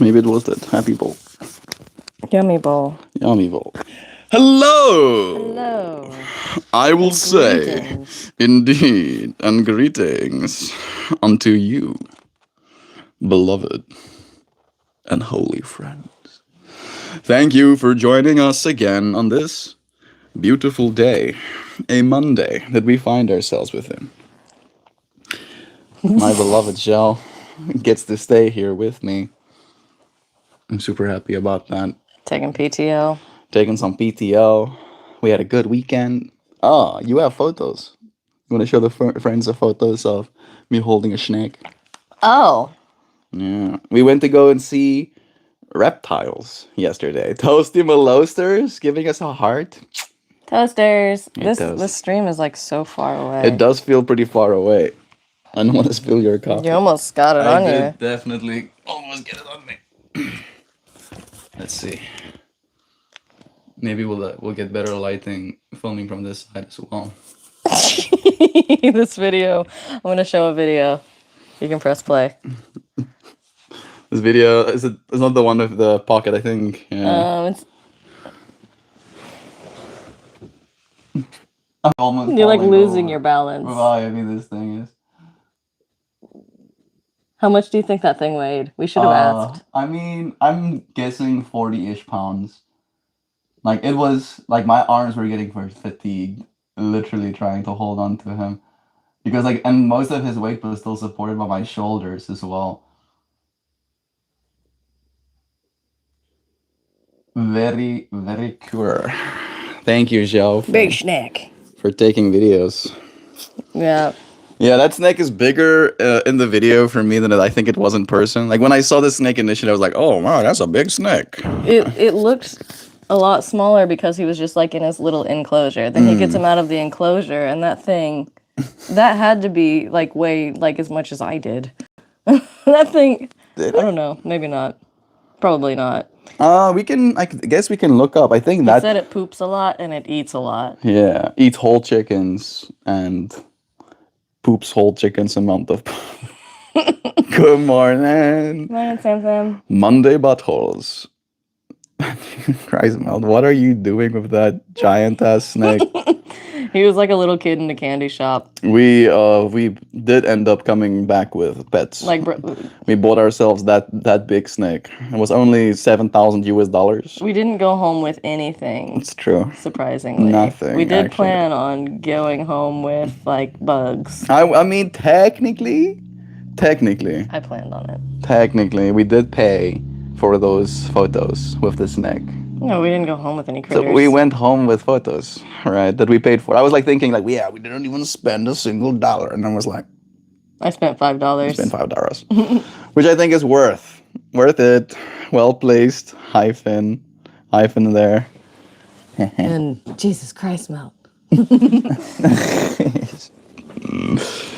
Maybe it was that happy bowl. Yummy bowl. Yummy bowl. Hello! Hello. I will And say, greetings. indeed, and greetings unto you, beloved and holy friends. Thank you for joining us again on this beautiful day, a Monday that we find ourselves within. My beloved Shell gets to stay here with me. I'm super happy about that. Taking PTO. Taking some PTO. We had a good weekend. Oh, you have photos. You want to show the friends the photos of me holding a snake? Oh. Yeah. We went to go and see reptiles yesterday. Toasty Malosters giving us a heart. Toasters. It does. This stream is like so far away. It does feel pretty far away. I don't want to spill your coffee. You almost got it on I you. did definitely almost get it on me. Let's see. Maybe we'll get better lighting filming from this side as well. This video. I'm gonna show a video. You can press play. This video it's not the one with the pocket, I think. Yeah. It's, I'm almost you're like falling losing over. your balance. How heavy this thing is. How much do you think that thing weighed? We should have asked. I mean, I'm guessing 40-ish pounds. Like it was like my arms were getting fatigued, literally trying to hold on to him. Because and most of his weight was still supported by my shoulders as well. Very, very cool. Thank you, Joe. Big snack. For taking videos. Yeah. Yeah, that snake is bigger in the video for me than I think it was in person. Like when I saw the snake initially, I was like, "Oh wow, that's a big snake." It looked a lot smaller because he was just like in his little enclosure. Then he gets him out of the enclosure, and that thing, that had to be like weigh like as much as I did. That thing, I don't know, maybe not, probably not. We can. I guess we can look up. I think He that said it poops a lot and it eats a lot. yeah, eats whole chickens and poops whole chickens amount of. Good morning. Morning, Sam. Monday buttholes. Christ, Mel, what are you doing with that giant ass snake? He was like a little kid in a candy shop. We did end up coming back with pets. Like we bought ourselves that big snake. It was only $7,000. We didn't go home with anything. It's true. Surprisingly, nothing. We did actually. plan on going home with like bugs. I mean, technically, I planned on it. Technically, we did pay for those photos with the snake. No, we didn't go home with any critters. So we went home with photos, right? That we paid for. I was like thinking, like, yeah, we didn't even spend a single dollar, and I was like, I spent $5. Spent $5, which I think is worth it. Well placed hyphen there. And Jesus Christ, Mel.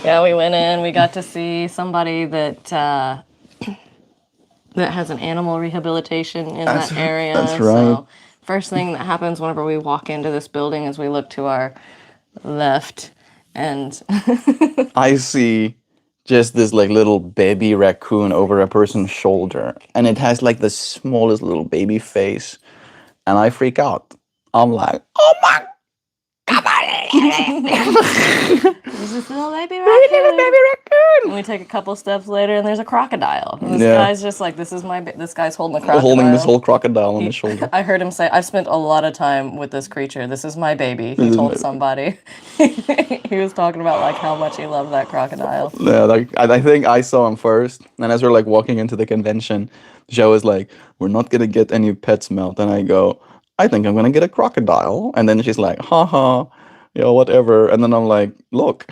Yeah, we went in. We got to see somebody that has an animal rehabilitation in that area. That's right. So first thing that happens whenever we walk into this building is we look to our left, and I see just this like little baby raccoon over a person's shoulder, and it has like the smallest little baby face, and I freak out. I'm like, oh my god. There's this little baby raccoon. And we take a couple steps later, and there's a crocodile. And this guy's just like, this guy's holding the crocodile. Holding this whole crocodile on his shoulder. I heard him say, I've spent a lot of time with this creature. This is my baby. He told somebody. He was talking about like how much he loved that crocodile. Yeah, like I think I saw him first, and as we're like walking into the convention, Joe is like, we're not gonna get any pets, Melt. And I go, I think I'm gonna get a crocodile. And then she's like, haha. Whatever. And then I'm like, look,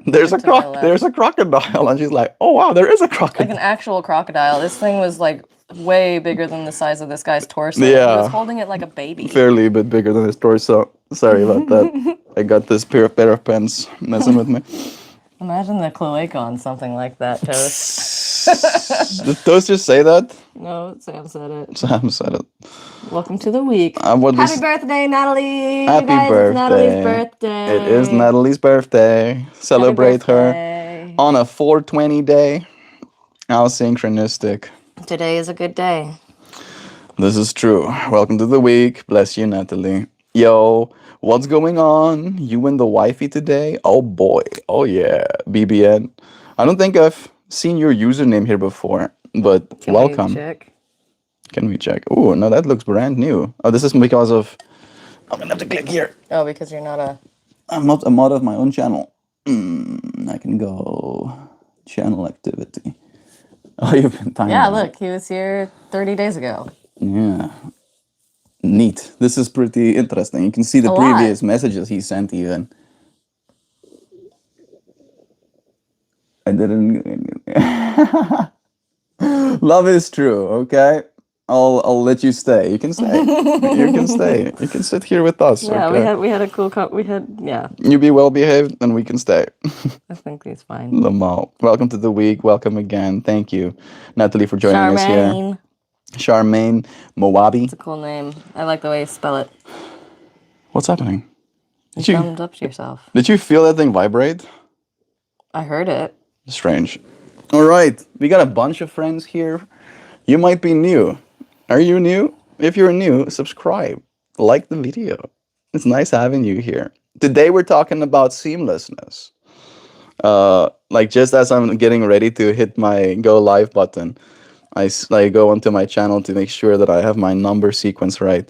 there's a crocodile. And she's like, oh wow, there is a crocodile. Like an actual crocodile. This thing was like way bigger than the size of this guy's torso. Yeah. He was holding it like a baby. Fairly a bit bigger than his torso. Sorry about that. I got this pair of pants messing with me. Imagine the cloaca on something like that, Toast. Did Toast just say that? No, Sam said it. Sam said it. Welcome to the week. Happy birthday, Natalie! Happy guys, birthday. It's Natalie's birthday. It is Natalie's birthday. Celebrate her on a 420 day. How synchronistic. Today is a good day. This is true. Welcome to the week. Bless you, Natalie. Yo, what's going on? You and the wifey today? Oh boy. Oh yeah. BBN. I don't think I've seen your username here before, but Can we welcome. check? Can we check? Oh, no, that looks brand new. Oh, this is because of. I'm gonna have to click here. Oh, because you're not a. I'm not a mod of my own channel. I can go channel activity. Oh, you've been timed. Yeah, on it. look, he was here 30 days ago. Yeah. Neat. This is pretty interesting. You can see the A lot. previous messages he sent even. I didn't. Love is true, okay? I'll let you stay. You can stay. You can stay. You can sit here with us. Yeah, okay? we had a cool yeah. You be well behaved and we can stay. I think he's fine. Lamal. Welcome to the week. Welcome again. Thank you, Natalie, for joining us here. Charmaine. Charmaine Moabi. It's a cool name. I like the way you spell it. What's happening? You Did you thumbs up to yourself. did you feel that thing vibrate? I heard it. Strange. All right, we got a bunch of friends here. You might be new. Are you new? If you're new, subscribe. Like the video. It's nice having you here. Today we're talking about seamlessness. Like just as I'm getting ready to hit my go live button, I go onto my channel to make sure that I have my number sequence right.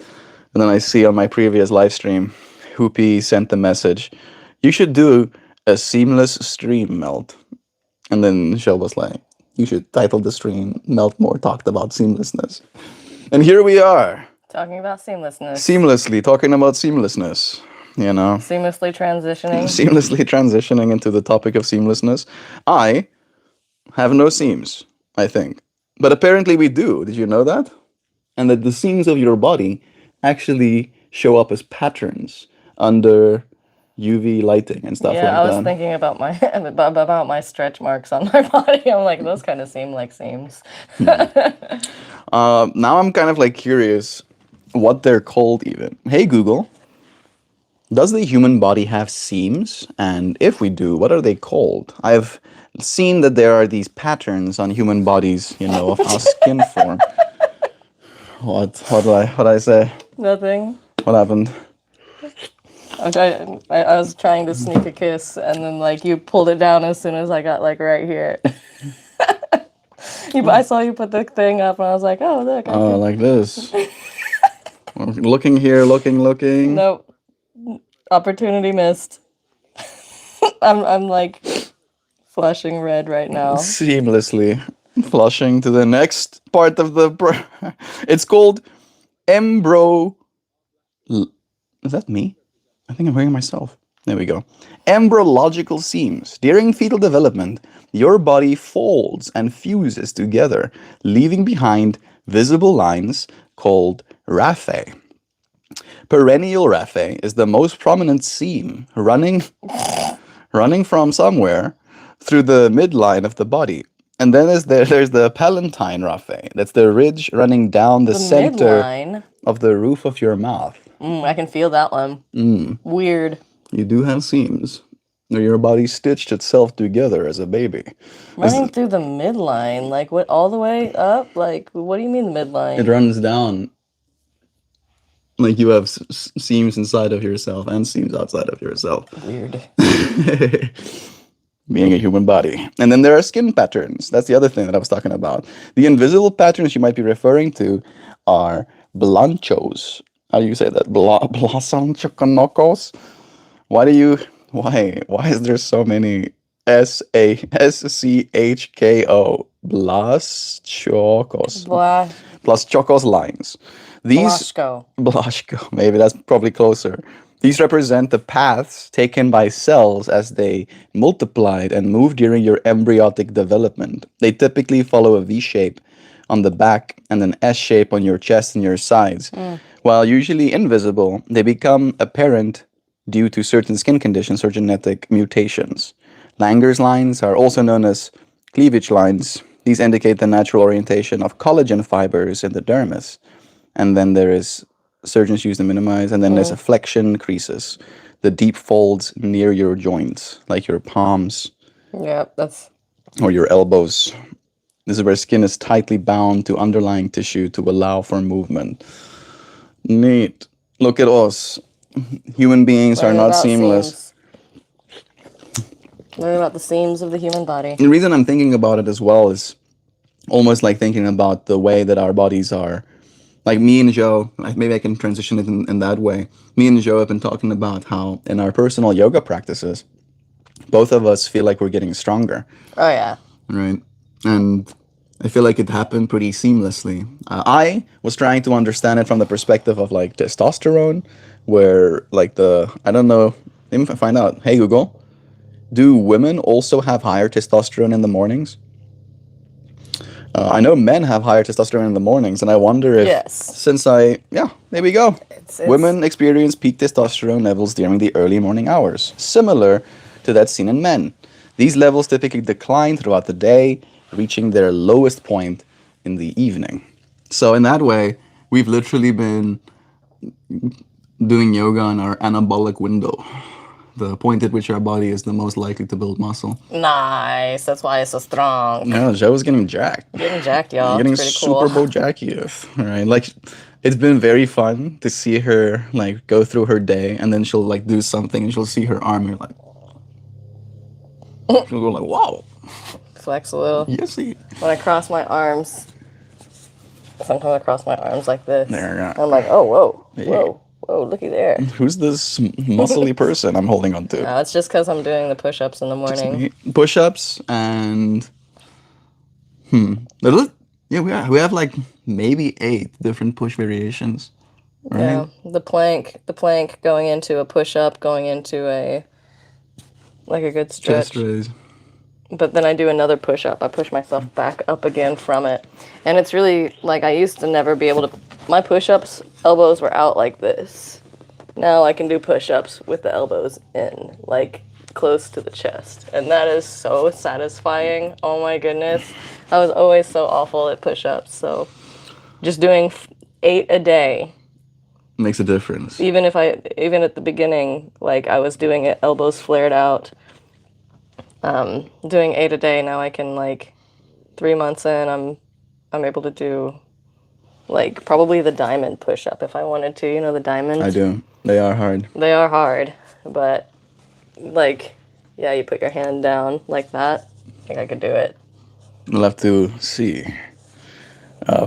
And then I see on my previous live stream, Hoopy sent the message, you should do a seamless stream, Melt. And then Michelle was like, you should title the stream, MeltMore talked about seamlessness. And here we are. Talking about seamlessness. Seamlessly, talking about seamlessness, you know. Seamlessly transitioning. Seamlessly transitioning into the topic of seamlessness. I have no seams, I think. But apparently we do. Did you know that? And that the seams of your body actually show up as patterns under UV lighting and stuff like that. Yeah, I was thinking about my stretch marks on my body. I'm like, those kind of seem like seams. Now I'm kind of like curious what they're called even. Hey Google, does the human body have seams? And if we do, what are they called? I've seen that there are these patterns on human bodies, you know, of how skin form. What did I say? Nothing. What happened? I was trying to sneak a kiss, and then like you pulled it down as soon as I got like right here. I saw you put the thing up, and I was like, oh look. Oh, like this. Looking here, looking. Nope. Opportunity missed. I'm like flushing red right now. Seamlessly flushing to the next part of the. It's called Is that me? I think I'm hearing myself. There we go. Embryological seams. During fetal development, your body folds and fuses together, leaving behind visible lines called raphe. Perennial raphe is the most prominent seam running from somewhere through the midline of the body. And then there's the palatine raphe. That's the ridge running down the center midline of the roof of your mouth. I can feel that one. Weird. You do have seams. Your body stitched itself together as a baby. Running through the midline, like what? All the way up? Like what do you mean the midline? It runs down. Like you have seams inside of yourself and seams outside of yourself. Weird. Being a human body. And then there are skin patterns. That's the other thing that I was talking about. The invisible patterns you might be referring to are blanchos. How do you say that? Blanchos? Why is there so many SCHKO? Blanchos. Blanchos lines. Blasco. Maybe that's probably closer. These represent the paths taken by cells as they multiplied and moved during your embryonic development. They typically follow a V shape on the back and an S shape on your chest and your sides. While usually invisible, they become apparent due to certain skin conditions or genetic mutations. Langer's lines are also known as cleavage lines. These indicate the natural orientation of collagen fibers in the dermis. And then there is, surgeons use to minimize, and then there's a flexion creases, the deep folds near your joints, like your palms. Yeah, that's... Or your elbows. This is where skin is tightly bound to underlying tissue to allow for movement. Neat. Look at us. Human beings are Learning not about seamless. seams. Learning about the seams of the human body. The reason I'm thinking about it as well is almost like thinking about the way that our bodies are. Like me and Joe, maybe I can transition it in that way. Me and Joe have been talking about how in our personal yoga practices, both of us feel like we're getting stronger, Oh yeah. right? And I feel like it happened pretty seamlessly. I was trying to understand it from the perspective of like testosterone, where like I don't know, let me find out. Hey Google, do women also have higher testosterone in the mornings? I know men have higher testosterone in the mornings, and I wonder if, Yes. yeah, there we go. It's Women experience peak testosterone levels during the early morning hours, similar to that seen in men. These levels typically decline throughout the day, reaching their lowest point in the evening. So, in that way, we've literally been doing yoga in our anabolic window, the point at which our body is the most likely to build muscle. nice. That's why it's so strong. Yeah, Joe is getting jacked. Getting jacked, y'all. Getting It's pretty Super cool. Bowl Jackie-eth, right? Like, it's been very fun to see her like go through her day, and then she'll like do something, and she'll see her arm, and you're like, she'll go like, "Wow, Flex a little. yes, see." When I cross my arms, sometimes I cross my arms like this. There, yeah. I'm like, oh, whoa, Yeah. whoa, whoa, looky there. Who's this muscly person I'm holding on to? No, it's just because I'm doing the push-ups in the morning. Push-ups and yeah, we have like maybe 8 different push variations, right? Yeah, the plank going into a push-up, going into a good stretch. Chest raise. But then I do another push-up. I push myself back up again from it. And it's really, like, I used to never be able to, my push-ups, elbows were out like this. Now I can do push-ups with the elbows in, like, close to the chest. And that is so satisfying. Oh my goodness. I was always so awful at push-ups. So just doing 8 a day. Makes a difference. Even at the beginning, like, I was doing it, elbows flared out. Doing 8 a day, now I can, like, 3 months in, I'm able to do, like, probably the diamond push-up if I wanted to. You know the diamonds? I do. They are hard. They are hard, but, like, yeah, you put your hand down like that. I think I could do it. We'll have to see.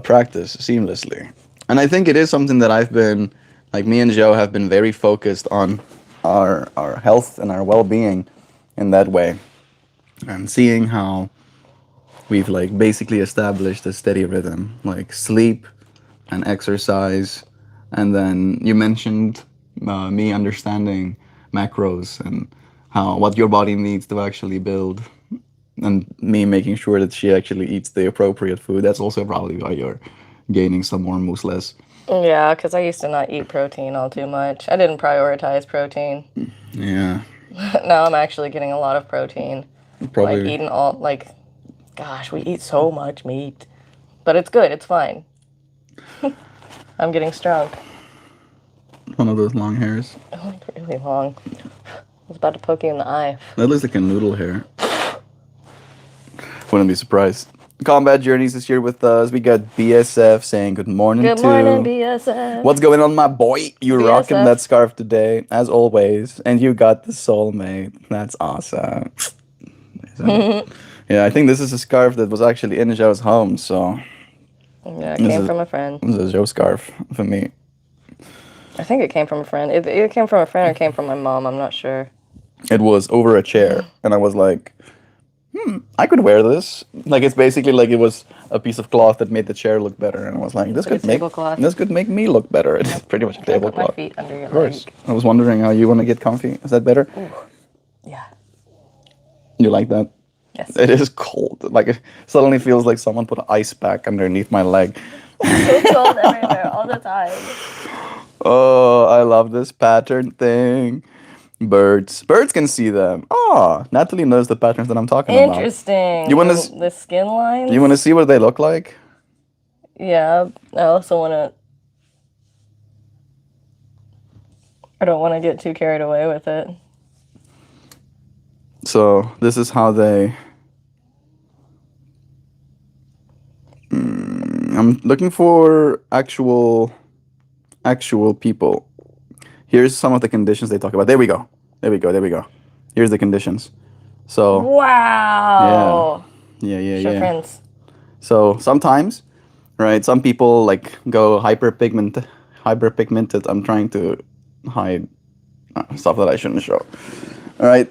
Practice seamlessly. And I think it is something that I've been, like me and Joe have been very focused on our health and our well-being in that way. And seeing how we've like basically established a steady rhythm, like sleep and exercise. And then you mentioned me understanding macros and what your body needs to actually build, and me making sure that she actually eats the appropriate food. That's also probably why you're gaining some more mousseless. Yeah, because I used to not eat protein all too much. I didn't prioritize protein. Yeah. Now I'm actually getting a lot of protein. Probably. Like, eating all, like, gosh, we eat so much meat. But it's good, it's fine. I'm getting strong. One of those long hairs. Oh, it's really long. I was about to poke you in the eye. That looks like a noodle hair. Wouldn't be surprised. Combat Journeys is here with us. We got BSF saying good morning Good to. morning, BSF. What's going on, my boy? You're BSF. rocking that scarf today, as always. And you got the soulmate. That's awesome. Yeah, I think this is a scarf that was actually in Joe's home, so. Yeah, it came from a friend. This is a Joe scarf for me. I think it came from a friend. It either came from a friend or came from my mom. I'm not sure. It was over a chair, and I was like, I could wear this. Like, it's basically like it was a piece of cloth that made the chair look better, and I was like, this Like a could make me look better. It's pretty much a Can I put my tablecloth. feet under your Of course. leg? I was wondering how you want to get comfy. Is that better? Ooh. Yeah. You like that? Yes. It is cold. Like, it suddenly feels like someone put an ice pack underneath my leg. So cold everywhere all the time. Oh, I love this pattern thing. Birds can see them. Oh, Natalie knows the patterns that I'm talking about. Interesting. You wanna The skin lines? You want to see what they look like? Yeah. I also want to... I don't want to get too carried away with it. So this is how they I'm looking for actual people. Here's some of the conditions they talk about. There we go. There we go. There we go. Here's the conditions. So yeah, Wow. yeah, yeah, Show yeah. friends. So sometimes, right? Some people like go hyperpigmented. I'm trying to hide stuff that I shouldn't show. All right,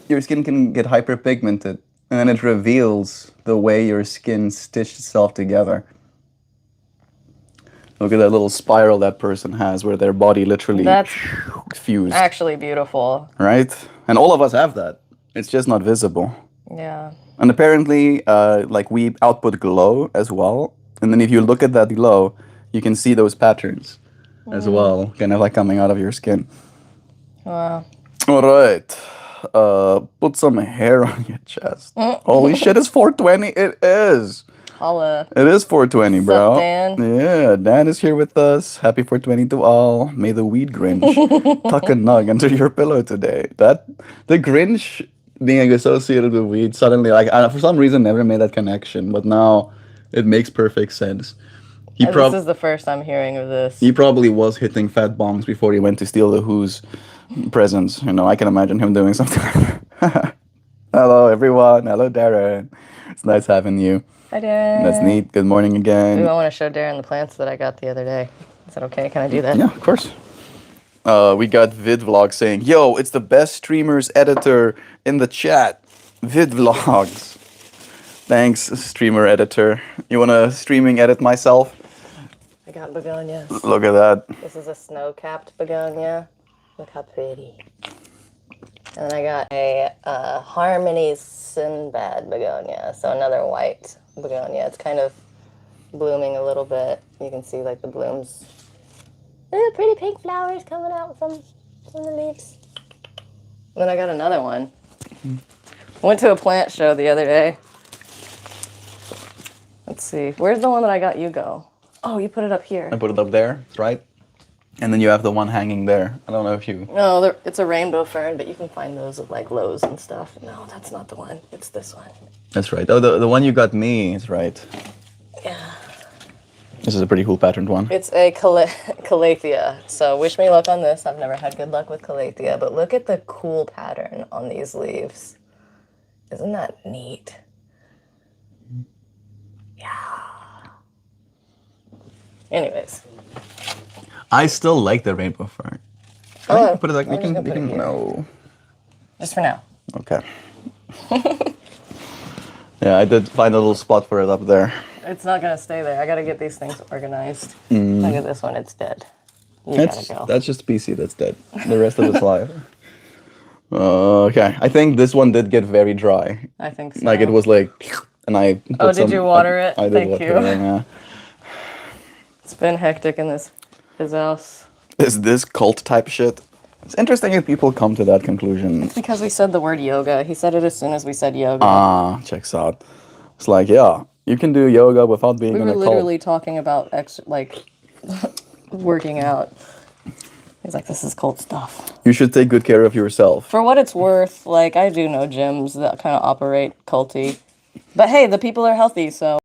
your skin can get hyperpigmented, and then it reveals the way your skin stitched itself together. Look at that little spiral that person has, where their body literally That's fused. actually beautiful. Right, and all of us have that. It's just not visible. Yeah. And apparently, like we output glow as well. And then if you look at that glow, you can see those patterns as well, kind of like coming out of your skin. Wow. All right. Put some hair on your chest. Holy shit, it's 420. It is. Holla. It is 420, bro. Sup, Dan? Yeah, Dan is here with us. Happy 420 to all. May the weed Grinch tuck a nug under your pillow today. The Grinch being associated with weed suddenly, like, I, for some reason, never made that connection, but now it makes perfect sense. This is the first I'm hearing of this. He probably was hitting fat bongs before he went to steal the Who's presents. You know, I can imagine him doing something. Hello, everyone. Hello, Darren. It's nice having you. Hi, Darren. That's neat. Good morning again. Ooh, I want to show Darren the plants that I got the other day. Is that okay? Can I do that? Yeah, of course. We got VidVlog saying, "Yo, it's the best streamers editor in the chat." VidVlogs. Thanks, streamer editor. You wanna streaming edit myself? I got begonias. Look at that. This is a snow-capped begonia. Look how pretty. And then I got a Harmony Sinbad begonia. So another white begonia. It's kind of blooming a little bit. You can see like the blooms. Ooh, pretty pink flowers coming out from the leaves. And then I got another one. Went to a plant show the other day. Let's see. Where's the one that I got you go? Oh, you put it up here. I put it up there, right? And then you have the one hanging there. I don't know if you... No, it's a rainbow fern, but you can find those at like Lowe's and stuff. No, that's not the one. It's this one. That's right. Oh, the one you got me is right. Yeah. This is a pretty cool patterned one. It's a calathea. So wish me luck on this. I've never had good luck with calathea, but look at the cool pattern on these leaves. Isn't that neat? Yeah. Anyways. I still like the rainbow fern. Oh, Put it like, you I'm just can, gonna you put it can, here. no. Just for now. Okay. Yeah, I did find a little spot for it up there. It's not gonna stay there. I gotta get these things organized. Look at this one. It's dead. You gotta go. That's just PC that's dead. The rest of it's live. Okay, I think this one did get very dry. I think so. Like it was like, and I. Put Oh, did you water it? I did Thank water you. it, yeah. It's been hectic in his house. Is this cult type shit? It's interesting if people come to that conclusion. Because we said the word yoga. He said it as soon as we said yoga. Ah, checks out. It's like, yeah, you can do yoga without being we in were a cult. literally talking about working out. He's like, this is cult stuff. You should take good care of yourself. For what it's worth, like, I do know gyms that kind of operate culty. But hey, the people are healthy, so.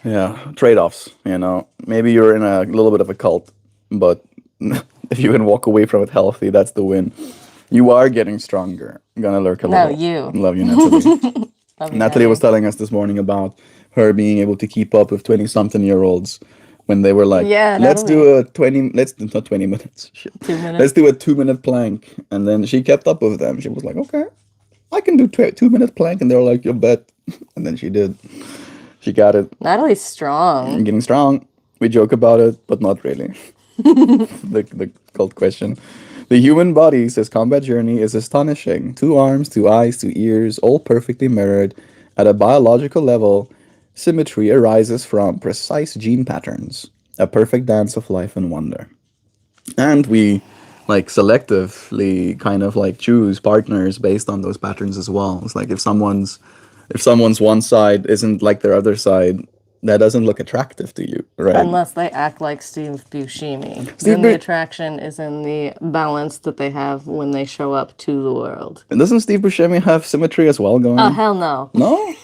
Yeah, trade-offs, you know. Maybe you're in a little bit of a cult, but if you can walk away from it healthy, that's the win. You are getting stronger. I'm gonna lurk a little. No, you. Love you, Natalie. Love you, Natalie was telling us this morning about her being able to keep up with 20-something-year-olds when they were like, Yeah, let's Natalie. do a 20, not 20 minutes, shit. 2 minutes. Let's do a 2-minute plank. And then she kept up with them. She was like, okay, I can do 2-minute plank. And they were like, you bet. And then she did. She got it. Natalie's strong. I'm getting strong. We joke about it, but not really. the cult question. The human body, says Combat Journey, is astonishing. 2 arms, 2 eyes, 2 ears, all perfectly mirrored. At a biological level, symmetry arises from precise gene patterns, a perfect dance of life and wonder. And we like selectively kind of like choose partners based on those patterns as well. It's like if someone's one side isn't like their other side, that doesn't look attractive to you, right? Unless they act like Steve Buscemi. Steve Then the Bu- attraction is in the balance that they have when they show up to the world. And doesn't Steve Buscemi have symmetry as well going Oh, on? hell no. No?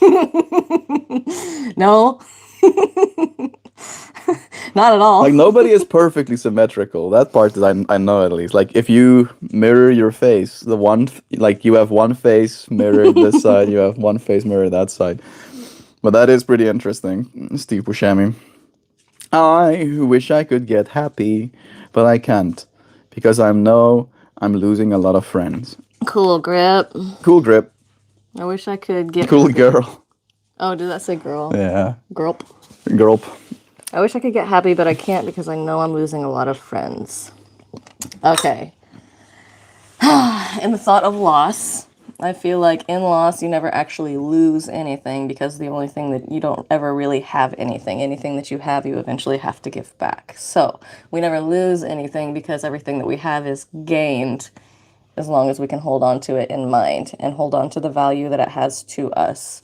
No. Not at all. Like nobody is perfectly symmetrical. That part is I know at least. Like if you mirror your face, like you have one face mirrored this side, you have one face mirrored that side. But that is pretty interesting, Steve Buscemi. I wish I could get happy, but I can't because I'm losing a lot of friends. Cool grip. Cool grip, I wish I could get cool happy. girl. Oh, did that say girl? Yeah, Girl. girl. I wish I could get happy, but I can't because I know I'm losing a lot of friends. Okay. In the thought of loss, I feel like in loss, you never actually lose anything because the only thing that you don't ever really have anything. Anything that you have, you eventually have to give back. So we never lose anything because everything that we have is gained as long as we can hold on to it in mind and hold on to the value that it has to us.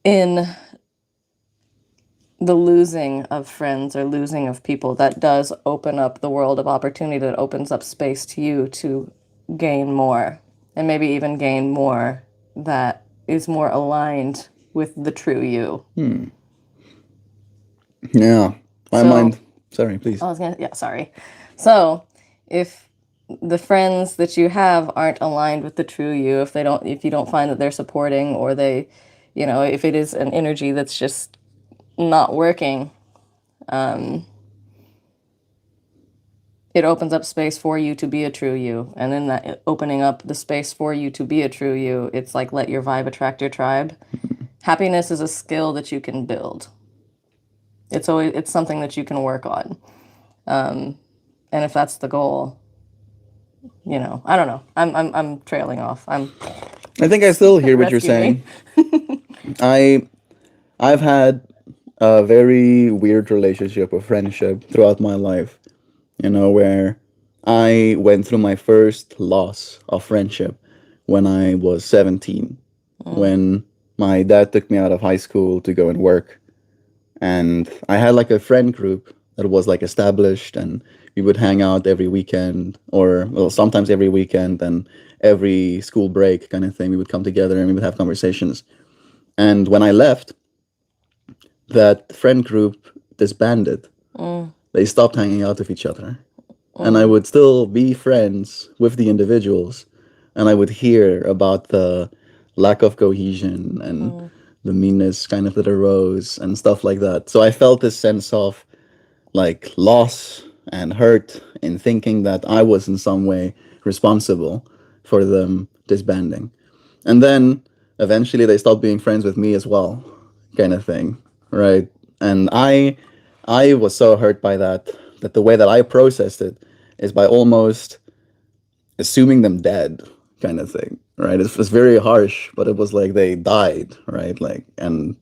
In the losing of friends or losing of people, that does open up the world of opportunity, that opens up space to you to gain more and maybe even gain more that is more aligned with the true you. Yeah, my So mind. Sorry, please. sorry. So if the friends that you have aren't aligned with the true you, if you don't find that they're supporting, or they, if it is an energy that's just not working, it opens up space for you to be a true you. And in that opening up the space for you to be a true you, it's like let your vibe attract your tribe. Happiness is a skill that you can build. It's something that you can work on. And if that's the goal, I don't know. I'm trailing off. I think I still hear what you're Rescue me. saying. I I've had a very weird relationship with friendship throughout my life. Where I went through my first loss of friendship when I was 17, when my dad took me out of high school to go and work. And I had like a friend group that was like established, and we would hang out every weekend, or well, sometimes every weekend, and every school break kind of thing. We would come together and we would have conversations. And when I left, that friend group disbanded. They stopped hanging out with each other. And I would still be friends with the individuals, and I would hear about the lack of cohesion and the meanness kind of that arose and stuff like that. So I felt this sense of like loss and hurt in thinking that I was in some way responsible for them disbanding. And then eventually they stopped being friends with me as well, kind of thing, right? And I was so hurt by that that the way that I processed it is by almost assuming them dead, kind of thing, right? It's very harsh, but it was like they died, right? Like, and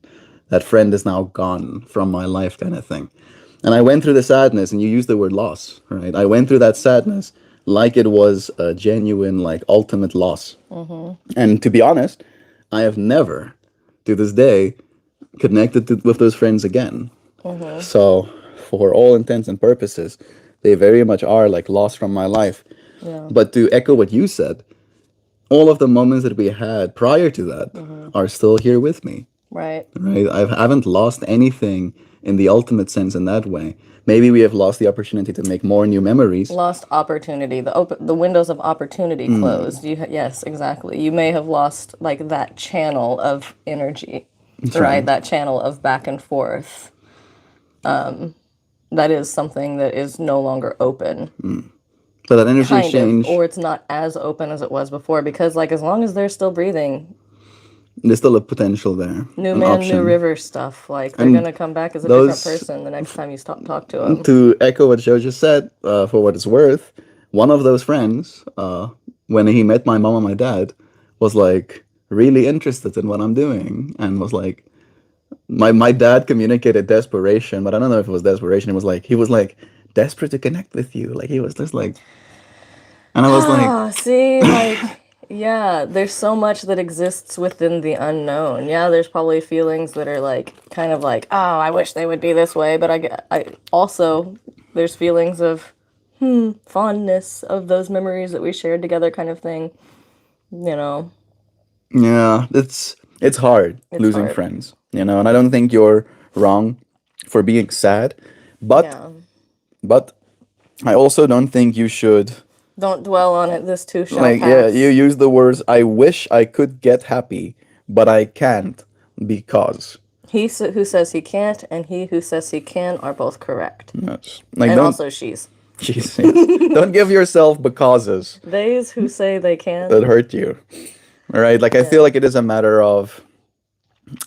that friend is now gone from my life, kind of thing. And I went through the sadness, and you used the word loss, right? I went through that sadness like it was a genuine, like ultimate loss. And to be honest, I have never, to this day, with those friends again. So, for all intents and purposes, they very much are like lost from my life. Yeah. But to echo what you said, all of the moments that we had prior to that are still here with me. Right. Right? I haven't lost anything in the ultimate sense in that way. Maybe we have lost the opportunity to make more new memories. Lost opportunity. The windows of opportunity closed. Yes, exactly. You may have lost like that channel of energy, right? That channel of back and forth. That is something that is no longer open. But that energy Kind exchange, of, or it's not as open as it was before, because like as long as they're still breathing, there's still a potential there. new an man, option. new river stuff. Like they're And gonna come back as a different those, person the next time you talk to them. to echo what Joe just said, for what it's worth, one of those friends, when he met my mom and my dad, was like really interested in what I'm doing, and was like, my dad communicated desperation, but I don't know if it was desperation. It was like he was like desperate to connect with you. Like he was just like, and I was like, See, like, yeah, there's so much that exists within the unknown. Yeah, there's probably feelings that are like, kind of like, oh, I wish they would be this way. But I also, there's feelings of, fondness of those memories that we shared together, kind of thing. yeah, it's hard It's losing hard. friends. And I don't think you're wrong for being sad, but Yeah. but I also don't think you should, Don't dwell on it. This too shall like, yeah, you pass. use the words I wish I could get happy, but I can't because. Who says he can't and he who says he can are both correct. Yes. Like, And don't. also she's. Jesus. Don't give yourself becauses Theys who say they that can. hurt you. All right. Like, I feel Yeah. like it is a matter of,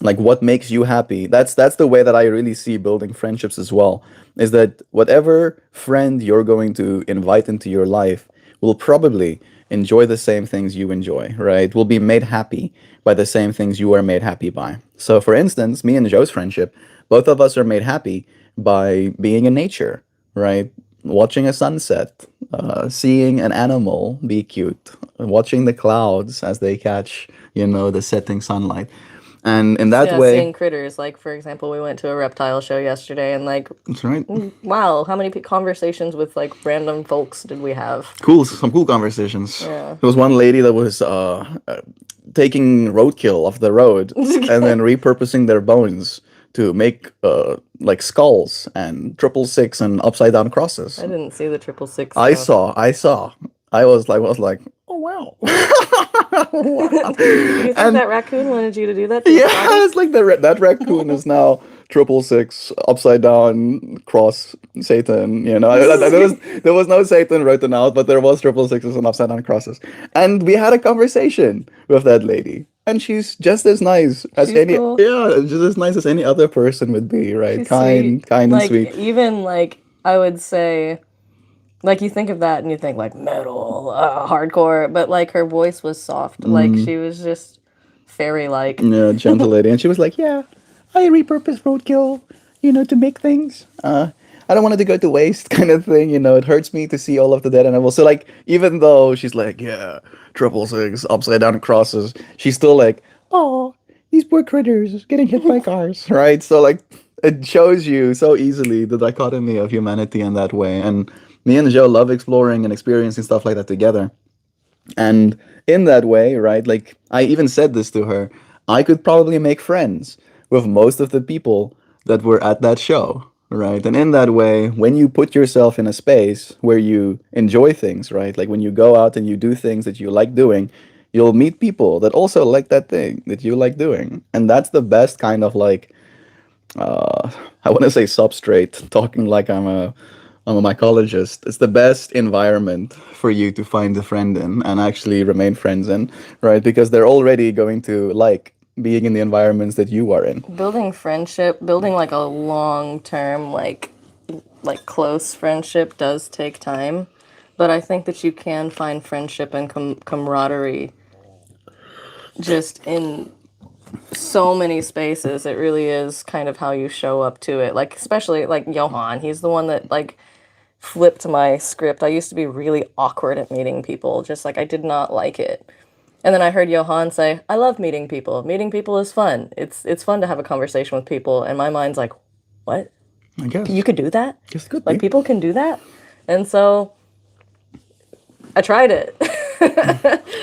like, what makes you happy. That's the way that I really see building friendships as well, is that whatever friend you're going to invite into your life will probably enjoy the same things you enjoy, right? Will be made happy by the same things you are made happy by. So for instance, me and Joe's friendship, both of us are made happy by being in nature, right? Watching a sunset, seeing an animal be cute, watching the clouds as they catch, the setting sunlight. And in that Yeah, way, seeing critters. Like, for example, we went to a reptile show yesterday, and like, that's right. wow, how many conversations with like random folks did we have? Cool, some cool conversations. Yeah. There was one lady that was taking roadkill off the road and then repurposing their bones to make like skulls and 666 and upside down crosses. I didn't see the 666 I stuff. saw, I saw. I was like, oh wow. Do you think And that raccoon wanted you to do that to his yeah, body? it's like that raccoon is now 666 upside down cross Satan. There was no Satan written out, but there was 666s and upside down crosses. And we had a conversation with that lady, and she's just as nice as She's any cool. yeah, just as nice as any other person would be, right? She's sweet. Kind and Like, sweet. even like, I would say, like, you think of that and you think like metal, hardcore, but like her voice was soft. Like, she was just fairy like. Yeah, gentle lady. And she was like, yeah, I repurpose roadkill, to make things. I don't want it to go to waste, kind of thing. It hurts me to see all of the dead animals. So, like, even though she's like, yeah, 666, upside down crosses, she's still like, oh, these poor critters getting hit by cars, right? So, like, it shows you so easily the dichotomy of humanity in that way. And me and Joe love exploring and experiencing stuff like that together. And in that way, right, like I even said this to her, I could probably make friends with most of the people that were at that show, right? And in that way, when you put yourself in a space where you enjoy things, right, like when you go out and you do things that you like doing, you'll meet people that also like that thing that you like doing. And that's the best kind of like, I want to say substrate, talking like I'm a mycologist. It's the best environment for you to find a friend in and actually remain friends in, right? Because they're already going to like being in the environments that you are in. Building friendship, building like a long term, like close friendship does take time. But I think that you can find friendship and camaraderie just in so many spaces. It really is kind of how you show up to it. Like, especially like Johan, he's the one that like flipped my script. I used to be really awkward at meeting people, just like I did not like it. And then I heard Johan say, "I love meeting people. Meeting people is fun. It's fun to have a conversation with people." And my mind's like, "What? I guess. You could do that? Guess it could Like be. people can do that?" And so I tried it.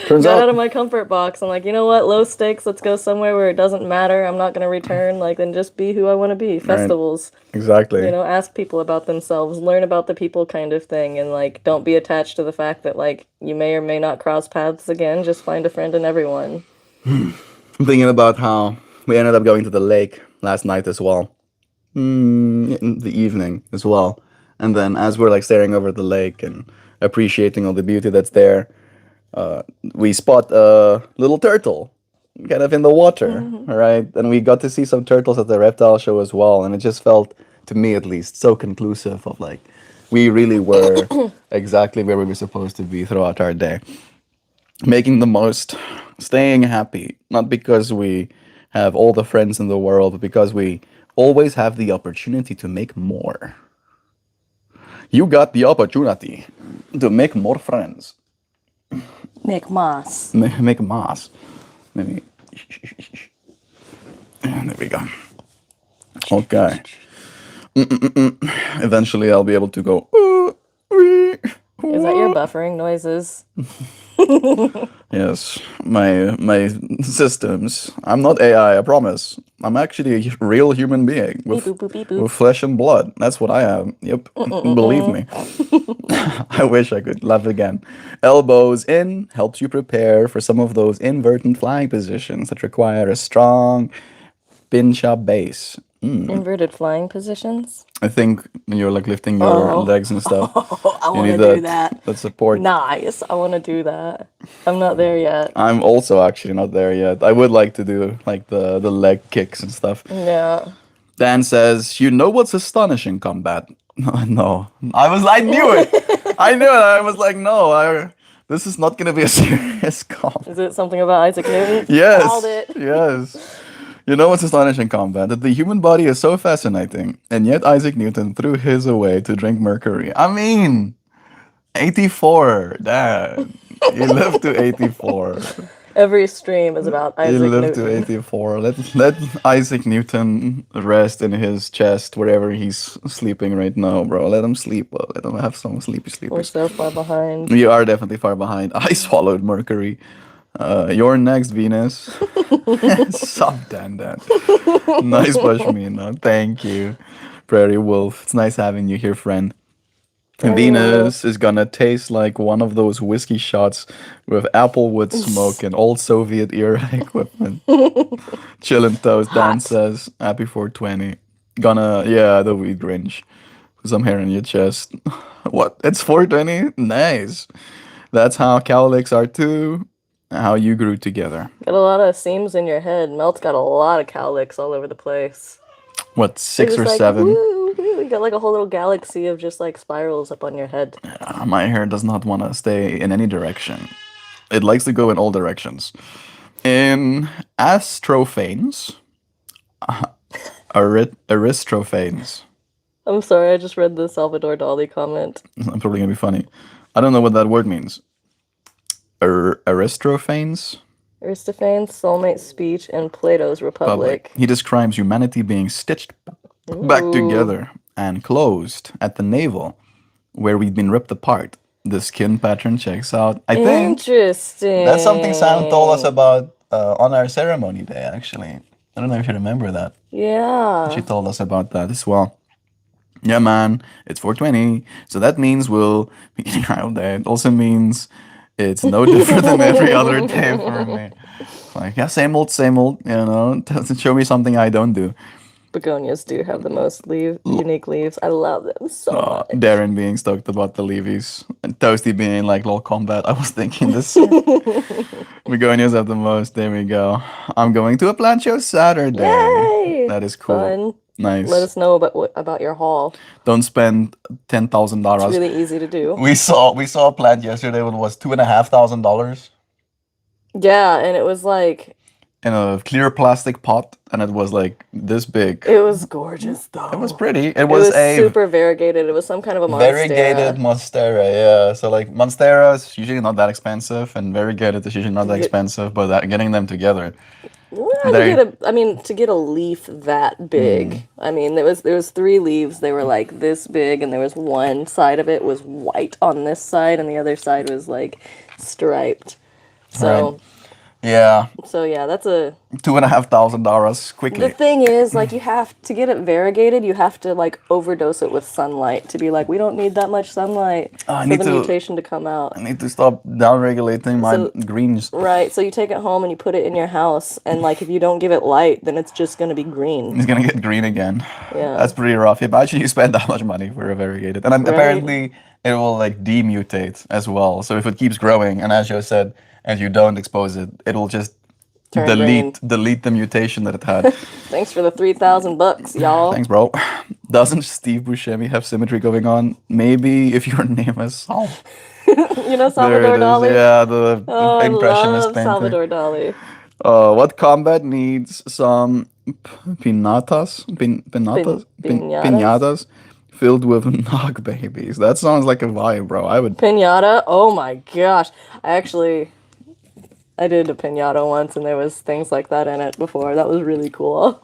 Turns Got out out, of my comfort box. I'm like, you know what? Low stakes. Let's go somewhere where it doesn't matter. I'm not going to return. Like, then just be who I want to be. right? Festivals. Exactly. Ask people about themselves, learn about the people kind of thing, and like don't be attached to the fact that like you may or may not cross paths again. Just find a friend in everyone. I'm thinking about how we ended up going to the lake last night as well, in the evening as well. And then as we're like staring over the lake and appreciating all the beauty that's there, we spot a little turtle kind of in the water, right? And we got to see some turtles at the reptile show as well. And it just felt, to me at least, so conclusive of like, we really were exactly where we were supposed to be throughout our day. Making the most, staying happy, not because we have all the friends in the world, but because we always have the opportunity to make more. You got the opportunity to make more friends. Nick Moss. Make mass. Maybe. And there we go. Okay. Eventually, I'll be able to go. Is that your buffering noises? Yes, my systems. I'm not AI, I promise. I'm actually a real human being Beep boop boop beep boop. with flesh and blood. That's what I am. Yep, believe Mm-mm-mm-mm. me. I wish I could laugh again. Elbows in helps you prepare for some of those inverted flying positions that require a strong pinch up base. Inverted flying positions. I think when you're like lifting your Oh, legs and stuff, I you want need to do that. that support. Nice. I want to do that. I'm not there yet. I'm also actually not there yet. I would like to do like the leg kicks and stuff. Yeah. Dan says, "You know what's astonishing combat?" No, I knew it. I knew it. I was like, no, this is not gonna be a serious comp. Is it something about Isaac Newton? Called Yes, it. yes. You know what's astonishing combat? That the human body is so fascinating, and yet Isaac Newton threw his away to drink mercury. I mean, 84, Dad. He lived to 84. Every stream is about He Isaac lived to Newton. 84. Let Isaac Newton rest in his chest wherever he's sleeping right now, bro. Let him sleep. Let him have some sleepy We're sleepers. so far behind. You are definitely far behind. I swallowed Mercury. You're next, Venus. Sup, Dan Dan. Nice Pashmina. Thank you. Prairie Wolf. It's nice having you here, friend. Very well. Venus is gonna taste like one of those whiskey shots with applewood smoke and old Soviet era equipment. Chillin' toast, Dan Hot. says. Happy 420. Gonna, yeah, the weed Grinch. Some hair on your chest. What? It's 420? Nice. That's how cowlicks are too. How you grew together. Got a lot of seams in your head. Melt's got a lot of cowlicks all over the place. What, You're 6 just or like, 7? woo, woo. You got like a whole little galaxy of just like spirals up on your head. My hair does not want to stay in any direction. It likes to go in all directions. In astrophanes, aristrophanes. I'm sorry, I just read the Salvador Dali comment. I'm probably gonna be funny. I don't know what that word means. Aristophanes? Aristophanes, soulmate speech, and Plato's Public. Republic. He describes humanity being stitched back Ooh, together and closed at the navel, where we'd been ripped apart. The skin pattern checks out. I think that's something Sam told us interesting. about on our ceremony day, actually. I don't know if you remember that. She Yeah. told us about that as well. Yeah, man, it's 420. So that means we'll be getting out there. It also means it's no different than every other day for me. Like, yeah, same old, doesn't show me something I don't do. Begonias do have the most unique leaves. I love them so much. Darren being stoked about the Levies. And Toasty being like, lol, combat. I was thinking the same. Begonias have the most. There we go. I'm going to a plant show Saturday. Yay! That is cool. Fun. Let Nice. us know about your haul. Don't spend It's $10,000. really easy to do. We saw a plant yesterday. It was $2,500 Yeah, and it was like in a clear plastic pot, and it was like this big. it was gorgeous It was though. pretty. It It was was a super variegated. It was some kind of a variegated monstera. monstera. Yeah. So like monstera is usually not that expensive, and variegated is usually not that Get, expensive. But getting them together, well, to they get to get a leaf that big. I mean, there was three leaves. They were like this big, and there was one side of it was white on this side, and the other side was like striped. right. So Yeah, so yeah, that's a $2,500 the quickly. thing is, like, you have to get it variegated, you have to like overdose it with sunlight to be like, we don't need that much sunlight I for need the to. mutation to come out. I need to stop down regulating my So greens. right, so you take it home and you put it in your house, and like if you don't give it light, then it's just gonna be green. It's gonna get green again. Yeah. That's pretty rough. Imagine you spend that much money for a variegated, and then Right? apparently it will like demutate as well. So if it keeps growing, and as you said, and you don't expose it, it will just Turn green. delete the mutation that it had. Thanks for the $3,000, y'all. Thanks, bro. Doesn't Steve Buscemi have symmetry going on? Maybe if your name is Sal. You know There Salvador it is. Dali? Yeah, the Oh, I impressionist love painter. Salvador Dali. What combat needs some pinatas? Piñatas? Pinatas filled with nog babies. That sounds like a vibe, bro. I would. Pinata? Oh my gosh. I did a pinata once, and there was things like that in it before. That was really cool.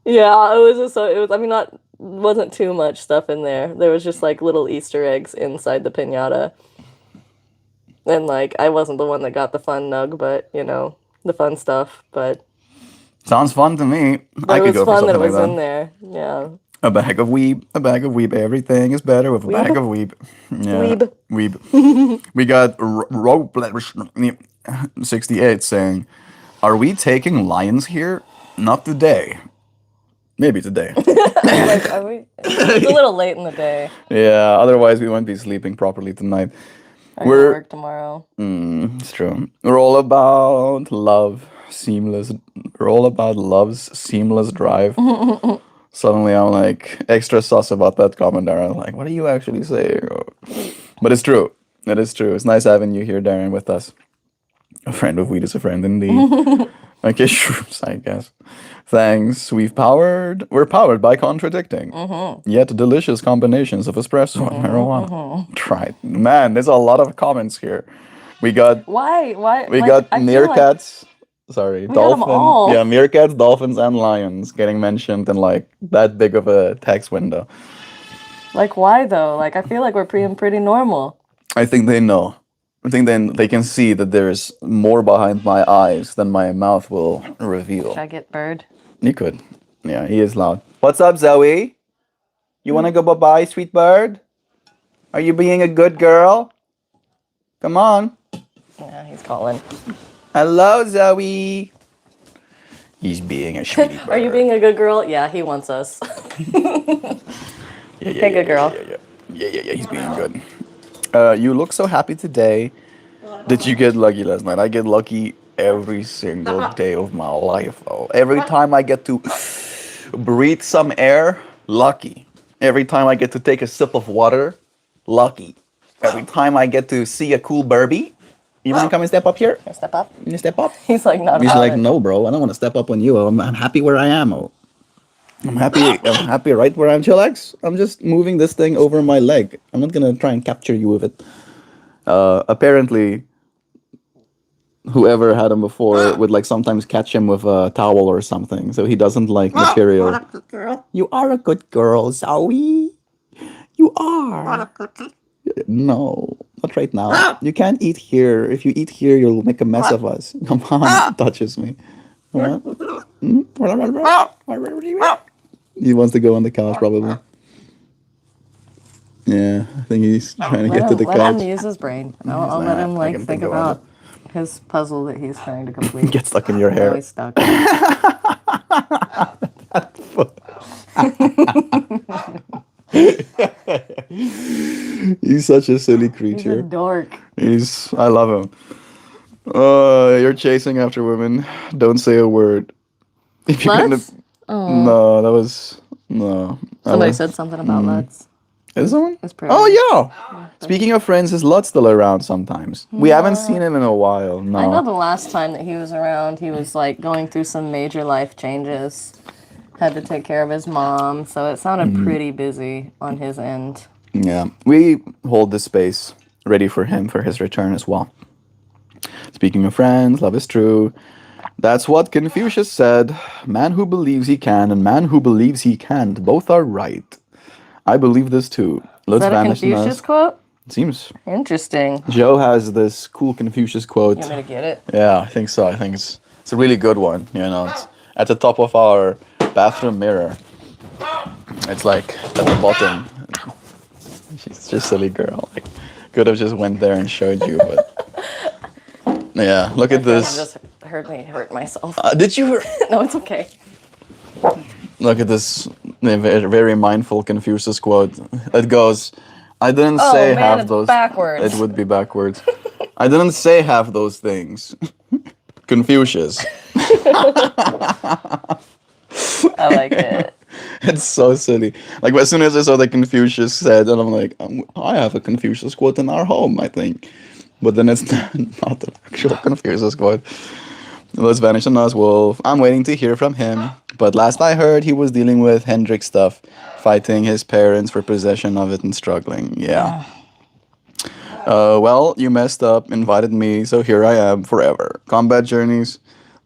Yeah, it was just it was, I mean, not wasn't too much stuff in there. There was just like little Easter eggs inside the pinata. And like I wasn't the one that got the fun nug, but you know, the fun stuff. Sounds fun to me. But I it could was go for fun that something it like was that. in there. Yeah. A bag of weeb, a bag of weeb. Everything is better with a Weeb. bag of weeb. Yeah, Weeb. weeb. We got Rope 68 saying, "Are we taking lions here? Not today. Maybe today." Like, are we? It's a little late in the day. Yeah, otherwise we won't be sleeping properly tonight. I gotta We're work tomorrow. it's true. We're all about love, seamless. We're all about love's seamless drive. Suddenly, I'm like extra sus about that comment, Darren. Like, what are you actually saying? But it's true. It is true. It's nice having you here, Darren, with us. A friend of weed is a friend indeed. Okay, shrooms, I guess. Thanks. We're powered by contradicting, yet delicious combinations of espresso and marijuana. Tried. Man, there's a lot of comments here. We got Why? Why? we Like, got I feel like meerkats. Sorry, we got them dolphin. all. Yeah, meerkats, dolphins, and lions getting mentioned in like that big of a text window. Like, why though? Like, I feel like we're pretty normal. I think they know. I think then they can see that there's more behind my eyes than my mouth will reveal. Should I get bird? You could. Yeah, he is loud. What's up, Zoe? You want to go bye-bye, sweet bird? Are you being a good girl? Come on. Yeah, he's calling. Hello, Zoe. He's being a sweetie bird. Are you being a good girl? Yeah, he wants us. Yeah, Hey, good girl. Yeah, he's being good. You look so happy today. Did you get lucky last night? I get lucky every single day of my life. Oh, every time I get to breathe some air, lucky. Every time I get to take a sip of water, lucky. Every time I get to see a cool Barbie, you want to come and step up here? Step up. You want to step up? He's like, not He's about like, it. no, bro, I don't want to step up on you. I'm happy where I am. Oh. I'm happy right where I'm. Chillax. I'm just moving this thing over my leg. I'm not gonna try and capture you with it. Apparently, whoever had him before would like sometimes catch him with a towel or something, so he doesn't like material. You are a good girl, Zoe. You are. No, not right now. You can't eat here. If you eat here, you'll make a mess of us. Come on, touches me. What? He wants to go on the couch, probably. Yeah, I think he's trying to get to the Let couch. him use his brain. I'll let him I like can think about about his puzzle that he's trying to complete. Get stuck in your Now hair. he's stuck. He's such a silly He's a creature. dork. I love him. You're chasing after women. Don't say a word. If you're gonna, Let's? Oh, no, that was no. somebody said something about let's. Is someone? It's pretty. Oh yeah. Speaking of friends, is Lutz still around sometimes? We haven't seen him in a while. No. I know the last time that he was around, he was like going through some major life changes. Had to take care of his mom, so it sounded pretty busy on his end. Yeah, we hold this space ready for him for his return as well. Speaking of friends, love is true. That's what Confucius said. Man who believes he can and man who believes he can't, both are right. I believe this too. Let's Is that a vanish in Confucius us. quote? Seems. Interesting. Joe has this cool Confucius quote. You want me to get it? Yeah, I think so. I think it's a really good one. You know, it's at the top of our bathroom mirror. It's like at the bottom. She's just a silly girl. Like, could have just went there and showed you, but yeah. Look at You this. just heard me hurt myself. Did you? No, it's okay. Look at this very mindful Confucius quote. It goes, "I didn't Oh say man, half it's those." backwards. It would be backwards. I didn't say half those things. Confucius. I like it. It's so silly. Like as soon as I saw the Confucius said, and I'm like, I have a Confucius quote in our home, I think. But then it's not the actual Confucius quote. Let's vanish on us, Wolf. I'm waiting to hear from him. But last I heard, he was dealing with Hendrik stuff, fighting his parents for possession of it and struggling. Yeah. Well, you messed up, invited me, so here I am forever. Combat journeys,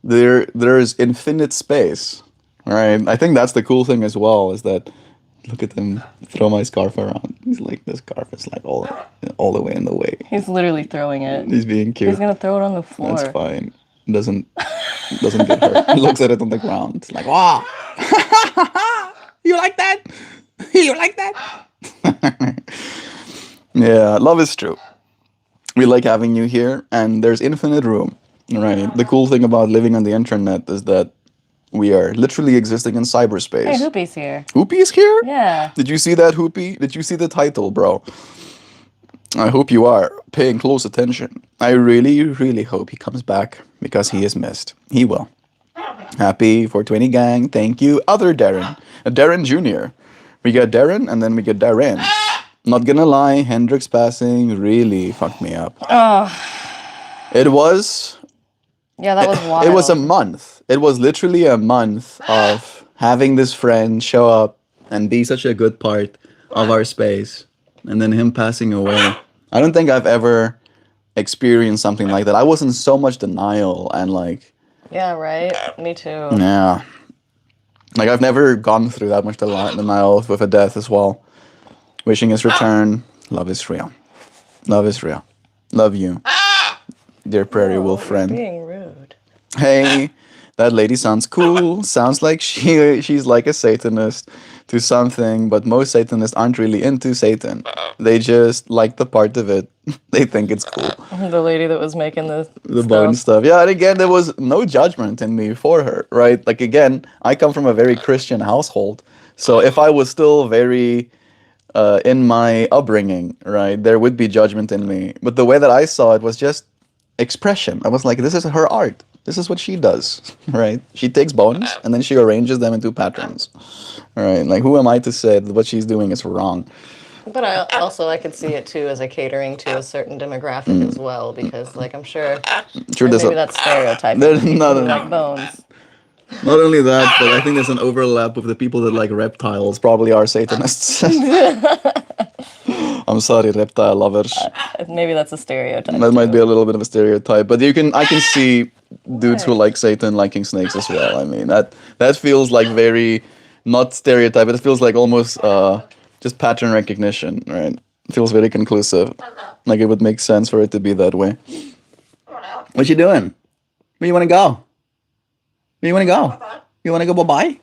there's infinite space. All right. I think that's the cool thing as well, is that look at them throw my scarf around. He's like, this scarf is like all the way in the way. He's literally throwing it. He's being cute. He's gonna throw it on the floor. That's fine. Doesn't get hurt. He looks at it on the ground. It's like, wow. You like that? You like that? Yeah, love is true. We like having you here, and there's infinite room. Right. The cool thing about living on the internet is that we are literally existing in cyberspace. Hey, Hoopy's here. Hoopy's here? Yeah. Did you see that, Hoopy? Did you see the title, bro? I hope you are paying close attention. I really, really hope he comes back because he is missed. He will. Happy 420 gang. Thank you. Other Darren. Darren Jr. We got Darren and then we get Darren. Not gonna lie, Hendrix passing really fucked me up. Oh. It was... Yeah, that was wild. It was a month. It was literally a month of having this friend show up and be such a good part of our space. And then him passing away. I don't think I've ever experienced something like that. I was in so much denial and like... Yeah, right? Me too. Yeah. Like I've never gone through that much denial with a death as well. Wishing his return. Love is real. Love is real. Love you. Dear Prairie Wolf friend. Being rude. Hey, that lady sounds cool. Sounds like she's like a Satanist to something, but most Satanists aren't really into Satan. They just like the part of it. They think it's cool. The lady that was making the bone stuff. Yeah, and again, there was no judgment in me for her, right? Like again, I come from a very Christian household. So if I was still very in my upbringing, right, there would be judgment in me. But the way that I saw it was just expression. I was like, this is her art. This is what she does, right? She takes bones and then she arranges them into patterns, right? Like, who am I to say that what she's doing is wrong? But I could see it too as a catering to a certain demographic as well, because like I'm sure maybe that's stereotyping. No, like bones. Not only that, but I think there's an overlap with the people that like reptiles. Probably are Satanists. I'm sorry, reptile lovers. Maybe that's a stereotype. That might be a little bit of a stereotype, but I can see dudes who like Satan liking snakes as well. I mean, that feels like very not stereotype. It feels like almost just pattern recognition, right? It feels very conclusive. Like it would make sense for it to be that way. What you doing? Where you want to go? Where you want to go? You want to go bye-bye?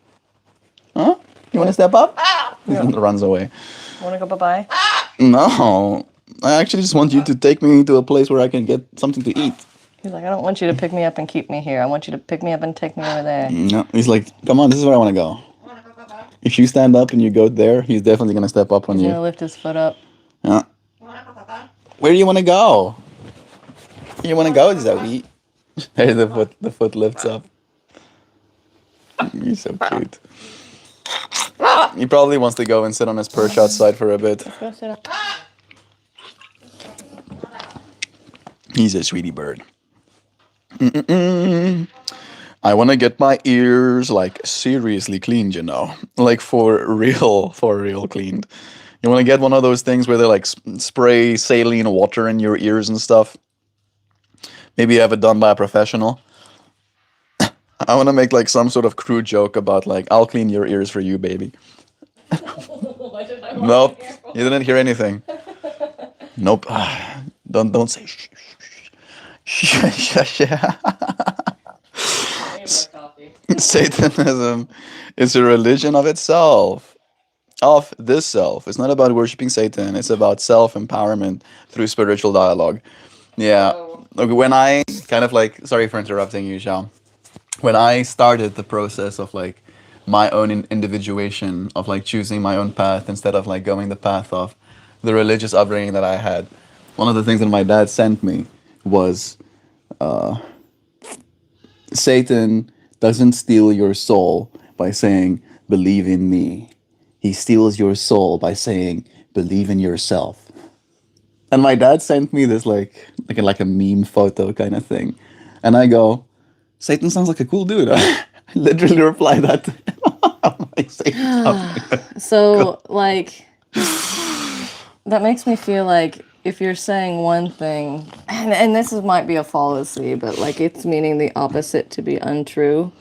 Huh? You want to step up? He runs away. Want to go bye-bye? No. I actually just want you to take me to a place where I can get something to eat. He's like, I don't want you to pick me up and keep me here. I want you to pick me up and take me over there. No. He's like, come on, this is where I want to go. If you stand up and you go there, he's definitely going to step up on you. He's going to lift his foot up. Yeah. Where do you want to go? You want to go, Zoe? Hey, the foot lifts up. He's so cute. He probably wants to go and sit on his perch outside for a bit. Let's go sit up. He's a sweetie bird. I want to get my ears like seriously cleaned, you know, like for real cleaned. You want to get one of those things where they like spray saline water in your ears and stuff. Maybe have it done by a professional. I want to make like some sort of crude joke about like, I'll clean your ears for you, baby. Nope, you didn't hear anything. Nope. Don't say shh. Satanism is a religion of itself, of this self. It's not about worshiping Satan. It's about self-empowerment through spiritual dialogue. Yeah. Okay, when I kind of like, sorry for interrupting you, Xiao. When I started the process of like my own individuation, of like choosing my own path instead of like going the path of the religious upbringing that I had, one of the things that my dad sent me was Satan doesn't steal your soul by saying, believe in me. He steals your soul by saying, believe in yourself. And my dad sent me this like a meme photo kind of thing. And I go, Satan sounds like a cool dude. I literally replied that to him. Like, so, like, that makes me feel like if you're saying one thing, and this might be a fallacy, but like it's meaning the opposite to be untrue.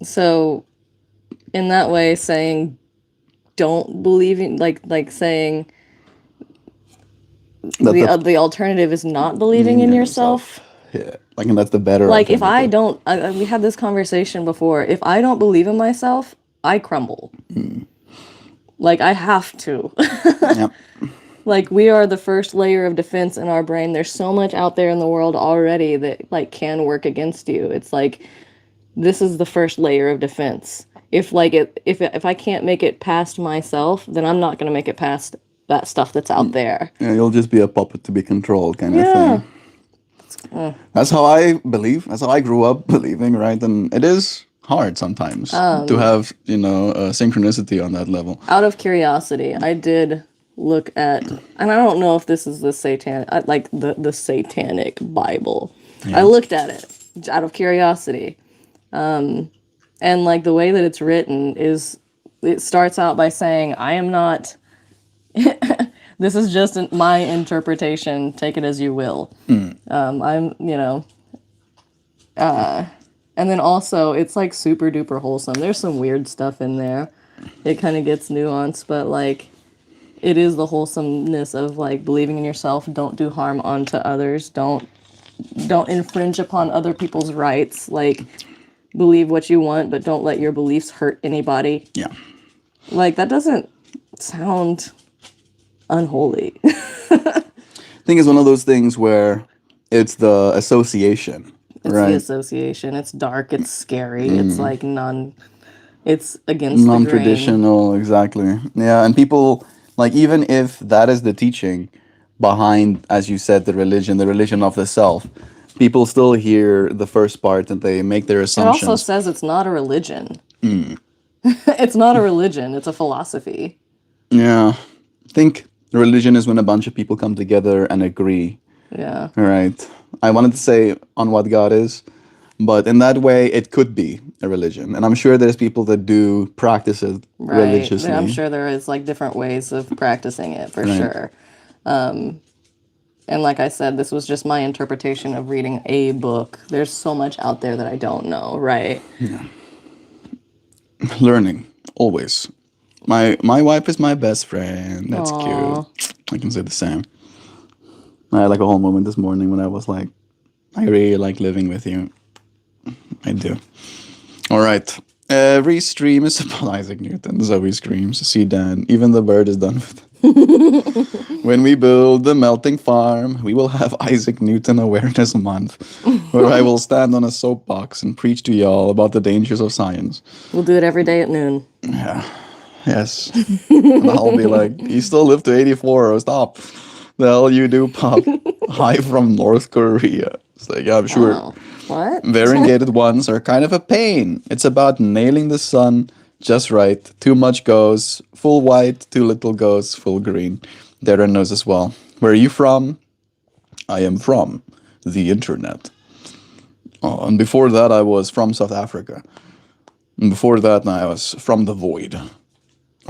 So in that way, saying don't believe in like saying That the alternative is not believing in yourself. Yeah, like, and that's the better Like if I alternative. don't, we had this conversation before. If I don't believe in myself, I crumble. Like I have to. Yep. Like we are the first layer of defense in our brain. There's so much out there in the world already that like can work against you. It's like this is the first layer of defense. If like if I can't make it past myself, then I'm not going to make it past that stuff that's out there. Yeah, you'll just be a puppet to be controlled, kind of Yeah. thing. That's how I believe. That's how I grew up believing, right? And it is hard sometimes to have, synchronicity on that level. Out of curiosity, I did look at, and I don't know if this is the like the satanic Bible. I looked at it out of curiosity. And like the way that it's written is, it starts out by saying, I am not, this is just my interpretation, take it as you will. I'm, and then also it's like super duper wholesome. There's some weird stuff in there. It kind of gets nuanced, but like it is the wholesomeness of like believing in yourself, don't do harm onto others, don't infringe upon other people's rights, like believe what you want, but don't let your beliefs hurt anybody. Yeah. Like that doesn't sound unholy. I think it's one of those things where it's the association, It's right? the association. It's dark. It's scary. It's like it's against the grain. Non-traditional, exactly. Yeah, and people, like, even if that is the teaching behind, as you said, the religion of the self, people still hear the first part and they make their It assumptions. also says it's not a religion. It's not a religion. It's a philosophy. Yeah. I think religion is when a bunch of people come together and agree. Yeah. Right. I wanted to say on what God is, but in that way, it could be a religion. And I'm sure there's people that do practice it religiously. I'm sure there is like different ways of practicing it for sure. And like I said, this was just my interpretation of reading a book. There's so much out there that I don't know, right? Learning, always. My wife is my best friend. That's Aw. cute. I can say the same. I had like a whole moment this morning when I was like, I really like living with you. I do. All right. Every stream is about Isaac Newton. Zoe screams. See, Dan, even the bird is done with it. When we build the melting farm, we will have Isaac Newton Awareness Month, where I will stand on a soapbox and preach to y'all about the dangers of science. We'll do it every day at noon. Yeah. Yes. And I'll be like, you still live to 84, or stop. The hell you do, Pop? Hi from North Korea. It's like, yeah, I'm sure. Oh, what? Variegated ones are kind of a pain. It's about nailing the sun just right. Too much goes full white, too little goes full green. Darren knows as well. Where are you from? I am from the internet. Oh, and before that, I was from South Africa. And before that, I was from the void.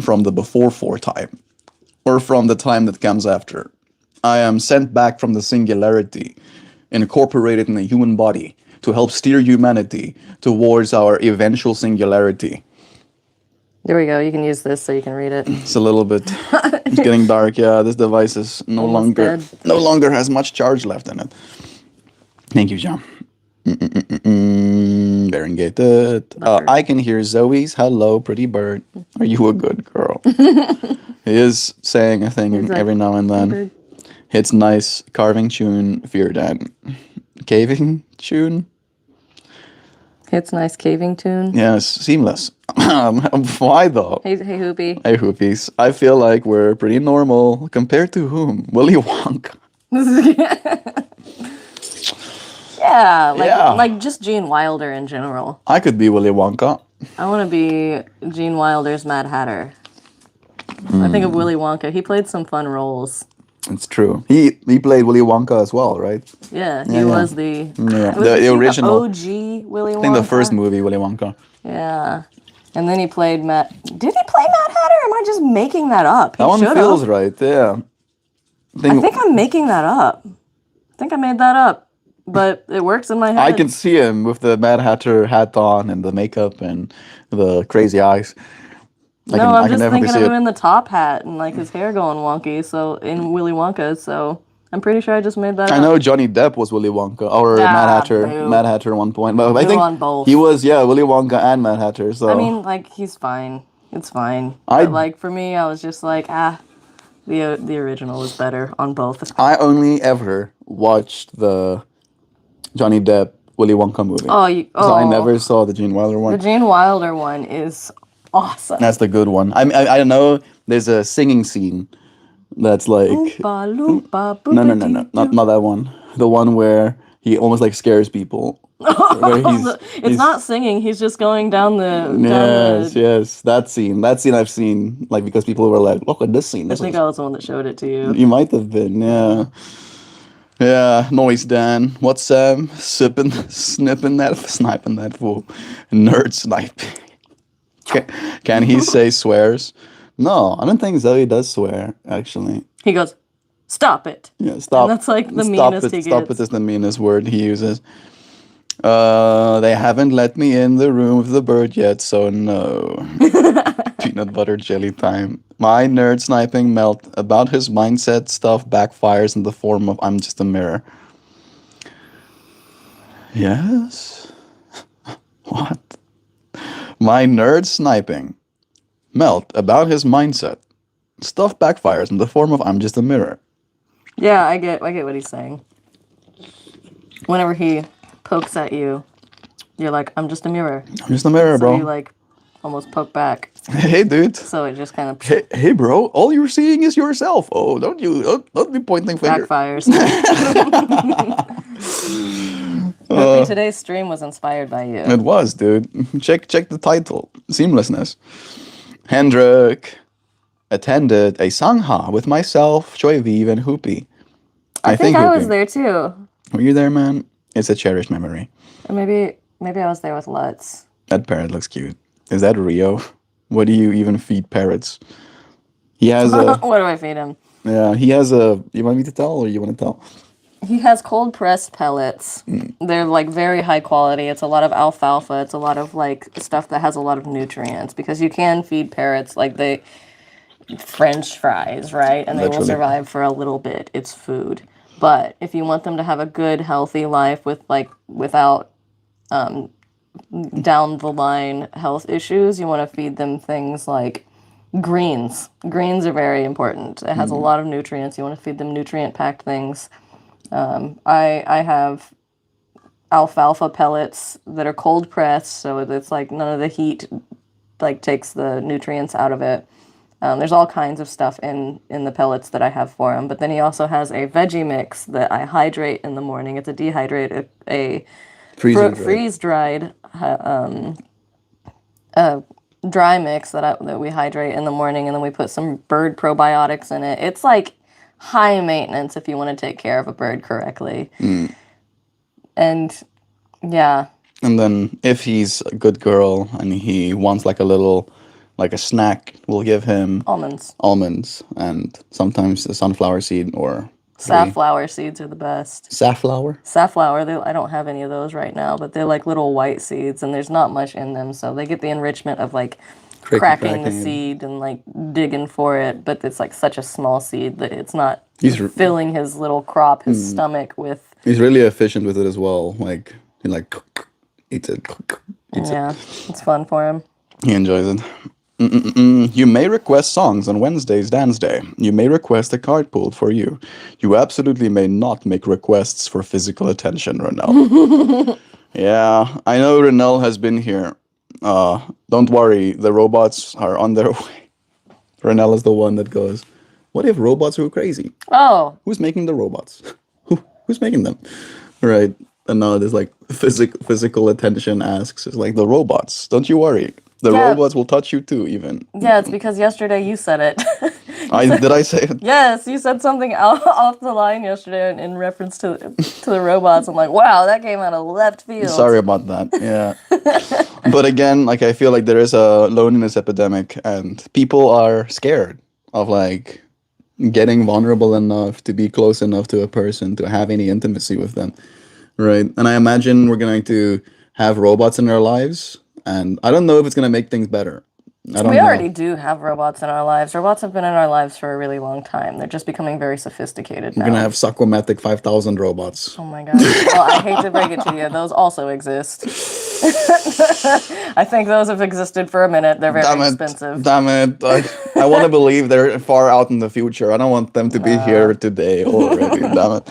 From the before time. Or from the time that comes after. I am sent back from the singularity, incorporated in a human body, to help steer humanity towards our eventual singularity. There we go. You can use this so you can read it. It's a little bit, it's getting dark. Yeah, this device is no Almost longer dead. no longer has much charge left in it. Thank you, John. Variegated. I can hear Zoe's hello, pretty bird. Are you a good girl? He is saying a thing every now and then. It's nice carving tune, fear Dan. Caving tune? It's nice caving tune. Yes, seamless. Why though? Hey, Hoopy. Hey, Hoopies. I feel like we're pretty normal compared to whom? Willy Wonka. Yeah, like just Gene Wilder in general. I could be Willy Wonka. I want to be Gene Wilder's Mad Hatter. I think of Willy Wonka. He played some fun roles. It's true. He played Willy Wonka as well, right? Yeah, he was the The original. OG Willy Wonka. I think the first movie, Willy Wonka. Yeah, and then he played Matt. Did he play Mad Hatter? Or am I just making that up? That one feels right. Yeah. I think I'm making that up. I think I made that up, but it works in my head. I can see him with the Mad Hatter hat on and the makeup and the crazy eyes. No, I I'm can just definitely thinking of see him it. in the top hat and like his hair going wonky. So in Willy Wonka, so I'm pretty sure I just made that I up. know Johnny Depp was Willy Wonka or Ah, boo, Mad Hatter at one point, but I boo think on he both. was, yeah, Willy Wonka and Mad Hatter. I So mean, like he's fine. It's fine. But I like for me, I was just like, the original is better on both. I only ever watched the Johnny Depp Willy Wonka movie, so I never Oh, saw the Gene Wilder the one. Gene Wilder one is awesome. That's the good one. I know there's a singing scene that's like Oompa loompa no, boopity doo. not that one. The one where he almost like scares people, where It's not he's singing. He's just going down yes, the. yes, that scene I've seen, like, because people were like, look at this scene. I This think is I was the one that showed it to you. you might have been, yeah. Yeah. Yeah, noise Dan. What's sipping, snipping that, sniping that fool, nerd snipe. Can, can he say swears? No, I don't think Zoe does swear. Actually, He goes, "Stop it," yeah. and that's like the meanest he Stop it gets. is the meanest word he uses. They haven't let me in the room with the bird yet, so no. Peanut butter jelly time. My nerd sniping melt about his mindset stuff backfires in the form of I'm just a mirror. Yes? What? My nerd sniping melt about his mindset. Stuff backfires in the form of I'm just a mirror. Yeah, I get what he's saying. Whenever he pokes at you, you're like, "I'm just a mirror." I'm just a mirror, So you bro. like almost poke back. Hey, dude. So it just kind of Hey, bro. All you're seeing is yourself. Oh, don't be pointing finger. backfires. Hopefully today's stream was inspired by you. It was, dude. Check the title. Seamlessness. Hendrik attended a sangha with myself, Choi Vive, and Hoopy. I think I was Hoopy. there too. Were you there, man? It's a cherished memory. Or maybe I was there with Lutz. That parrot looks cute. Is that Rio? What do you even feed parrots? He has a What do I feed him? yeah. He has a. You want me to tell or you want to tell? He has cold pressed pellets. They're like very high quality. It's a lot of alfalfa. It's a lot of like stuff that has a lot of nutrients because you can feed parrots like they French fries, right? And they will Literally. survive for a little bit. It's food. But if you want them to have a good, healthy life with like without down the line health issues, you want to feed them things like greens. Greens are very important. It has a lot of nutrients. You want to feed them nutrient packed things. I have alfalfa pellets that are cold pressed, so it's like none of the heat like takes the nutrients out of it. There's all kinds of stuff in the pellets that I have for him. But then he also has a veggie mix that I hydrate in the morning. It's a dehydrated, a freeze dried dry mix that we hydrate in the morning, and then we put some bird probiotics in it. It's like high maintenance if you want to take care of a bird correctly. And yeah, And then if he's a good girl and he wants like a little, like a snack, we'll give him almonds and sometimes a sunflower seed or safflower seeds are the best. safflower. Safflower, I don't have any of those right now, but they're like little white seeds and there's not much in them. So they get the enrichment of like cracking the seed and like digging for it. But it's like such a small seed that it's not filling his little crop, his stomach with. He's really efficient with it as well. Like he like eats it. Yeah, it's fun for him. He enjoys it. You may request songs on Wednesday's dance day. You may request a card pulled for you. You absolutely may not make requests for physical attention, Renelle. Yeah, I know Renelle has been here. Don't worry, the robots are on their way. Renelle is the one that goes, what if robots were crazy? Oh. Who's making the robots? Who's making them? Right. And now there's like physical attention asks. It's like the robots. Don't you worry. The robots will touch you too, even. Yeah, it's because yesterday you said it. Did I say it? Yes, you said something off the line yesterday in reference to the robots. I'm like, wow, that came out of left field. Sorry about that. Yeah. But again, like I feel like there is a loneliness epidemic, and people are scared of like getting vulnerable enough to be close enough to a person to have any intimacy with them, right? And I imagine we're going to have robots in our lives. And I don't know if it's going to make things better. I We don't know. already do have robots in our lives. Robots have been in our lives for a really long time. They're just becoming very sophisticated We're gonna now. have Sakomatic 5000 robots. Oh my gosh. Well, I hate to break it to you, those also exist. I think those have existed for a minute. They're very Damn it! expensive. Damn it! I want to believe they're far out in the future. I don't want them to be here No. today already. Damn it!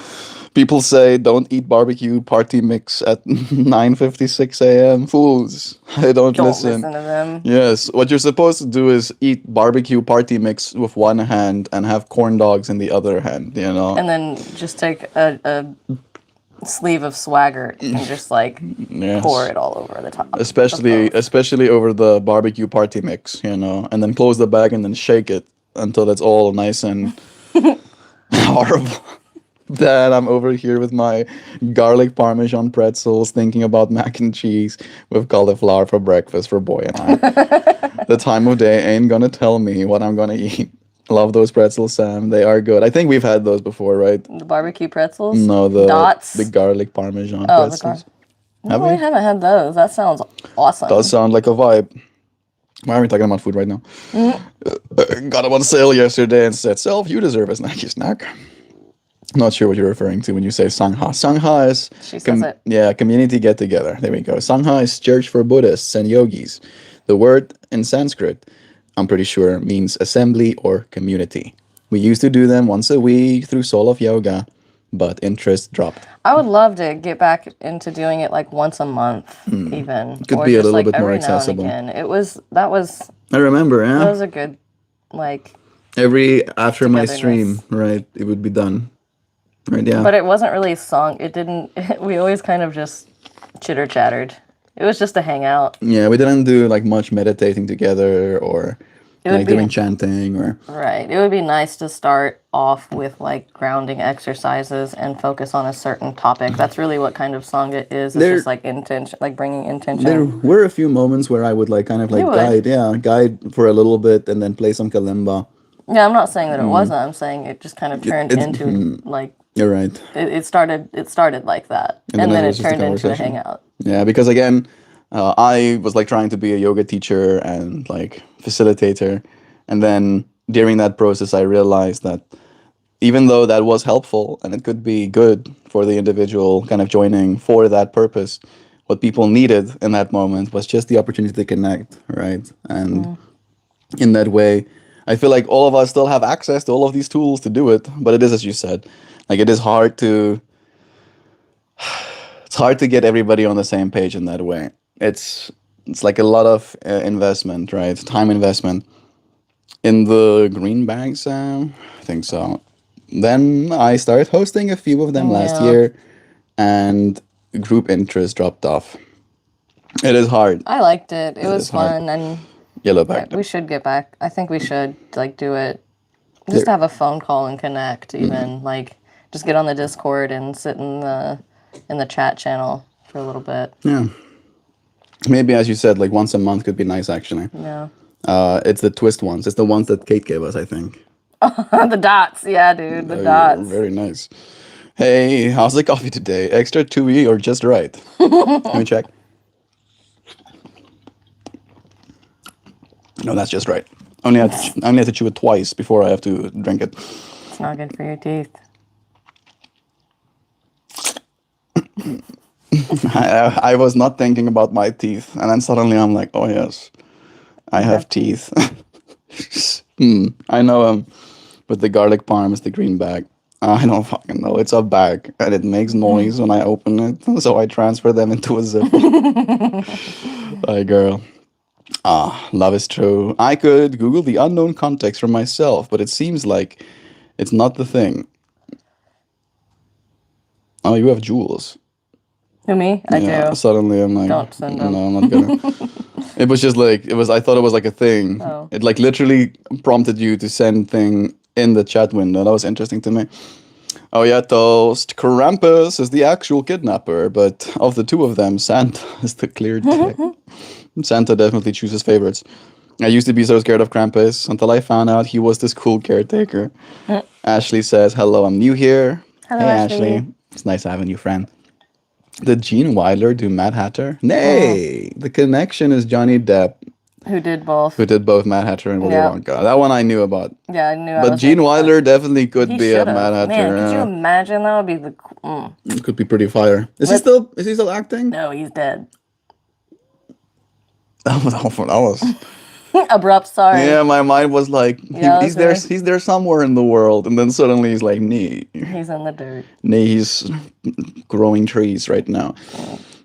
People say don't eat barbecue party mix at 9:56 a.m. Fools! I don't Don't listen. listen to them. Yes, what you're supposed to do is eat barbecue party mix with one hand and have corn dogs in the other hand. You know. And then just take a sleeve of swagger and just like pour Yes. it all over the top of Especially both. especially over the barbecue party mix, you know, and then close the bag and then shake it until it's all nice and horrible. Then I'm over here with my garlic parmesan pretzels, thinking about mac and cheese with cauliflower for breakfast for Boy and I. The time of day ain't gonna tell me what I'm gonna eat. Love those pretzels, Sam. They are good. I think we've had those before, right? The barbecue pretzels? No, the Dots? garlic parmesan Oh, the car. pretzels. Have No, I we? haven't had those. That sounds Does awesome. sound like a vibe. Why are we talking about food right now? Got them on sale yesterday and said, "Self, you deserve a snacky snack." Not sure what you're referring to when you say Sangha. Sangha is, She says it. yeah, community get together. There we go. Sangha is church for Buddhists and yogis. The word in Sanskrit, I'm pretty sure, means assembly or community. We used to do them once a week through Soul of Yoga, but interest dropped. I would love to get back into doing it like once a month, even, Could or be a just little like bit more every now and accessible. again. That was I remember, that yeah. was a good like, Every after my stream, togetherness. right, it would be done. Right, yeah. But it wasn't really a song. It didn't. We always kind of just chitter chattered. It was just a hangout. Yeah, we didn't do like much meditating together or It would like be doing chanting or right. It would be nice to start off with like grounding exercises and focus on a certain topic. That's really what kind of song it is. It's there just like intention, like bringing there intention. were a few moments where I would like kind of You like would. guide for a little bit and then play some kalimba. Yeah, I'm not saying that it wasn't. I'm saying it just kind of turned It's into like you're right. it started like that, And then and it then was it just a turned into a conversation. hangout. Yeah, because again, I was like trying to be a yoga teacher and like facilitator, and then during that process, I realized that even though that was helpful and it could be good for the individual kind of joining for that purpose, what people needed in that moment was just the opportunity to connect, right? And in that way, I feel like all of us still have access to all of these tools to do it, but it is as you said, like it is hard to it's hard to get everybody on the same page in that way. It's like a lot of investment, right? Time investment in the green bags. I think so. Then I started hosting a few of them last Yeah, year, and group interest dropped off. It is hard. I liked it. It It was is hard. fun, and Yellow back we though. should get back. I think we should like do it. Just There, have a phone call and connect. Even like just get on the Discord and sit in the chat channel for a little bit. yeah. Maybe as you said, like once a month could be nice actually. Yeah, It's the twist ones. It's the ones that Kate gave us, I think. the dots. Yeah, dude, the dots. Very nice. Hey, how's the coffee today? Extra chewy or just right? Let me check. No, that's just right. Only have to chew it twice before I have to drink it. It's not good for your teeth. I was not thinking about my teeth, and then suddenly I'm like, oh yes, I You have have teeth. I know but the garlic parm is the green bag. I don't fucking know. It's a bag, and it makes noise when I open it, so I transfer them into a zipper. Hi, girl. Ah, love is true. I could Google the unknown context for myself, but it seems like it's not the thing. Oh, you have jewels. Who me? I Yeah, do. suddenly I'm like, Don't send them. no, I'm not gonna. It was just like it was. I thought it was like a thing. Oh. It like literally prompted you to send thing in the chat window. That was interesting to me. Oh yeah, toast. Krampus is the actual kidnapper, but of the two of them, Santa is the clear dick. Santa definitely chooses favorites. I used to be so scared of Krampus until I found out he was this cool caretaker. Ashley says, "Hello, I'm new here." Hello, Hey, Ashley. Ashley. It's nice to have a new friend. Did Gene Wilder do Mad Hatter? Nay, the connection is Johnny Depp. Who did both? who did both Mad Hatter and Willy Yeah. Wonka. That one I knew about. Yeah, I knew I But was Gene making fun. Wilder definitely could He be a should Mad have. Hatter. Man, could you Yeah. imagine? That would be the. It could be pretty fire. Is he Let- still? Is he still acting? No, he's dead. That was. Abrupt. Sorry. Yeah, my mind was like, Yeah, he's there. okay. He's there somewhere in the world, and then suddenly he's like, nee, He's in the dirt. nee, he's growing trees right now.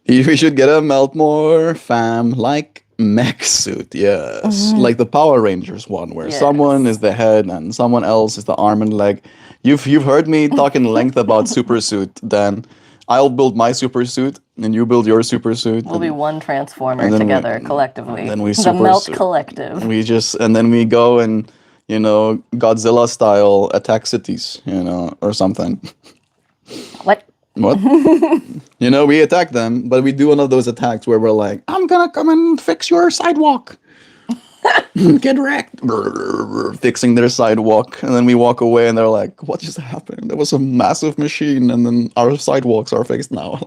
We should get a Meltmore fam like mech suit, yes, like the Power Rangers one, where someone is the head and someone else is the arm and leg. You've heard me talk in length about super suit. Dan, I'll build my super suit, and you build your super suit. We'll be one transformer then together collectively. then we the super Melt suit. Collective. And then we go and Godzilla style attack cities, or something. What? What? We attack them, but we do one of those attacks where we're like, I'm gonna come and fix your sidewalk. Get wrecked. Fixing their sidewalk. And then we walk away and they're like, what just happened? There was a massive machine and then our sidewalks are fixed now.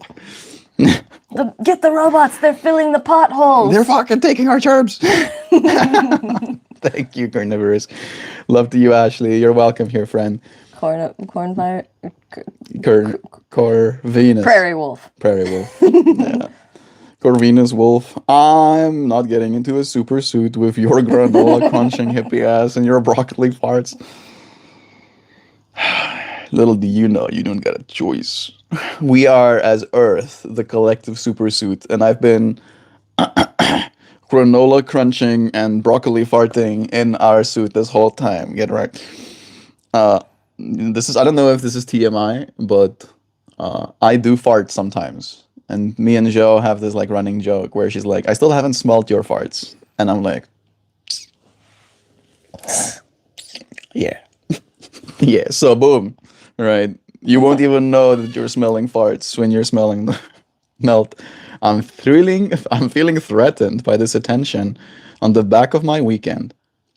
Get the robots. They're filling the potholes. They're fucking taking our gerbs. Thank you, Carnivorous. Love to you, Ashley. You're welcome here, friend. Corn fire. Corvinus. Prairie wolf. Prairie wolf. Yeah. Corvinus wolf. I'm not getting into a super suit with your granola crunching hippie ass and your broccoli farts. Little do you know, you don't got a choice. We are, as Earth, the collective super suit, and I've been granola crunching and broccoli farting in our suit this whole time. Get right. I don't know if this is TMI, but I do fart sometimes. And me and Joe have this like running joke where she's like, I still haven't smelled your farts. And I'm like, yeah. Yeah, so boom. Right. You won't even know that you're smelling farts when you're smelling the melt. I'm feeling threatened by this attention on the back of my weekend.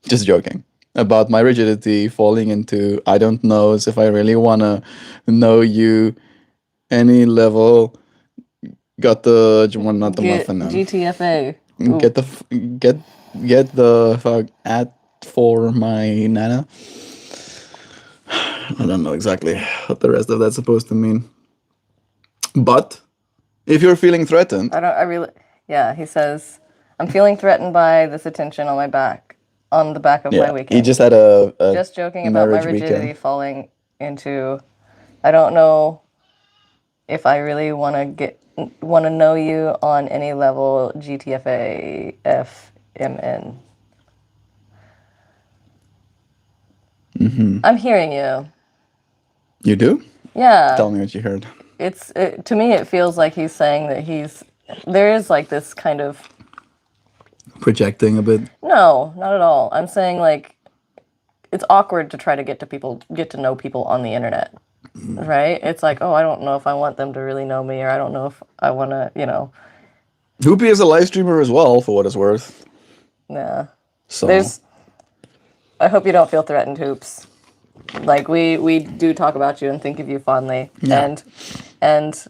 Just joking. About my rigidity falling into I don't know if I really wanna know you any level. Got the not the muffin now. GTFA. Get the fuck at for my nana. I don't know exactly what the rest of that's supposed to mean. But if you're feeling threatened, Yeah, he says, I'm feeling threatened by this attention on the back of my weekend. he just had a just joking about my rigidity weekend. falling into, I don't know if I really want to know you on any level. GTFA FMN. I'm hearing you. You do? Yeah. Tell me what you heard. To me it feels like he's saying that there is like this kind of Projecting a bit. No, not at all. I'm saying like it's awkward to try to get to know people on the internet. Right? It's like, oh, I don't know if I want them to really know me, or I don't know if I want to, Hoopy is a live streamer as well, for what it's worth. Yeah. So I hope you don't feel threatened, Hoops. Like we do talk about you and think of you fondly, Yeah. and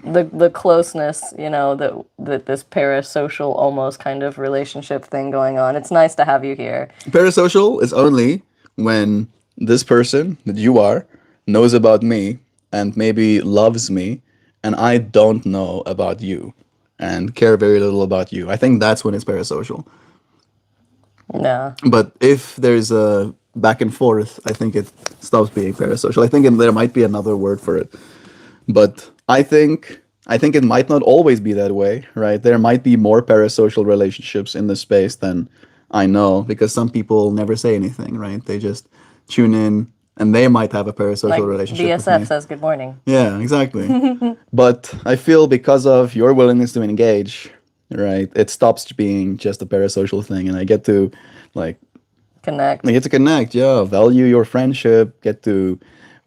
the closeness, that this parasocial almost kind of relationship thing going on. It's nice to have you here. Parasocial is only when this person that you are knows about me and maybe loves me, and I don't know about you and care very little about you. I think that's when it's parasocial. Yeah. But if there's a back and forth, I think it stops being parasocial. I think there might be another word for it. But I think it might not always be that way, right? There might be more parasocial relationships in this space than I know, because some people never say anything, right? They just tune in, and they might have a parasocial Like relationship with BSF me. says good morning. Yeah, exactly. But I feel because of your willingness to engage, right, it stops being just a parasocial thing, and I get to Connect. yeah, value your friendship, get to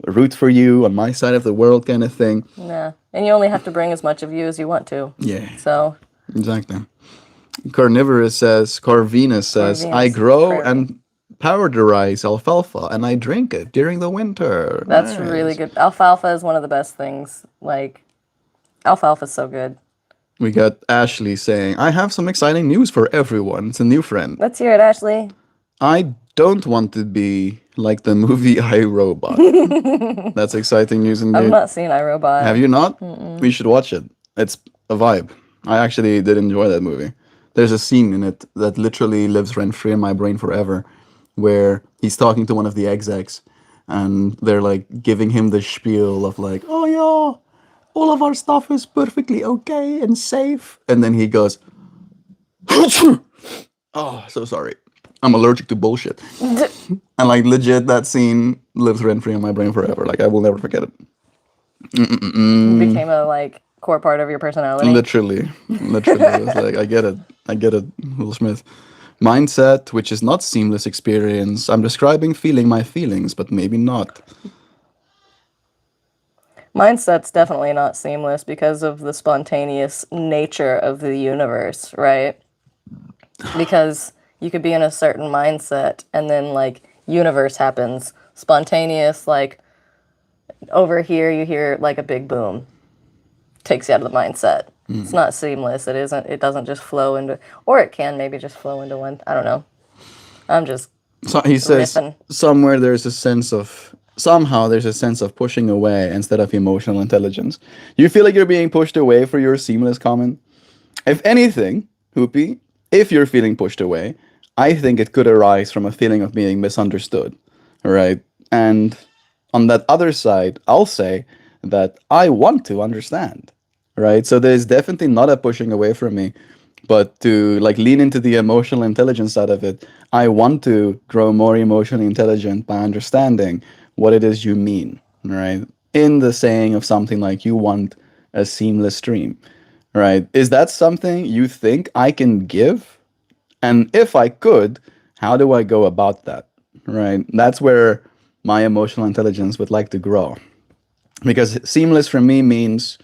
root for you on my side of the world kind of thing. Yeah. And you only have to bring as much of you as you want to. Yeah. So Exactly. Corvinus says, I grow and powderize alfalfa and I drink it during the winter. that's Nice. really good. Alfalfa is one of the best things. Like, alfalfa's so good. We got Ashley saying, I have some exciting news for everyone. It's a new friend. Let's hear it, Ashley. I don't want to be like the movie I Robot. That's exciting news I've indeed. not seen iRobot. Have you not? We should watch it. It's a vibe. I actually did enjoy that movie. There's a scene in it that literally lives rent free in my brain forever, where he's talking to one of the execs, and they're like giving him the spiel of like, "Oh yeah, all of our stuff is perfectly okay and safe," and then he goes, "Oh, so sorry. I'm allergic to bullshit." And like legit, that scene lives rent free in my brain forever. Like I will never forget it. Became a like core part of your personality. Literally, literally, it was like I get it, Will Smith. Mindset, which is not seamless experience. I'm describing feeling my feelings, but maybe not. Mindset's definitely not seamless because of the spontaneous nature of the universe, right? Because you could be in a certain mindset and then like universe happens spontaneous, like over here you hear like a big boom, takes you out of the mindset. It's not seamless. It doesn't just flow into, or it can maybe just flow into one. I don't know. I'm just So he says riffing. somewhere there's a sense of somehow there's a sense of pushing away instead of emotional intelligence. You feel like you're being pushed away for your seamless comment. If anything, Hoopy, if you're feeling pushed away, I think it could arise from a feeling of being misunderstood, right? And on that other side, I'll say that I want to understand, right? So there's definitely not a pushing away from me, but to like lean into the emotional intelligence side of it, I want to grow more emotionally intelligent by understanding what it is you mean, right? In the saying of something like you want a seamless stream, right? Is that something you think I can give? And if I could, how do I go about that? Right? That's where my emotional intelligence would like to grow. Because seamless for me means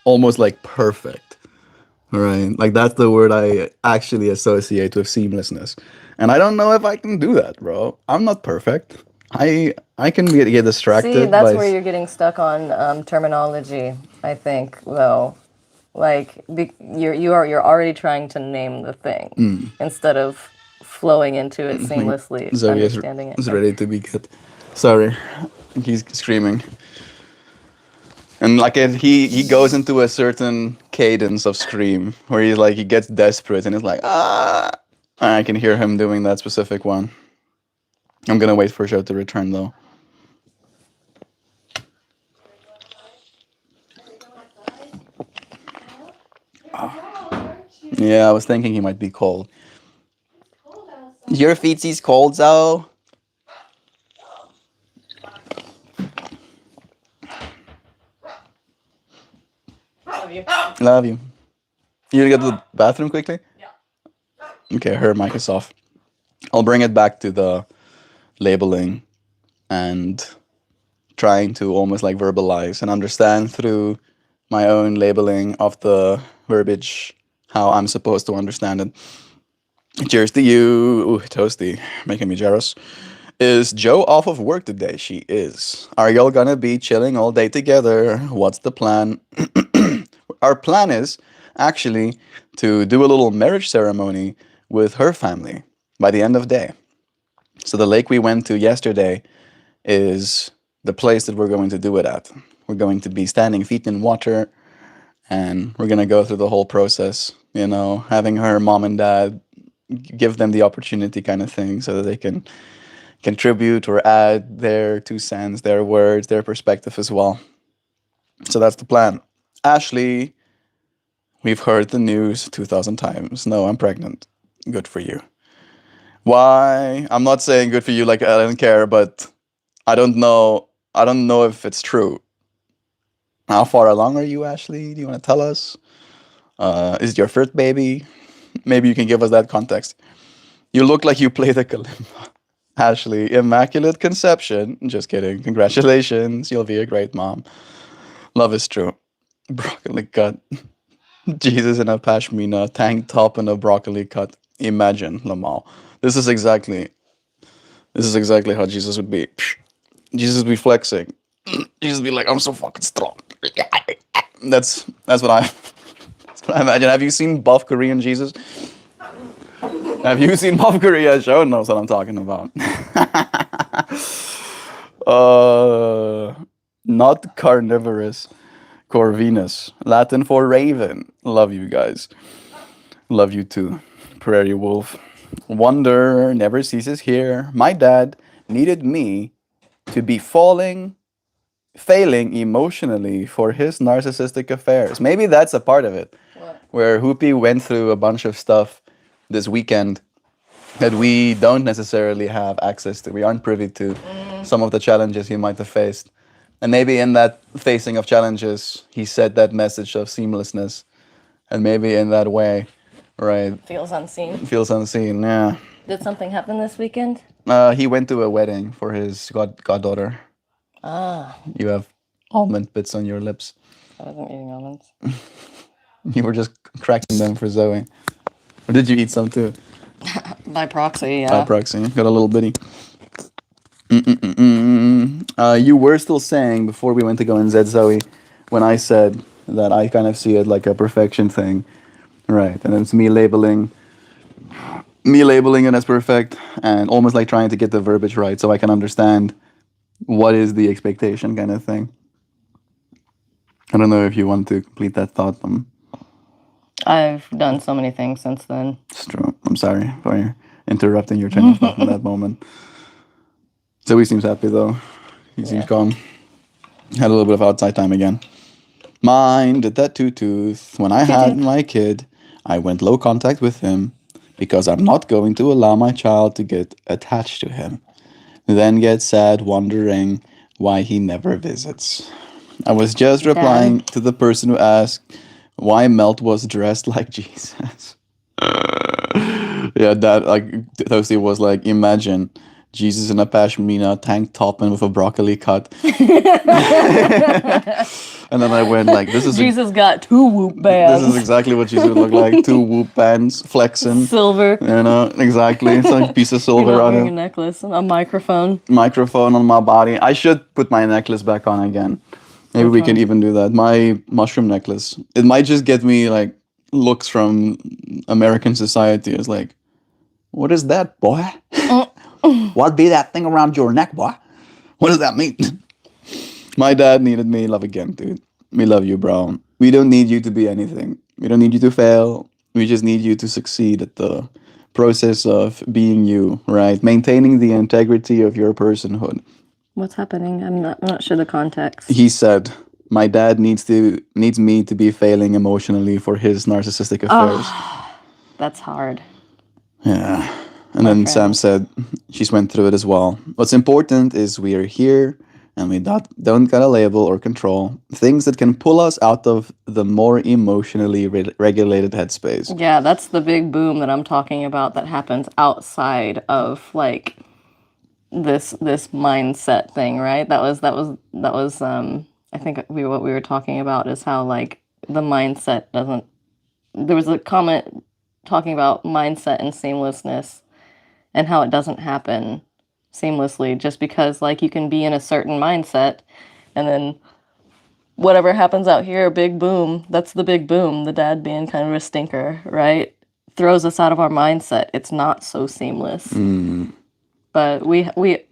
almost like perfect. Right? Like that's the word I actually associate with seamlessness. And I don't know if I can do that, bro. I'm not perfect. I can get See, distracted that's by where you're getting stuck on terminology, I think, though. Like you're already trying to name the thing instead of flowing into it like seamlessly, Zoe understanding it. is ready to be good. Sorry. He's screaming. And like he goes into a certain cadence of scream where he's like he gets desperate and he's like ah. I can hear him doing that specific one. I'm gonna wait for Joe to return though. Yeah, I was thinking he might be cold. Your feetsies cold, Zoe? Love you. You gonna go to the bathroom quickly? Okay, her mic is off. I'll bring it back to the labeling and trying to almost like verbalize and understand through my own labeling of the verbiage how I'm supposed to understand it. Cheers to you. Ooh, toasty. Making me jealous. Is Joe off of work today? She is. Are y'all gonna be chilling all day together? What's the plan? Our plan is actually to do a little marriage ceremony with her family by the end of the day. So the lake we went to yesterday is the place that we're going to do it at. We're going to be standing feet in water and we're going to go through the whole process, you know, having her mom and dad give them the opportunity kind of thing so that they can contribute or add their 2 cents, their words, their perspective as well. So that's the plan. Ashley, we've heard the news 2,000 times. No, I'm pregnant. Good for you. Why? I'm not saying good for you like I don't care, but I don't know. I don't know if it's true. How far along are you, Ashley? Do you want to tell us? Is it your first baby? Maybe you can give us that context. You look like you play the kalimba. Ashley, immaculate conception. Just kidding. Congratulations. You'll be a great mom. Love is true. Broccoli cut. Jesus in a pashmina tank top and a broccoli cut. Imagine, Lamal. This is exactly how Jesus would be. Jesus would be flexing. Jesus would be like, I'm so fucking strong. That's what I Imagine, have you seen Buff Korean Jesus? Have you seen Buff Korea? Show knows what I'm talking about. uh, not carnivorous. Corvinus, Latin for raven. Love you guys. Love you too. Prairie wolf. Wonder never ceases here. My dad needed me to be failing emotionally for his narcissistic affairs. Maybe that's a part of it. What? Where Hoopy went through a bunch of stuff this weekend that we don't necessarily have access to. We aren't privy to some of the challenges he might have faced. And maybe in that facing of challenges, he said that message of seamlessness. And maybe in that way, right, Feels unseen. feels unseen. Yeah. Did something happen this weekend? He went to a wedding for his goddaughter. Ah, You have almond bits on your lips. I wasn't eating almonds. You were just cracking them for Zoe. Or did you eat some too? By proxy, By yeah. proxy. Got a little bitty. You were still saying before we went to go and Zed Zoe, when I said that I kind of see it like a perfection thing, right? And it's me labeling it as perfect, and almost like trying to get the verbiage right so I can understand what is the expectation kind of thing. I don't know if you want to complete that thought. I've done so many things since then. It's true. I'm sorry for interrupting your train of thought in that moment. Zoe seems happy though. He seems calm. Had a little bit of outside time again. Mine did that tooth. When I had my kid, I went low contact with him because I'm not going to allow my child to get attached to him. Then get sad wondering why he never visits. I was just replying to the person who asked why Melt was dressed like Jesus. Yeah, that like Toasty was like, imagine Jesus in a pashmina tank top and with a broccoli cut. And then I went like, this is Jesus got 2 whoop bands. this is exactly what Jesus would look like. 2 whoop bands flexing. Silver. You know, exactly. It's like a piece of silver on Wearing a it. necklace and a microphone. Microphone on my body. I should put my necklace back on again. Maybe we can even do that. My mushroom necklace. It might just get me like looks from American society. It's like, what is that, boy? What be that thing around your neck, boy? What does that mean? My dad needed me. Love again, dude. We love you, bro. We don't need you to be anything. We don't need you to fail. We just need you to succeed at the process of being you, right? Maintaining the integrity of your personhood. What's happening? I'm not sure the context. He said, my dad needs me to be failing emotionally for his narcissistic affairs. That's hard. Yeah. And then Sam said, she's went through it as well. What's important is we are here and we don't got a label or control things that can pull us out of the more emotionally regulated headspace. Yeah, that's the big boom that I'm talking about that happens outside of like this mindset thing, right? That was I think what we were talking about is how like the mindset doesn't. There was a comment talking about mindset and seamlessness and how it doesn't happen seamlessly just because like you can be in a certain mindset and then whatever happens out here, big boom, that's the big boom, the dad being kind of a stinker, right? Throws us out of our mindset. It's not so seamless. But we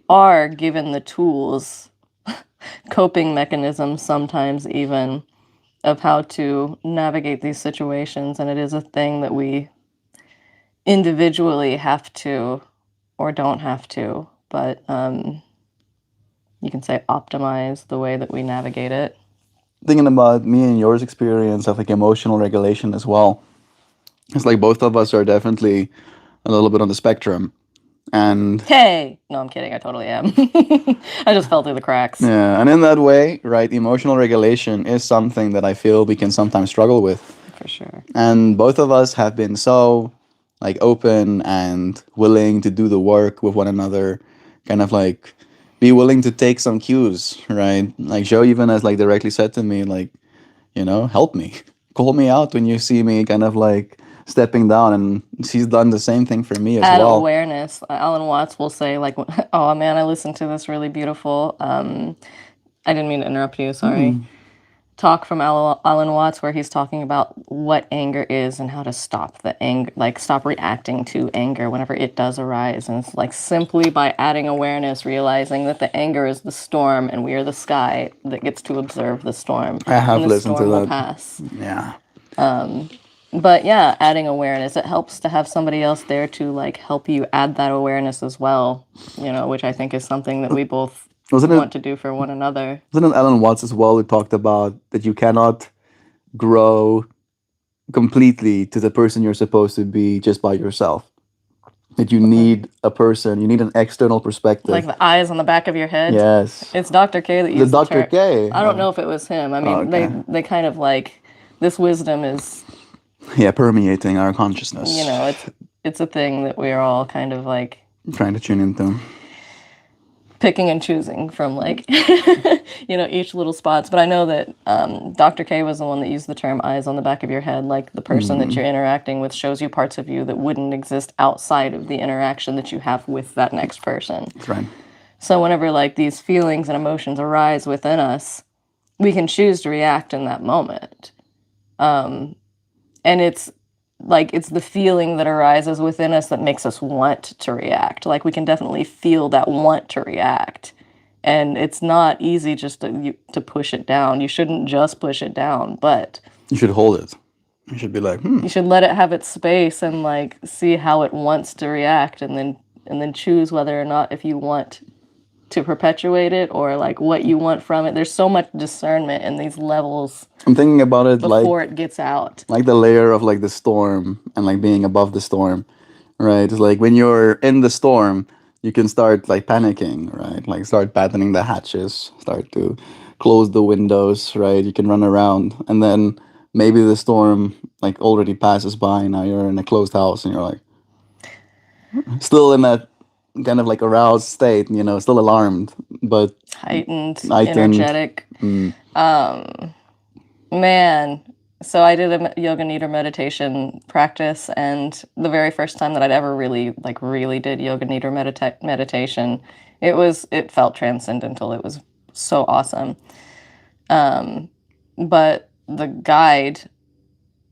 are given the tools, coping mechanisms sometimes even, of how to navigate these situations, and it is a thing that we individually have to or don't have to, but you can say optimize the way that we navigate it. Thinking about me and yours experience of like emotional regulation as well. It's like both of us are definitely a little bit on the spectrum. And hey, no, I'm kidding. I totally am. I just fell through the cracks. Yeah, and in that way, right, emotional regulation is something that I feel we can sometimes struggle with. For sure. And both of us have been so like open and willing to do the work with one another, kind of like be willing to take some cues, right? Like Joe even has like directly said to me, like, you know, help me, call me out when you see me kind of like stepping down, and she's done the same thing for me as Add well. awareness. Alan Watts will say like, oh man, I listened to this really beautiful. I didn't mean to interrupt you, sorry. talk from Alan Watts where he's talking about what anger is and how to stop the anger, like stop reacting to anger whenever it does arise. And it's like simply by adding awareness, realizing that the anger is the storm and we are the sky that gets to observe the storm. I have And the listened to storm will that. pass. Yeah. But yeah, adding awareness, it helps to have somebody else there to like help you add that awareness as well, which I think is something that we both Wasn't want it to do for one another. wasn't it Alan Watts as well who talked about that you cannot grow completely to the person you're supposed to be just by yourself? That you need a person, you need an external perspective. Like the eyes on the back of your head. Yes. It's Dr. K that The used the Dr. term. K. I don't know if it was him. I mean, okay. they kind of like this wisdom is, Yeah, permeating our consciousness. it's a thing that we're all kind of like Trying to tune into. picking and choosing from like each little spots. But I know that Dr. K was the one that used the term eyes on the back of your head, like the person that you're interacting with shows you parts of you that wouldn't exist outside of the interaction that you have with that next person. That's right. So whenever like these feelings and emotions arise within us, we can choose to react in that moment. And it's the feeling that arises within us that makes us want to react. Like we can definitely feel that want to react. And it's not easy just to push it down. You shouldn't just push it down, but You should hold it. You should be like, you should let it have its space and like see how it wants to react, and then choose whether or not if you want to perpetuate it or like what you want from it. There's so much discernment in these levels I'm thinking about it before it gets out. like the layer of like the storm and like being above the storm, right? It's like when you're in the storm, you can start like panicking, right? Like start battening the hatches, start to close the windows, right? You can run around, and then maybe the storm like already passes by. Now you're in a closed house and you're like still in that kind of like aroused state, still alarmed, but Heightened, heightened. energetic. Man, so I did a yoga nidra meditation practice, and the very first time that I'd ever really did yoga nidra meditation, it felt transcendental. It was so awesome. But the guide,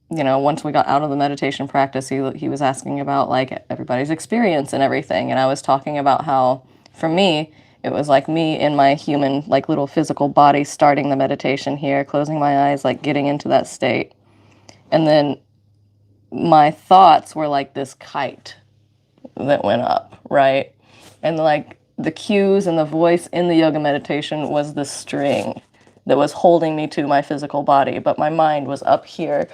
once we got out of the meditation practice, he was asking about like everybody's experience and everything, and I was talking about how for me it was like me in my human like little physical body starting the meditation here, closing my eyes, like getting into that state, and then my thoughts were like this kite that went up, right? And like the cues and the voice in the yoga meditation was the string that was holding me to my physical body, but my mind was up here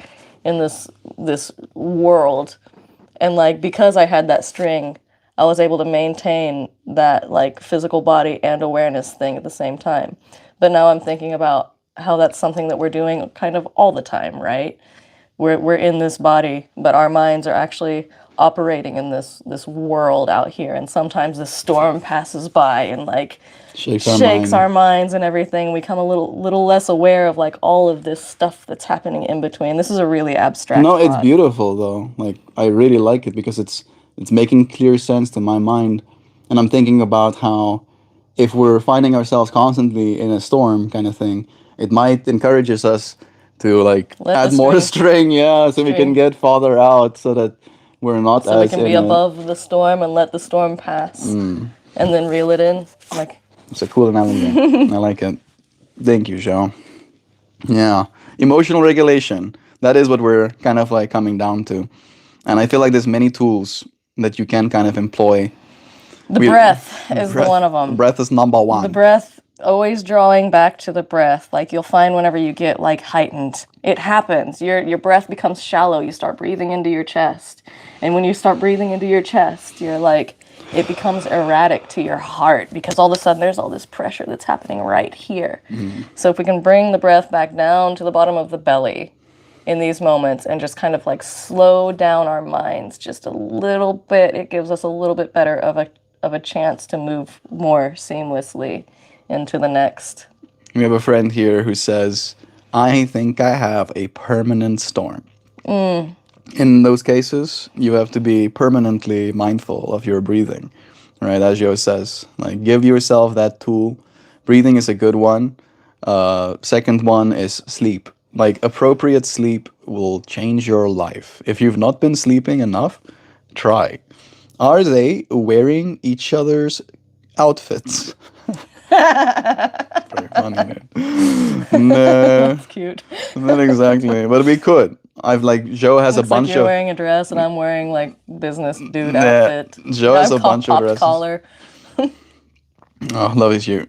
in this world. And like because I had that string, I was able to maintain that like physical body and awareness thing at the same time. But now I'm thinking about how that's something that we're doing kind of all the time, right? We're in this body, but our minds are actually operating in this world out here, and sometimes the storm passes by and like shakes our minds and everything. We become a little less aware of like all of this stuff that's happening in between. This is a really abstract No, it's thought. beautiful though. Like I really like it because it's making clear sense to my mind, and I'm thinking about how if we're finding ourselves constantly in a storm kind of thing, it might encourage us to like add more string, so we can get farther out, so that we're not so we can be above the storm and let the storm pass, and then reel it in. Like it's a cool analogy. I like it. Thank you, Joe. Yeah, emotional regulation. That is what we're kind of like coming down to, and I feel like there's many tools that you can kind of employ. Breath is one of them. Breath is number one. The breath, always drawing back to the breath. Like you'll find whenever you get like heightened, it happens. Your breath becomes shallow. You start breathing into your chest. And when you start breathing into your chest, you're like, it becomes erratic to your heart because all of a sudden there's all this pressure that's happening right here. So if we can bring the breath back down to the bottom of the belly in these moments and just kind of like slow down our minds just a little bit, it gives us a little bit better of a chance to move more seamlessly into the next. We have a friend here who says, I think I have a permanent storm. In those cases, you have to be permanently mindful of your breathing, right? As Joe says, like give yourself that tool. Breathing is a good one. Second one is sleep. Like appropriate sleep will change your life. If you've not been sleeping enough, try. Are they wearing each other's outfits? Pretty funny, dude. No, That's cute. not exactly, but we could. I've like Joe has a Looks like bunch you're of wearing a dress and I'm wearing like business dude yeah. outfit. Joe has I've a bunch of popped dresses. collar. Oh, love is you,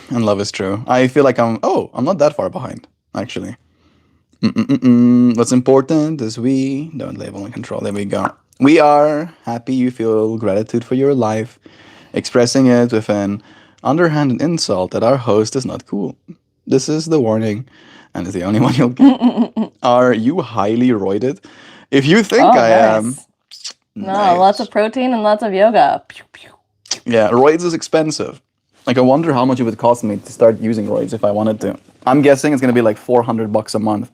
and love is true. I feel like I'm not that far behind actually. What's important is we don't label and control. There we go. We are happy you feel gratitude for your life, expressing it with an underhanded insult that our host is not cool. This is the warning, and it's the only one you'll get. Are you highly roided? If you think Oh, I am, nice. No, lots nice. of protein and lots of yoga. Pew, pew. Yeah, roids is expensive. Like, I wonder how much it would cost me to start using roids if I wanted to. I'm guessing it's gonna be like $400 a month.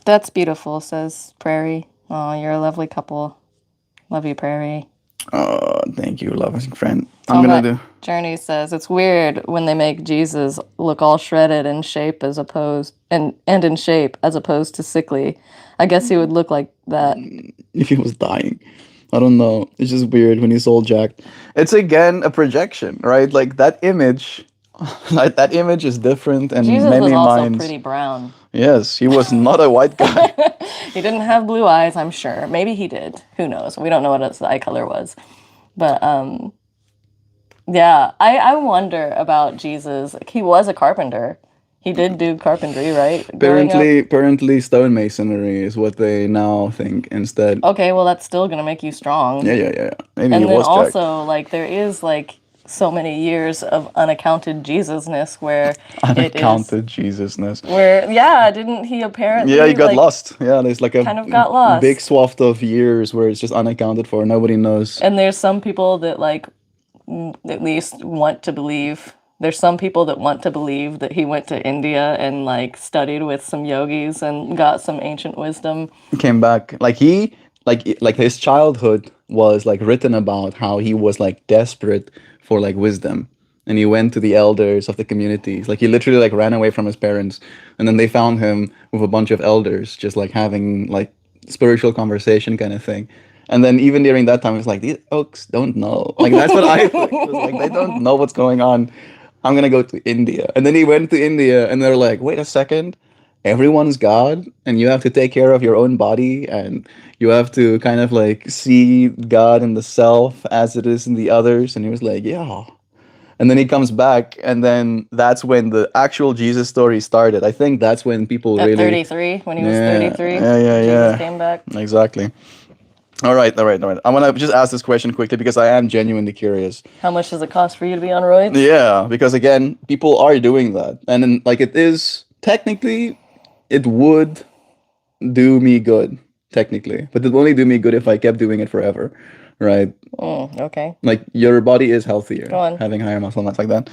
That's beautiful, says Prairie. Oh, you're a lovely couple. Love you, Prairie. Thank you, loving friend. I'm Oh, gonna my do. Journey says it's weird when they make Jesus look all shredded in shape as opposed and in shape as opposed to sickly. I guess he would look like that. If he was dying. I don't know. It's just weird when he's all jacked. It's again a projection, right? Like that image, like that image is different in Jesus was many also minds. pretty brown. Yes, he was not a white guy. He didn't have blue eyes, I'm sure. Maybe he did. Who knows? We don't know what his eye color was. But yeah, I wonder about Jesus. He was a carpenter. He did do carpentry, right? Growing up. Apparently, stonemasonry is what they now think instead. Okay, well that's still gonna make you strong. Yeah. Maybe he And then was jacked. also, like, there is like so many years of unaccounted Jesusness where Unaccounted Jesusness. didn't he apparently Yeah, he got like lost. Yeah, there's like a kind of got lost. big swath of years where it's just unaccounted for. Nobody knows. And there's some people that like at least want to believe. There's some people that want to believe that he went to India and like studied with some yogis and got some ancient wisdom. Came back like his childhood was like written about how he was like desperate for like wisdom, and he went to the elders of the communities. Like he literally like ran away from his parents, and then they found him with a bunch of elders just like having like spiritual conversation kind of thing. And then even during that time, it was like these oaks don't know. Like that's what I think. It was like they don't know what's going on. I'm gonna go to India. And then he went to India, and they're like, wait a second, everyone's God, and you have to take care of your own body, and you have to kind of like see God in the self as it is in the others. And he was like, yeah. And then he comes back, and then that's when the actual Jesus story started. I think that's when people At really 33, when he was 33, yeah. Jesus came back. Exactly. All right. I want to just ask this question quickly because I am genuinely curious. How much does it cost for you to be on roids? Yeah, because again, people are doing that, and then, like it is technically, it would do me good technically, but it would only do me good if I kept doing it forever, right? Okay. Like your body is healthier, Go on. having higher muscle mass like that.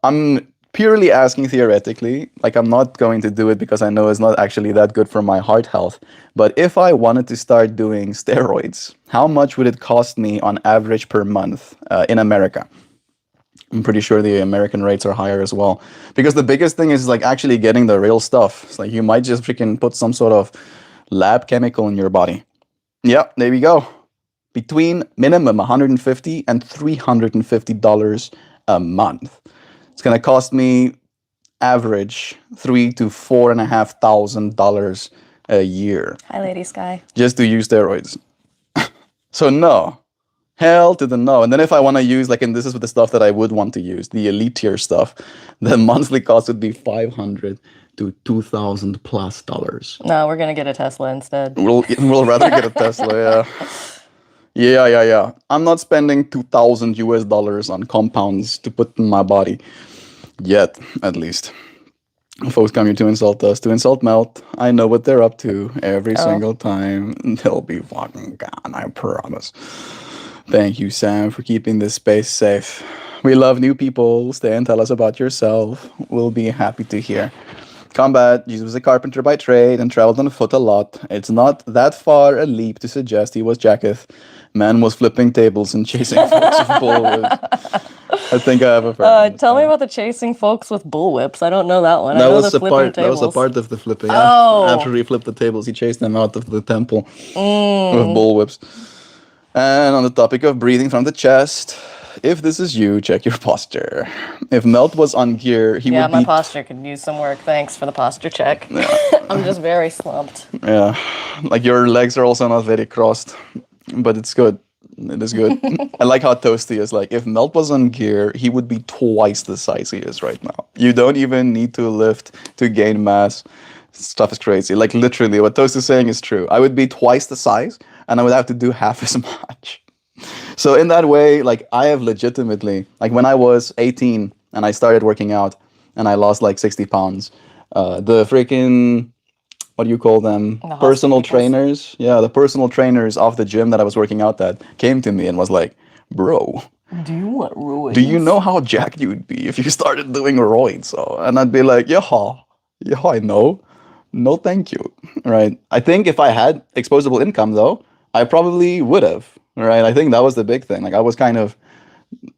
I'm purely asking theoretically. Like I'm not going to do it because I know it's not actually that good for my heart health. But if I wanted to start doing steroids, how much would it cost me on average per month in America? I'm pretty sure the American rates are higher as well. Because the biggest thing is like actually getting the real stuff. It's like you might just freaking put some sort of lab chemical in your body. Yeah, there we go. Between minimum $150 and $350 a month. It's gonna cost me average $3,000 to $4,500 a year Hi, Lady Sky. just to use steroids. So no, hell to the no. And then if I want to use and this is the stuff that I would want to use, the elite tier stuff, the monthly cost would be $500 to $2,000 plus dollars. No, we're gonna get a Tesla instead. We'll rather get a Tesla, yeah. Yeah. I'm not spending $2,000 on compounds to put in my body yet, at least. Folks come here to insult us, to insult Melt. I know what they're up to every single time. They'll be fucking gone, I promise. Thank you, Sam, for keeping this space safe. We love new people. Stay and tell us about yourself. We'll be happy to hear. Combat, Jesus was a carpenter by trade and traveled on foot a lot. It's not that far a leap to suggest he was Jacketh. Man was flipping tables and chasing folks with bullwhips. I think I have a friend on this Tell me planet. about the chasing folks with bullwhips. I don't know that one. I That know was the the flipping part. That was the tables. part of the flipping. After Oh. he flipped the tables, he chased them out of the temple with Mm. bullwhips. And on the topic of breathing from the chest, if this is you, check your posture. If Melt was on gear, he Yeah, would my be. posture could use some work. Thanks for the posture check. Yeah, I'm just very slumped. yeah. Like your legs are also not very crossed, but it's good. It is good. I like how Toasty is like, if Melt was on gear, he would be twice the size he is right now. You don't even need to lift to gain mass. Stuff is crazy. Like literally, what Toast is saying is true. I would be twice the size, and I would have to do half as much. So in that way, like I have legitimately, like when I was 18 and I started working out, and I lost like 60 pounds, the freaking what do you call them? The Personal hospitals. trainers. Yeah, the personal trainers of the gym that I was working out at came to me and was like, "Bro, Do you want do you roids? know how jacked you would be if you started doing roids?" So, and I'd be like, "Yeah, yeah, I know. No, thank you." Right? I think if I had exposable income though, I probably would have. Right? I think that was the big thing. Like I was kind of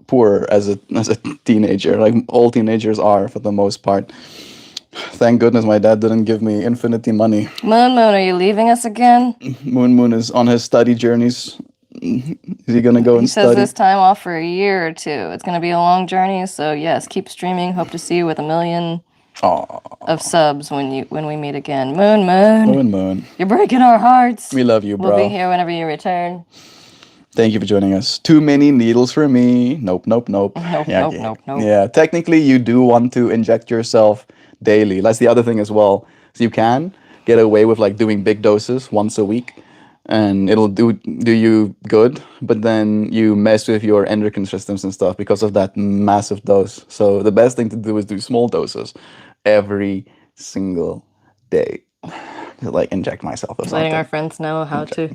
poor as a teenager, like all teenagers are for the most part. Thank goodness my dad didn't give me infinity money. Moon Moon, are you leaving us again? Moon is on his study journeys. Is he gonna go He and says study? this time off for a year or two. It's going to be a long journey, so yes, keep streaming. Hope to see you with 1 million Aw, of subs when we meet again. Moon Moon, Moon. you're breaking our hearts. We love you, We'll be bro. here whenever you return. Thank you for joining us. Too many needles for me. Nope, nope, nope. Nope, Yeah, nope, yeah. nope, nope. Yeah, technically you do want to inject yourself daily. That's the other thing as well. So you can get away with like doing big doses once a week and it'll do you good, but then you mess with your endocrine systems and stuff because of that massive dose. So the best thing to do is do small doses every single day. Like inject myself or Letting our something. friends know how to.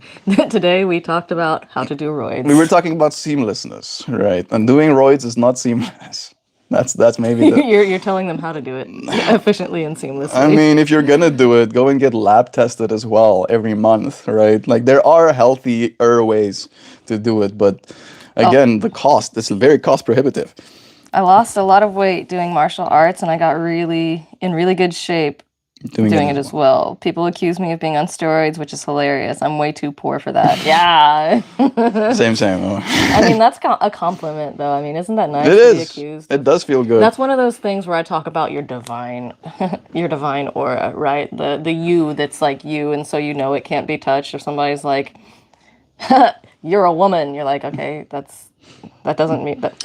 Today we talked about how to do roids. We were talking about seamlessness, right? And doing roids is not seamless. That's maybe the. You're telling them how to do it efficiently and seamlessly. I mean, if you're gonna do it, go and get lab tested as well every month, right? Like there are healthier ways to do it, but again, the cost is very cost prohibitive. I lost a lot of weight doing martial arts, and I got in really good shape doing it as well. People accuse me of being on steroids, which is hilarious. I'm way too poor for that. Yeah. Same. I mean, that's a compliment, though. I mean, isn't that nice It to be is. accused? It does feel good. That's one of those things where I talk about your divine, your divine aura, right? The you that's like you, and so you know it can't be touched. If somebody's like, "You're a woman," you're like, okay, that doesn't mean that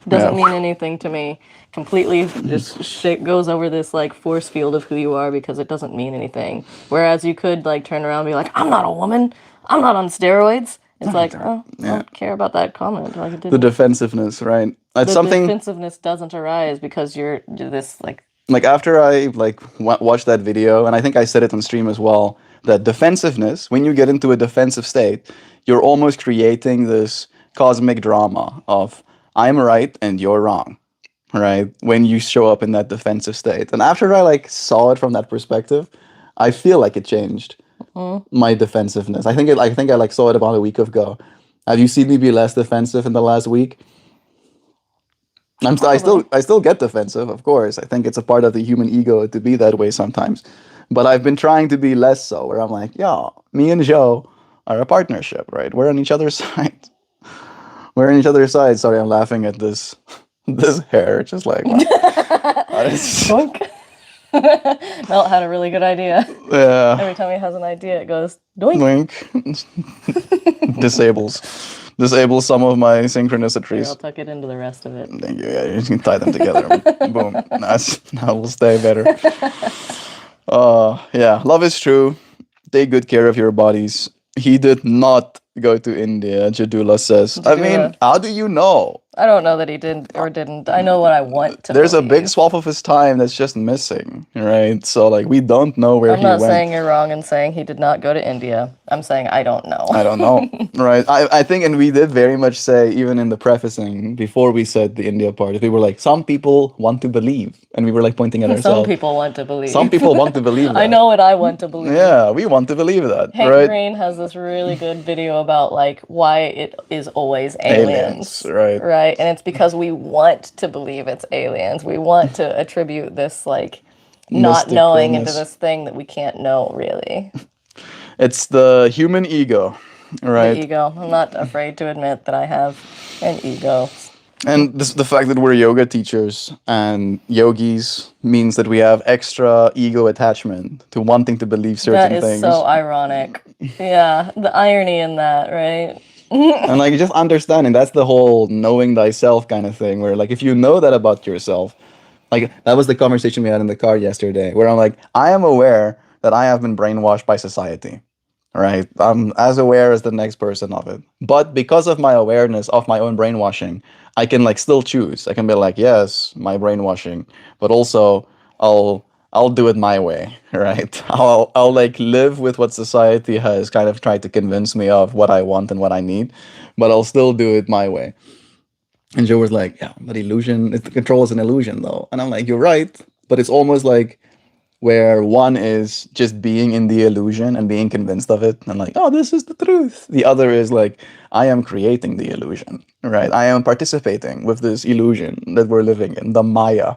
doesn't mean anything to me. Completely just shit goes over this like force field of who you are because it doesn't mean anything. Whereas you could like turn around and be like, I'm not a woman. I'm not on steroids. It's like, oh, I don't care about that comment. Like it The didn't. defensiveness, right? That's The something. defensiveness doesn't arise because you're this like. Like after I like watched that video, and I think I said it on stream as well, that defensiveness, when you get into a defensive state, you're almost creating this cosmic drama of I'm right and you're wrong, right? When you show up in that defensive state. And after I like saw it from that perspective, I feel like it changed my defensiveness. I think I like saw it about a week ago. Have you seen me be less defensive in the last week? I still get defensive, of course. I think it's a part of the human ego to be that way sometimes. But I've been trying to be less so, where I'm like, yeah, me and Joe are a partnership, right? We're on each other's side. We're on each other's side. Sorry, I'm laughing at this hair. It's just like, wow. Doink. Melt had a really good idea. Yeah. Every time he has an idea, it goes doink. Wink. Disables some of my Here, I'll synchronicities. tuck it into the rest of it. Thank you. Yeah, you can tie them together. Boom. Nice. That will stay better. Yeah, love is true. Take good care of your bodies. He did not go to India, Jadula says. I mean, Jadula. how do you know? I don't know that he did or didn't. I know what I want to There's a big believe. swath of his time that's just missing, right? So, like, we don't know where I'm he not went. saying you're wrong and saying he did not go to India. I'm saying I don't know. I don't know, right? I think, and we did very much say, even in the prefacing, before we said the India part, we were like, some people want to believe. And we were like pointing at Some ourselves. people want to believe. Some people want to believe that. I know what I want to believe. Yeah, we want to believe that, Hank right? Green has this really good video about like why it is always aliens. Right. right? And it's because we want to believe it's aliens. We want to attribute this like not knowing into Mysticalness. this thing that we can't know really. It's the human ego, The right? ego. I'm not afraid to admit that I have an ego. And this, the fact that we're yoga teachers and yogis means that we have extra ego attachment to wanting to believe That certain is so things. ironic. Yeah, the irony in that, right? And like just understanding that's the whole knowing thyself kind of thing, where like if you know that about yourself, like that was the conversation we had in the car yesterday, where I'm like, I am aware that I have been brainwashed by society. Right? I'm as aware as the next person of it. But because of my awareness of my own brainwashing, I can like still choose. I can be like, yes, my brainwashing, but also I'll do it my way, right? I'll like live with what society has kind of tried to convince me of what I want and what I need, but I'll still do it my way. And Joe was like, yeah, but illusion, the control is an illusion though. And I'm like, you're right, but it's almost like where one is just being in the illusion and being convinced of it and like, oh, this is the truth. The other is like, I am creating the illusion, right? I am participating with this illusion that we're living in, the Maya,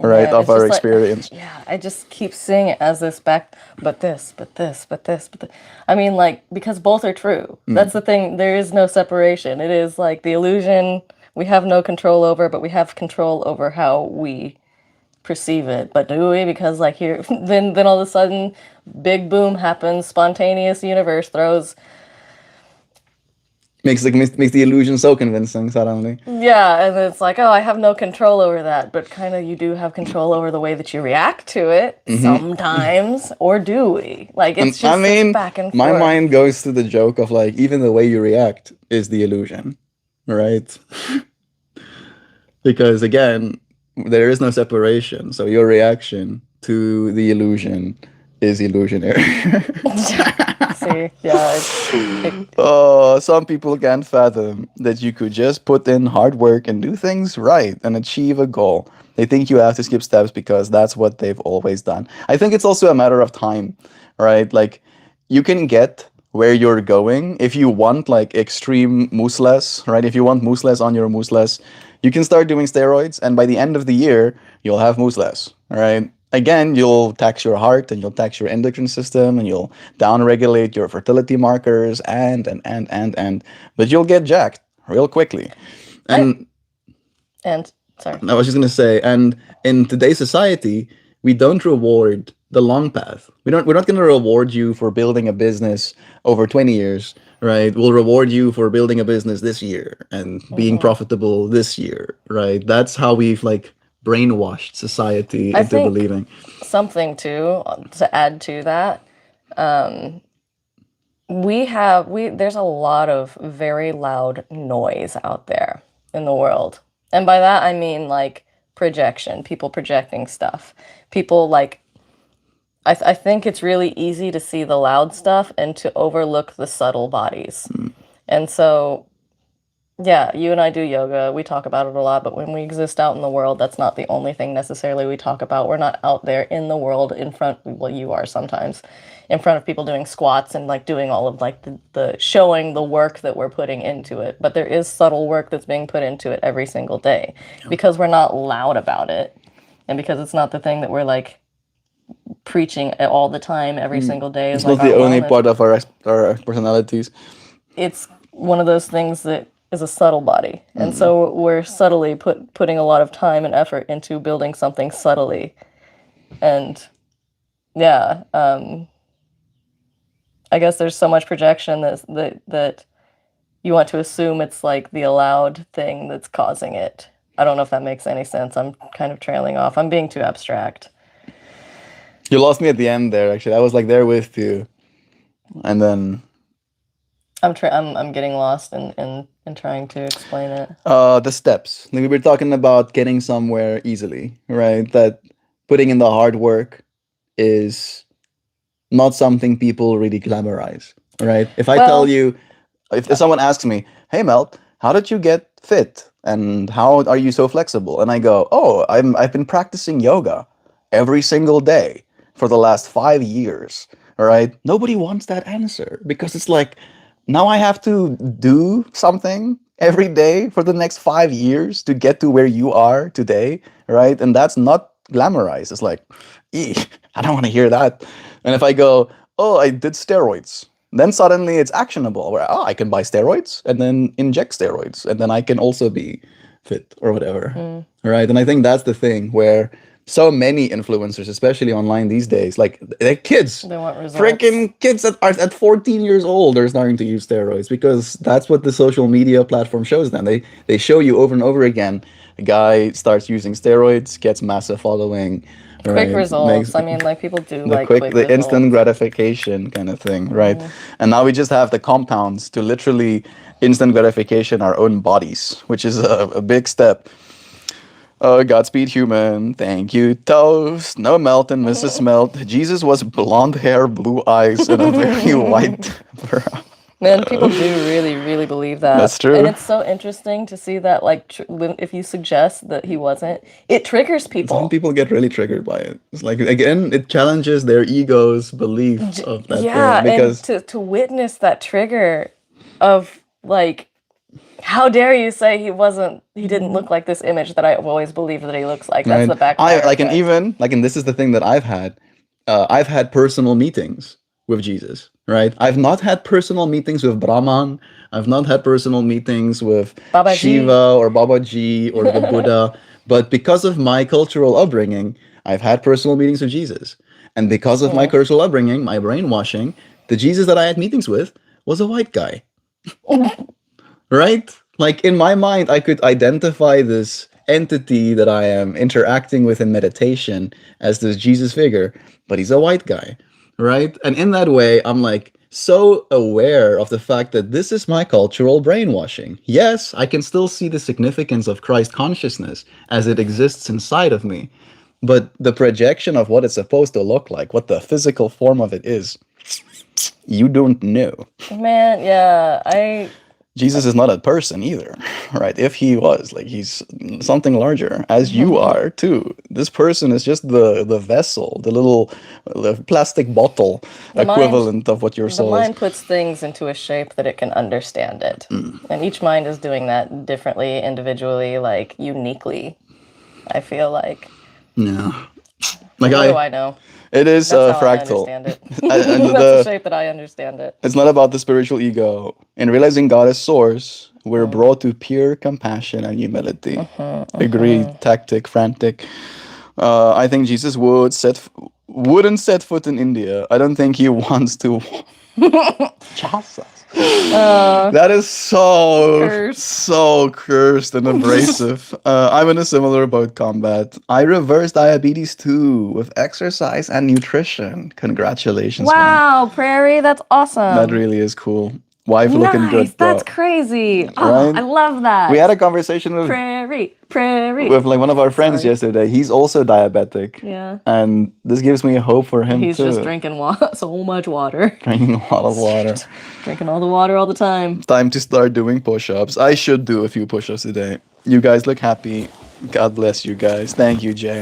right, Man, of it's our just like, experience. yeah, I just keep seeing it as this back, but this, but this, but this, but I mean, like, because both are true. That's the thing. There is no separation. It is like the illusion we have no control over, but we have control over how we perceive it. But do we? Because like here, then all of a sudden, big boom happens. Spontaneous universe throws. Makes the illusion so convincing suddenly. Yeah, and it's like, oh, I have no control over that, but kind of you do have control over the way that you react to it sometimes, or do we? Like And it's I just this mean, back and my forth. mind goes to the joke of like, even the way you react is the illusion, right? Because again, there is no separation. So your reaction to the illusion is illusionary. See, yeah, Oh, some people can't fathom that you could just put in hard work and do things right and achieve a goal. They think you have to skip steps because that's what they've always done. I think it's also a matter of time, right? Like you can get where you're going if you want like extreme mousseless, right? If you want mousseless on your mousseless, you can start doing steroids, and by the end of the year, you'll have mousseless, right? Again, you'll tax your heart and you'll tax your endocrine system and you'll downregulate your fertility markers and, but you'll get jacked real quickly. I And and sorry. I was just gonna say, and in today's society, we don't reward the long path. We're not gonna reward you for building a business over 20 years, right? We'll reward you for building a business this year and being hmm profitable this year, right? That's how we've like brainwashed society I into think believing. something too to add to that. We there's a lot of very loud noise out there in the world. And by that I mean like projection, people projecting stuff. People like I think it's really easy to see the loud stuff and to overlook the subtle bodies. And so yeah, you and I do yoga. We talk about it a lot, but when we exist out in the world, that's not the only thing necessarily we talk about. We're not out there in the world in front, well, you are sometimes, in front of people doing squats and like doing all of like the showing the work that we're putting into it. But there is subtle work that's being put into it every single day because we're not loud about it and because it's not the thing that we're like preaching all the time every single day is It's like not our the only wellness. part of our personalities. It's one of those things that is a subtle body. And so we're subtly putting a lot of time and effort into building something subtly. And yeah, I guess there's so much projection that you want to assume it's like the allowed thing that's causing it. I don't know if that makes any sense. I'm kind of trailing off. I'm being too abstract. You lost me at the end there, actually. I was like there with you. And then I'm getting lost in trying to explain it. the steps. Like we were talking about getting somewhere easily, right? That putting in the hard work is not something people really glamorize, right? If I tell Well, you, if someone asks me, "Hey, Melt, how did you get fit, and how are you so flexible?" and I go, "Oh, I've been practicing yoga every single day for the last 5 years," right? Nobody wants that answer because it's like now I have to do something every day for the next 5 years to get to where you are today, right? And that's not glamorized. It's like, I don't want to hear that. And if I go, oh, I did steroids, then suddenly it's actionable. Where I can buy steroids and then inject steroids, and then I can also be fit or whatever, right? And I think that's the thing where so many influencers, especially online these days, like they're kids, They want results. freaking kids that are at 14 years old are starting to use steroids because that's what the social media platform shows them. They show you over and over again. A guy starts using steroids, gets massive following, Quick right? results. I mean, like people do like quick The instant results. gratification kind of thing, right? And now we just have the compounds to literally instant gratification our own bodies, which is a big step. Godspeed, human. Thank you, toast. No melt and Mrs. Melt. Jesus was blonde hair, blue eyes, and a very white brow. Man, people do really, really believe that. That's true. And it's so interesting to see that, like, if you suggest that he wasn't, it triggers Some people. people get really triggered by it. It's like, again, it challenges their ego's belief of that Yeah, thing. Because and to witness that trigger of, like, how dare you say he didn't look like this image that I've always believed that he looks like. That's the backfire like, and effect. even like, and this is the thing that I've had personal meetings with Jesus, right? I've not had personal meetings with Brahman. I've not had personal meetings with Babaji. Shiva or Babaji or the Buddha. But because of my cultural upbringing, I've had personal meetings with Jesus. And because of my cultural upbringing, my brainwashing, the Jesus that I had meetings with was a white guy. Right? Like in my mind, I could identify this entity that I am interacting with in meditation as this Jesus figure, but he's a white guy, right? And in that way, I'm like so aware of the fact that this is my cultural brainwashing. Yes, I can still see the significance of Christ consciousness as it exists inside of me, but the projection of what it's supposed to look like, what the physical form of it is, you don't know. Man, yeah, Jesus is not a person either, right? If he was, like, he's something larger, as you are too. This person is just the vessel, the plastic bottle equivalent of what your the soul is. mind puts things into a shape that it can understand it. And each mind is doing that differently, individually, like uniquely, I feel like. Yeah. Like What do I know? It is That's how I fractal. understand it. And That's the shape that I understand it. It's not about the spiritual ego. In realizing God as source, we're brought to pure compassion and humility. Agreed. Tactic, frantic. I think Jesus wouldn't set foot in India. I don't think he wants to. Jesus. That is so cursed and abrasive. I'm in a similar boat, combat. I reversed diabetes too with exercise and nutrition. Congratulations, man. Wow, Prairie, that's awesome. That really is cool. Wife looking good, bro. That's crazy. Oh, Right? I love that. We had a conversation with Prairie. like one of our friends yesterday. He's also diabetic. Yeah. And this gives me hope for him He's too. just drinking so much water. Drinking a lot of water. Drinking all the water all the time. Time to start doing push-ups. I should do a few push-ups today. You guys look happy. God bless you guys. Thank you, Jay.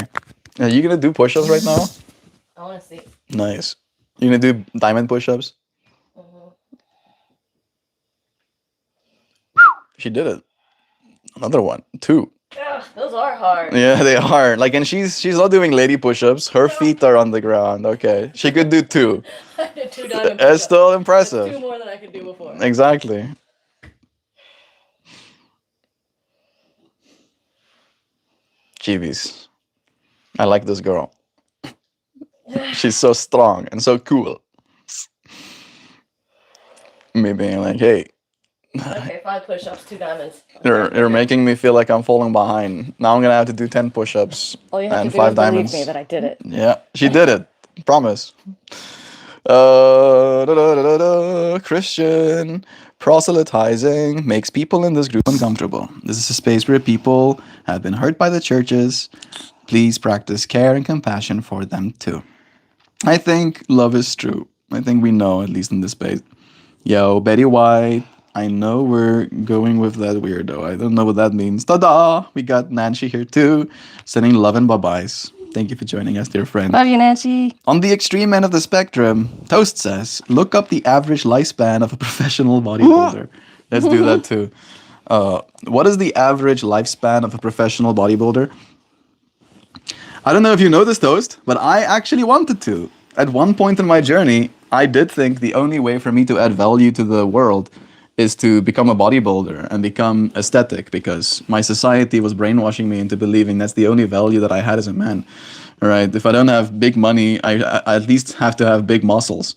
Are you gonna do push-ups right now? I want to see. Nice. You gonna do diamond push-ups? She did it. Another one. 2. Ugh, those are hard. Yeah, they are. Like, and she's not doing lady push-ups. Her feet are on the ground. Okay, she could do 2. I did 2 diamond It's still impressive. That's 2 more than I could do before. Exactly. Jeebies. I like this girl. She's so strong and so cool. Me being like, hey, Okay, 5 push-ups, 2 diamonds. you're making me feel like I'm falling behind. Now I'm gonna have to do 10 push-ups All you have and to do 5 is believe diamonds. me that I did it. Yeah, she did it. Promise. Christian proselytizing makes people in this group uncomfortable. This is a space where people have been hurt by the churches. Please practice care and compassion for them too. I think love is true. I think we know, at least in this space. Yo, Betty White. I know we're going with that weirdo. I don't know what that means. Ta-da! We got Nancy here too. Sending love and bye-byes. Thank you for joining us, dear friend. Love you, Nancy. On the extreme end of the spectrum, Toast says, look up the average lifespan of a professional bodybuilder. Let's do that too. What is the average lifespan of a professional bodybuilder? I don't know if you know this, Toast, but I actually wanted to. At one point in my journey, I did think the only way for me to add value to the world is to become a bodybuilder and become aesthetic, because my society was brainwashing me into believing that's the only value that I had as a man. All right, if I don't have big money, I at least have to have big muscles.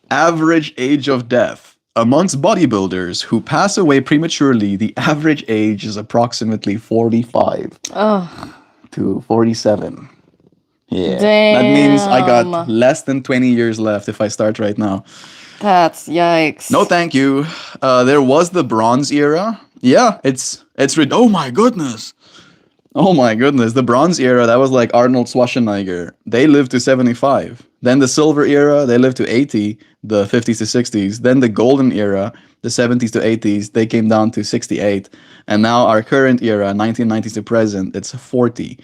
Average age of death. Amongst bodybuilders who pass away prematurely, the average age is approximately 45 Oh, to 47. Yeah. That means I got damn. less than 20 years left if I start right now. That's yikes. No, thank you. There was the Bronze era. Yeah, oh my goodness. Oh my goodness. The Bronze era, that was like Arnold Schwarzenegger. They lived to 75. Then the Silver era, they lived to 80, the 50s to 60s. Then the Golden era, the 70s to 80s, they came down to 68. And now our current era, 1990s to present, it's 40.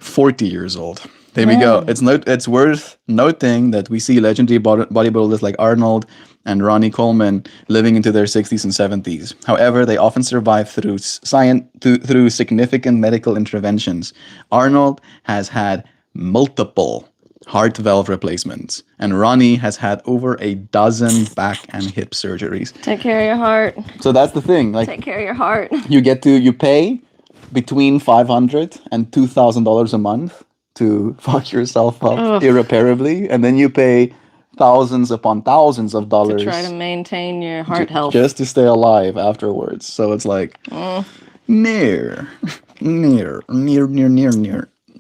40 years old. There we go. It's worth noting that we see legendary bodybuilders like Arnold and Ronnie Coleman living into their 60s and 70s. However, they often survive through through significant medical interventions. Arnold has had multiple heart valve replacements, and Ronnie has had over a dozen back and hip surgeries. Take care of your heart. So that's the thing. Like, Take care of your heart. you pay between $500 and $2,000 a month to fuck yourself up irreparably, and then you pay thousands upon thousands of dollars To try to maintain your heart health. just to stay alive afterwards. So it's like near.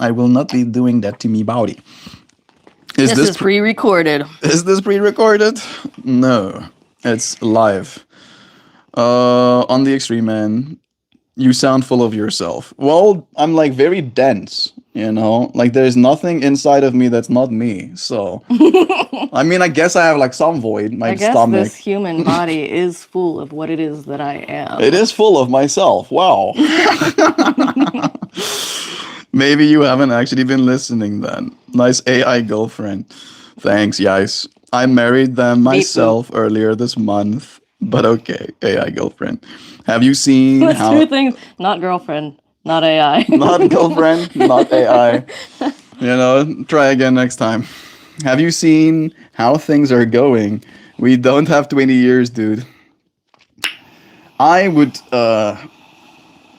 I will not be doing that to me body. This is pre-recorded. Is this pre-recorded? No, it's live. On the extreme end, you sound full of yourself. Well, I'm like very dense, you know? Like there's nothing inside of me that's not me. So, I mean, I guess I have like some void, my I guess stomach. this human body is full of what it is that I am. It is full of myself. Wow. Maybe you haven't actually been listening then. Nice AI girlfriend. Thanks, guys. I married them myself earlier this month. But okay, AI girlfriend. Have you seen That's how... two things. Not girlfriend, not AI. Not girlfriend, not AI. You know, try again next time. Have you seen how things are going? We don't have 20 years, dude. I would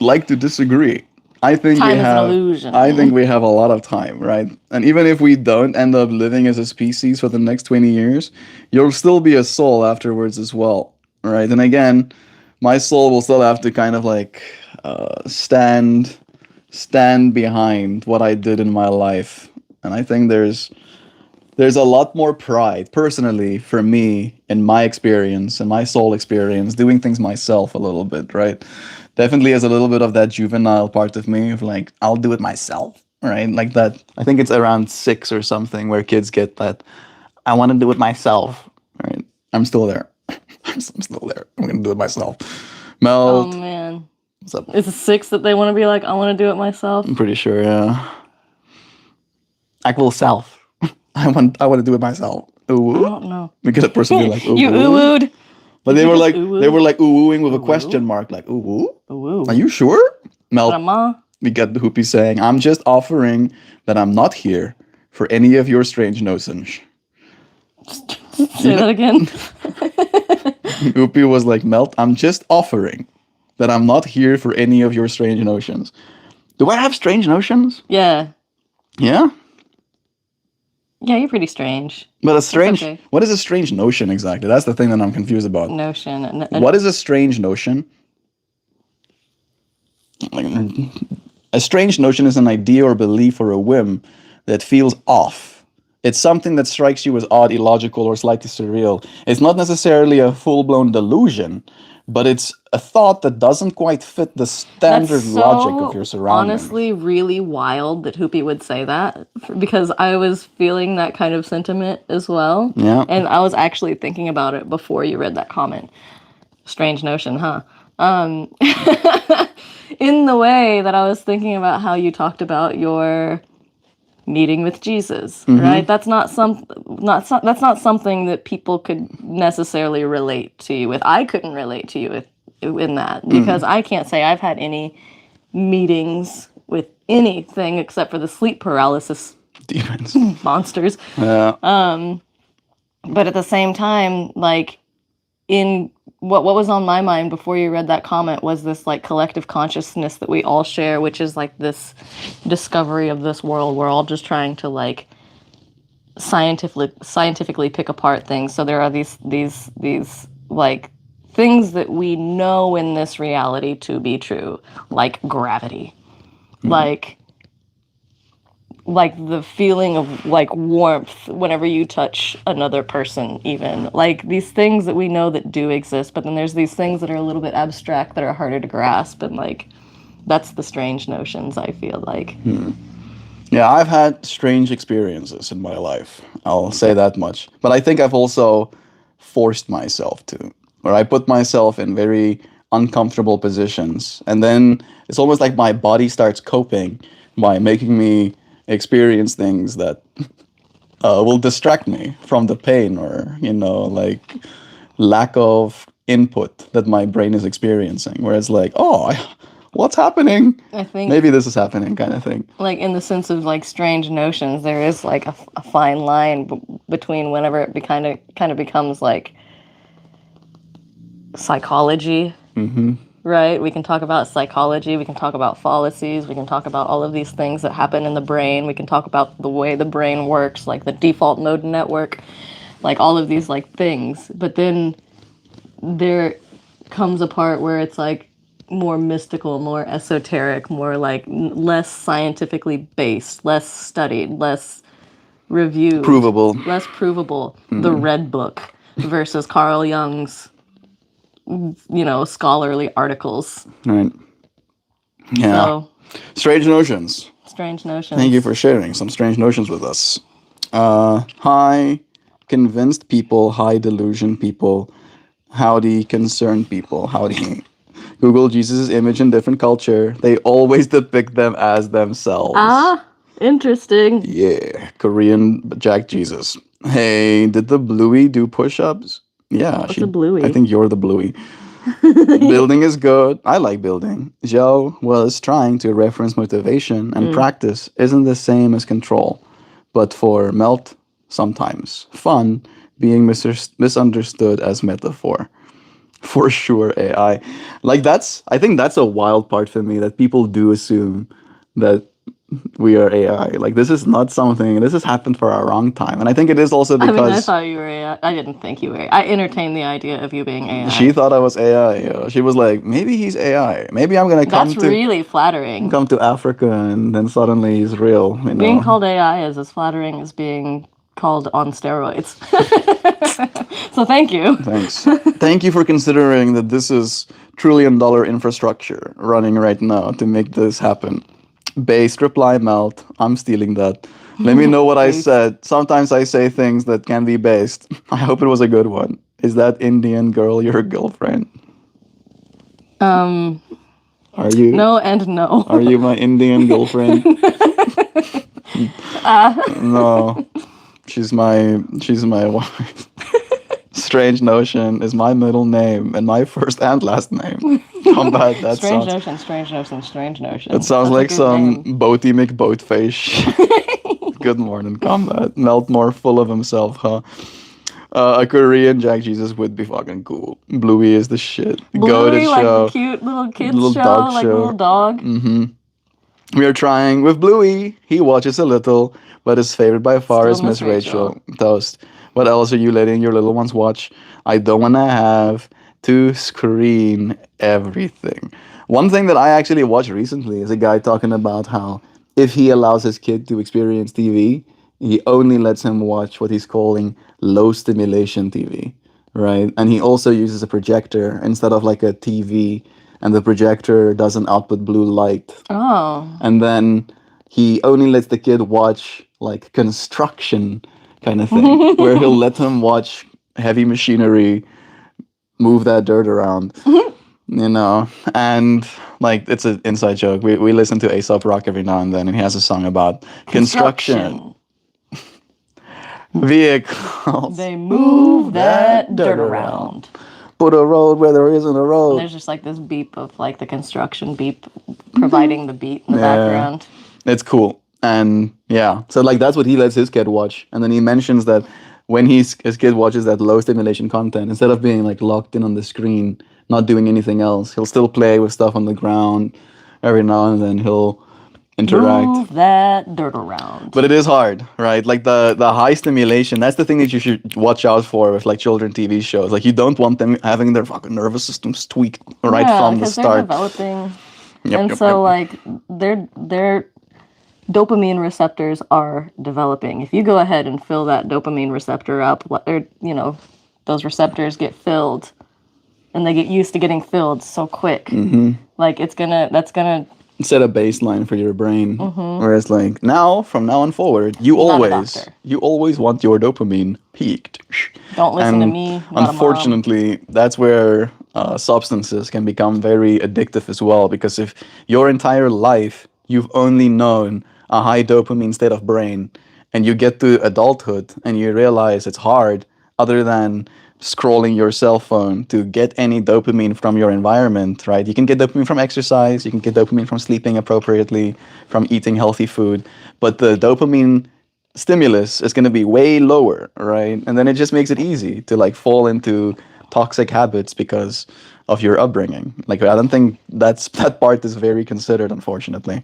like to disagree. I think Time we is have an illusion. I think we have a lot of time, right? And even if we don't end up living as a species for the next 20 years, you'll still be a soul afterwards as well, right? And again, my soul will still have to kind of like stand behind what I did in my life. And I think there's a lot more pride, personally, for me, in my experience, and my soul experience, doing things myself a little bit, right? Definitely has a little bit of that juvenile part of me of like, I'll do it myself, right? Like that, I think it's around 6 or something where kids get that, I want to do it myself, right? I'm still there. I'm still there. I'm going to do it myself. Oh Melt. man. What's up? It's a 6 that they want to be like, I want to do it myself. I'm pretty sure, yeah. Actual self. I want to do it myself. Ooh. I don't know. We get a person be like, ooh. You ooh-ooed. But they were like, ooh-woo? they were like ooh-wooing with a Ooh-woo? question mark, like ooh. Ooh-woo. Are you sure? Mel, Grandma. we get the hoopy saying, I'm just offering that I'm not here for any of your strange notions. Say that again. Hoopy was like, Melt, I'm just offering that I'm not here for any of your strange notions. Do I have strange notions? Yeah. Yeah? Yeah, you're pretty strange. But a strange, okay. What is a strange notion exactly? That's the thing that I'm confused about. Notion. What is a strange notion? Like, a strange notion is an idea or belief or a whim that feels off. It's something that strikes you as odd, illogical, or slightly surreal. It's not necessarily a full-blown delusion, but it's a thought that doesn't quite fit the standard logic of your surroundings. Honestly, really wild that Hoopy would say that, because I was feeling that kind of sentiment as well. Yeah. And I was actually thinking about it before you read that comment. Strange notion, huh? In the way that I was thinking about how you talked about your meeting with Jesus, right? That's not something that people could necessarily relate to you with. I couldn't relate to you in that, because I can't say I've had any meetings with anything except for the sleep paralysis Demons. monsters. Yeah. But at the same time, like, in what was on my mind before you read that comment was this like collective consciousness that we all share, which is like this discovery of this world. We're all just trying to like scientifically pick apart things. So there are these like things that we know in this reality to be true, like gravity, like the feeling of like warmth whenever you touch another person, even like these things that we know that do exist. But then there's these things that are a little bit abstract that are harder to grasp, and like that's the strange notions, I feel like. Yeah, I've had strange experiences in my life. I'll say that much. But I think I've also forced myself to, where I put myself in very uncomfortable positions. And then it's almost like my body starts coping by making me experience things that will distract me from the pain or, like lack of input that my brain is experiencing. Where it's like, what's happening? I think Maybe this is happening, kind of thing. like in the sense of like strange notions, there is like a fine line between whenever it kind of becomes like psychology. Right? We can talk about psychology, we can talk about fallacies, we can talk about all of these things that happen in the brain, we can talk about the way the brain works, like the default mode network, like all of these like things. But then there comes a part where it's like more mystical, more esoteric, more like less scientifically based, less studied, less reviewed, Provable. less provable. The Red Book versus Carl Jung's scholarly articals. Right. Yeah. So Strange notions. strange notions. Thank you for sharing some strange notions with us. Hi, convinced people. Hi, delusion people. Howdy, concerned people. Howdy. Google Jesus' image in different culture. They always depict them as themselves. Ah, interesting. Yeah, Korean Jack Jesus. Hey, did the Bluey do push-ups? Yeah, What's a Bluey? I think you're the Bluey. Building is good. I like building. Joe was trying to reference motivation, and practice isn't the same as control. But for Melt, sometimes fun being misunderstood as metaphor. For sure, AI. I think that's a wild part for me, that people do assume that we are AI. Like, this is not something, this has happened for a long time. And I think it is also I because mean, I thought you were AI. I didn't think you were AI. I entertained the idea of you being AI. she thought I was AI. She was like, maybe he's AI. Maybe I'm gonna That's really flattering. come to Africa and then suddenly he's real. Being called AI is as flattering as being called on steroids. So thank you. Thanks. Thank you for considering that this is trillion-dollar infrastructure running right now to make this happen. Based reply, Melt. I'm stealing that. Let me know what I said. Sometimes I say things that can be based. I hope it was a good one. Is that Indian girl your girlfriend? Are you? No and no. Are you my Indian girlfriend? No. She's my wife. Strange Notion is my middle name and my first and last name. Combat, that Strange sounds... Notion, Strange Notion, Strange Notion. It sounds That's like a good some name. Boaty McBoatface. Good morning, Combat. MeltMore full of himself, huh? A Korean Jack Jesus would be fucking cool. Bluey is the shit. Goated Bluey, like show. the cute little kids Little show, dog like show. little dog. We are trying with Bluey. He watches a little, but his favorite by far Still is Miss Miss Rachel. Toast. What else are you letting your little ones watch? I don't want to have to screen everything. One thing that I actually watched recently is a guy talking about how if he allows his kid to experience TV, he only lets him watch what he's calling low stimulation TV, right? And he also uses a projector instead of like a TV, and the projector doesn't output blue light. Oh. And then he only lets the kid watch like construction kind of thing, where he'll let him watch heavy machinery move that dirt around, and like it's an inside joke. We listen to Aesop Rock every now and then, and he has a song about construction. Vehicles. They move that dirt around. put a road where there isn't a And road. there's just like this beep of like the construction beep providing the beat in the Yeah. background. It's cool. And yeah, so like that's what he lets his kid watch. And then he mentions that when his kid watches that low stimulation content, instead of being like locked in on the screen, not doing anything else, he'll still play with stuff on the ground. Every now and then he'll interact. Move that dirt around. But it is hard, right? Like the high stimulation, that's the thing that you should watch out for with like children TV shows. Like you don't want them having their fucking nervous systems tweaked right Yeah, from the because they're start. developing, Yep, and yep, so yep. like their dopamine receptors are developing. If you go ahead and fill that dopamine receptor up, or those receptors get filled, and they get used to getting filled so quick. Mm-hmm. Like that's gonna Set a baseline for your brain. Mm-hmm. Whereas like from now on forward, you Not a always doctor. want your dopamine peaked. Don't listen to And me. Not a mom. unfortunately, that's where substances can become very addictive as well. Because if your entire life you've only known a high dopamine state of brain, and you get to adulthood and you realize it's hard, other than scrolling your cell phone to get any dopamine from your environment, right? You can get dopamine from exercise, you can get dopamine from sleeping appropriately, from eating healthy food, but the dopamine stimulus is going to be way lower, right? And then it just makes it easy to like fall into toxic habits because of your upbringing. Like I don't think that part is very considered, unfortunately.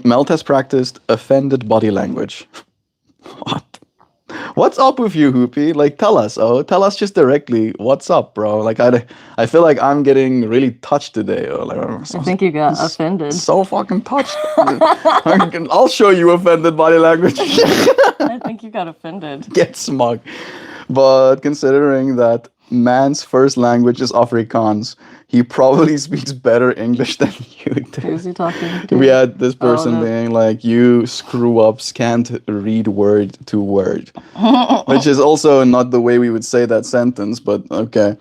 Melt has practiced offended body language. What? What's up with you, Hoopy? Like, tell us. Oh, tell us just directly. What's up, bro? Like, I feel like I'm getting really touched today. Or like, I think you got offended. so fucking touched. I'll show you offended body language. I think you got offended. Get smug. But considering that man's first language is Afrikaans, he probably speaks better English than you do. Who's he talking to? We had this person no. being like, "You screw ups can't read word to word," which is also not the way we would say that sentence, but okay.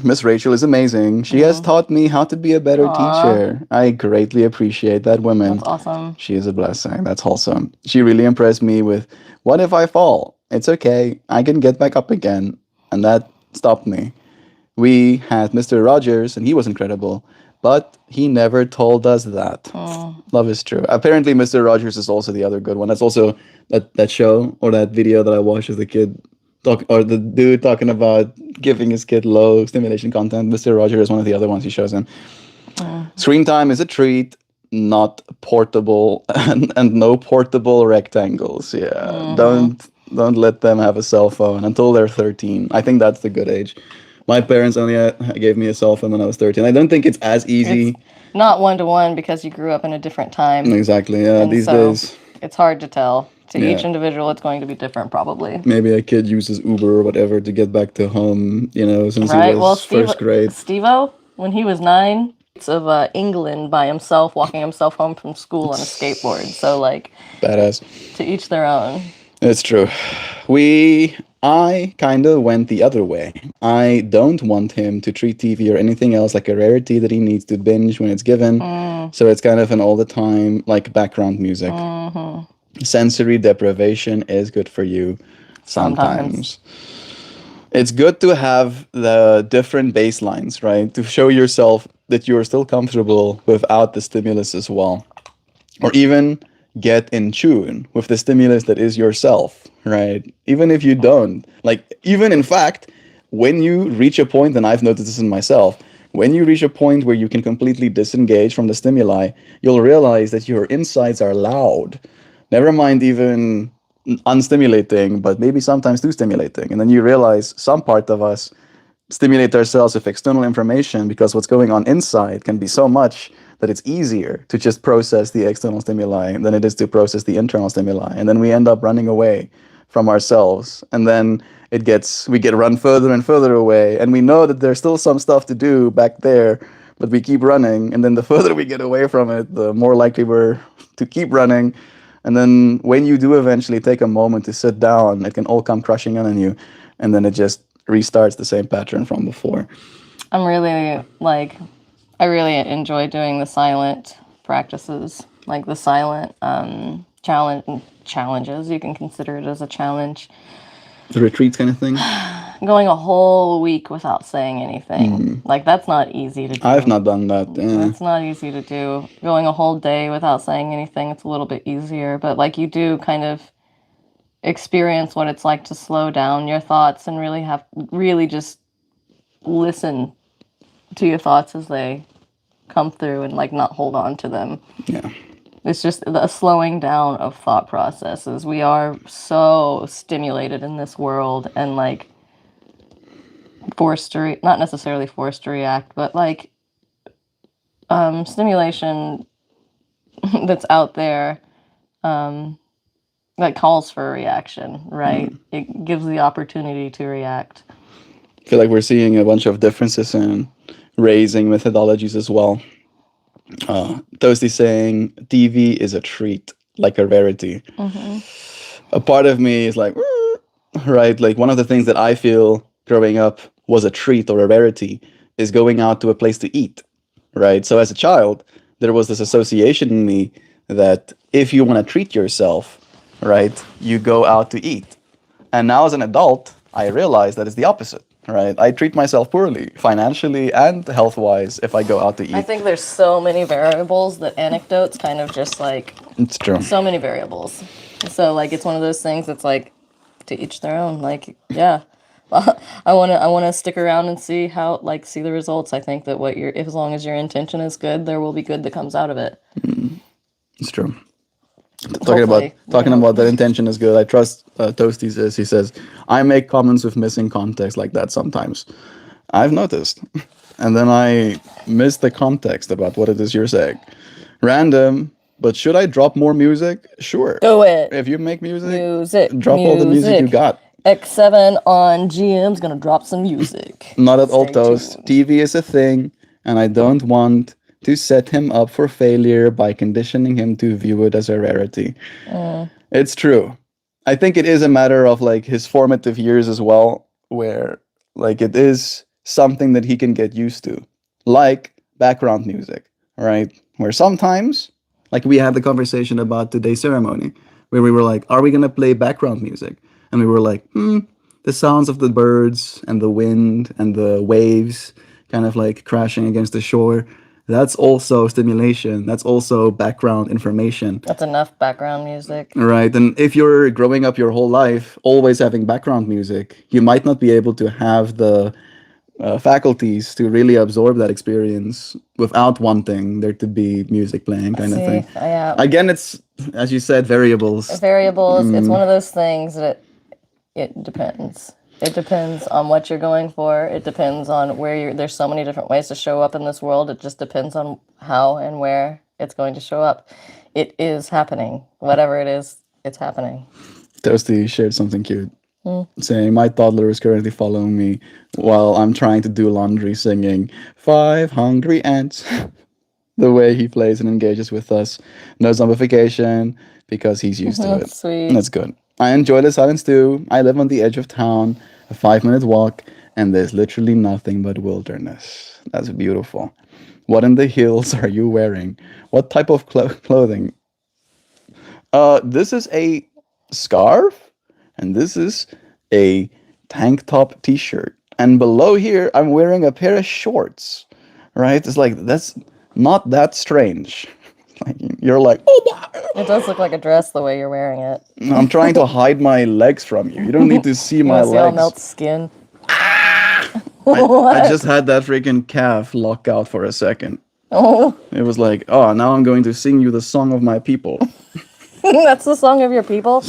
Miss Rachel is amazing. She has taught me how to be a better teacher. I greatly appreciate that woman. That's awesome. She is a blessing. That's wholesome. She really impressed me with, "What if I fall? It's okay. I can get back up again." And that stopped me. We had Mr. Rogers, and he was incredible, but he never told us that. Love is true. Apparently, Mr. Rogers is also the other good one. That's also that show or that video that I watched as a kid, or the dude talking about giving his kid low stimulation content. Mr. Rogers is one of the other ones he shows in. Screen time is a treat, not portable, and no portable rectangles. Yeah, don't let them have a cell phone until they're 13. I think that's the good age. My parents only gave me a cell phone when I was 13. I don't think it's as easy. It's not 1-to-1 because you grew up in a different time. Exactly. Yeah. And These so days, it's hard to tell. To Yeah. each individual, it's going to be different, probably. maybe a kid uses Uber or whatever to get back to home. Since Right? he Well, was first grade. Steve-O, when he was 9, it's of England by himself, walking himself home from school on a skateboard. So, like, Badass. to each their own. It's true. I kind of went the other way. I don't want him to treat TV or anything else like a rarity that he needs to binge when it's given. So it's kind of an all the time, like background music. Sensory deprivation is good for you sometimes. It's good to have the different baselines, right? To show yourself that you're still comfortable without the stimulus as well. Or even get in tune with the stimulus that is yourself, right? Even if you don't. Like, even in fact, when you reach a point, and I've noticed this in myself, when you reach a point where you can completely disengage from the stimuli, you'll realize that your insides are loud. Never mind even unstimulating, but maybe sometimes too stimulating. And then you realize some part of us stimulate ourselves with external information because what's going on inside can be so much that it's easier to just process the external stimuli than it is to process the internal stimuli. And then we end up running away from ourselves. And then we get run further and further away. And we know that there's still some stuff to do back there, but we keep running. And then the further we get away from it, the more likely we're to keep running. And then when you do eventually take a moment to sit down, it can all come crushing in on you. And then it just restarts the same pattern from before. I really enjoy doing the silent practices, like the silent challenges. You can consider it as a challenge. The retreats kind of thing. Going a whole week without saying anything. Like, that's not easy to I've do. not done that. That's not easy to do. Going a whole day without saying anything, it's a little bit easier. But, like, you do kind of experience what it's like to slow down your thoughts and really just listen to your thoughts as they come through and, like, not hold on to them. Yeah. It's just a slowing down of thought processes. We are so stimulated in this world and, like, not necessarily forced to react, but, like, stimulation that's out there that calls for a reaction, right? It gives the opportunity to react. I feel like we're seeing a bunch of differences in raising methodologies as well. Toasty saying TV is a treat, like a rarity. A part of me is like, right? Like one of the things that I feel growing up was a treat or a rarity is going out to a place to eat, right? So as a child, there was this association in me that if you want to treat yourself, right, you go out to eat. And now as an adult, I realize that it's the opposite, right? I treat myself poorly, financially and health-wise, if I go out to I eat. think there's so many variables that anecdotes kind of just like It's true. so many variables. So like it's one of those things that's like to each their own. Like yeah, I want to stick around and see how see the results. I think that as long as your intention is good, there will be good that comes out of it. It's true. Hopefully, Talking about that intention is good. I trust Toasty says he says I make comments with missing context like that sometimes. I've noticed, and then I miss the context about what it is you're saying. Random, but should I drop more music? Sure. do it. If you make music, Music, drop all the music you got. X7 on GM's gonna drop some music. Not at all, Stay Toast. tuned. TV is a thing, and I don't want to set him up for failure by conditioning him to view it as a rarity. It's true. I think it is a matter of like his formative years as well, where like it is something that he can get used to, like background music, right? Where sometimes, like we had the conversation about today's ceremony, where we were like, are we gonna play background music? And we were like, the sounds of the birds and the wind and the waves kind of like crashing against the shore. That's also stimulation. That's also background information. That's enough background music. Right. And if you're growing up your whole life always having background music, you might not be able to have the faculties to really absorb that experience without wanting there to be music playing kind of thing. Yeah. Again, it's, as you said, variables. Variables. It's one of those things that it depends. It depends on what you're going for. It depends on where you're. There's so many different ways to show up in this world. It just depends on how and where it's going to show up. It is happening. Whatever it is, it's happening. Toasty shared something cute, saying, my toddler is currently following me while I'm trying to do laundry singing, 5 hungry ants. The way he plays and engages with us. No zombification because he's used to it. Sweet. That's good. I enjoy the silence too. I live on the edge of town, a 5-minute walk, and there's literally nothing but wilderness. That's beautiful. What in the hills are you wearing? What type of clothing? This is a scarf, and this is a tank top t-shirt. And below here, I'm wearing a pair of shorts, right? It's like, that's not that strange. Like, you're like, oh my. It does look like a dress the way you're wearing it. I'm trying to hide my legs from you. You don't need to see You my want to see how it legs. melts skin? I just had that freaking calf lock out for a second. Oh, It was like, oh, now I'm going to sing you the song of my people. that's the song of your people.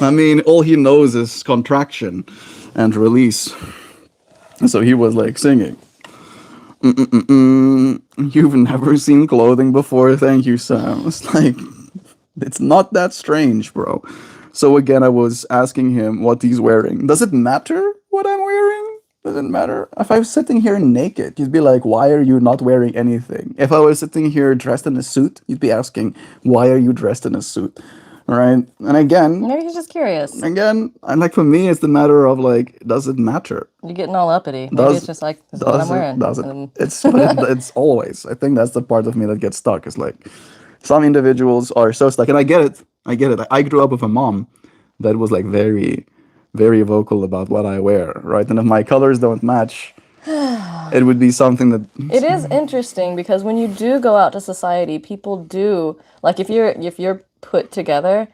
I mean, all he knows is contraction and release. So he was like singing. You've never seen clothing before. Thank you, Sam. It's like, it's not that strange, bro. So again, I was asking him what he's wearing. Does it matter what I'm wearing? Does it matter? If I was sitting here naked, you'd be like, why are you not wearing anything? If I was sitting here dressed in a suit, you'd be asking, why are you dressed in a suit? Right? And again, Maybe he's just curious. and like for me, it's the matter of like, does it matter? You're getting all uppity. Maybe Does- it's just like, this is what I'm wearing. Does it? And It's always. I think that's the part of me that gets stuck. It's like some individuals are so stuck, and I get it. I grew up with a mom that was like very very vocal about what I wear, right? And if my colors don't match, it would be something that It is interesting because when you do go out to society, people do like if you're put together,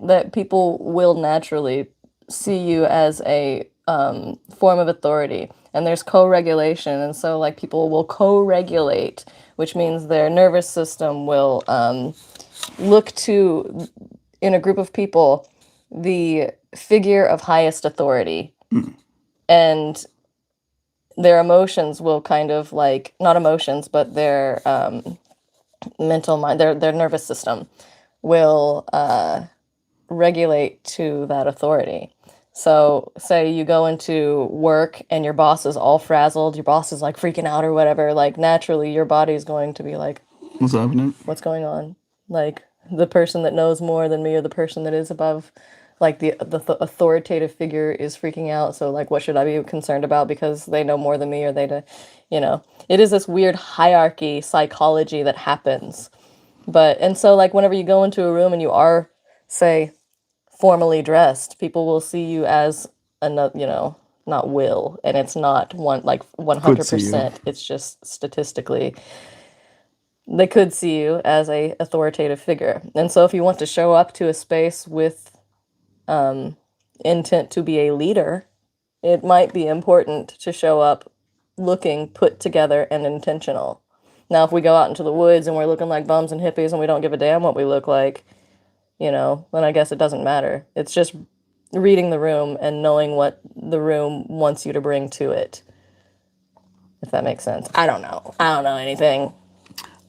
that people will naturally see you as a form of authority, and there's co-regulation, and so like people will co-regulate, which means their nervous system will look to, in a group of people, the figure of highest authority, and their emotions will kind of like, not emotions, but their mental mind, their nervous system will regulate to that authority. So, say you go into work and your boss is all frazzled, your boss is like freaking out or whatever, like naturally your body's going to be like, what's happening? what's going on? Like the person that knows more than me or the person that is above, like the authoritative figure is freaking out. So like, what should I be concerned about because they know more than me, or it is this weird hierarchy psychology that happens. And so like whenever you go into a room and you are, say, formally dressed, people will see you as another, not will, and it's not one like Could see you. 100%. It's just statistically they could see you as a authoritative figure. And so if you want to show up to a space with intent to be a leader, it might be important to show up looking put together and intentional. Now, if we go out into the woods and we're looking like bums and hippies and we don't give a damn what we look like, then I guess it doesn't matter. It's just reading the room and knowing what the room wants you to bring to it. If that makes sense. I don't know. I don't know anything.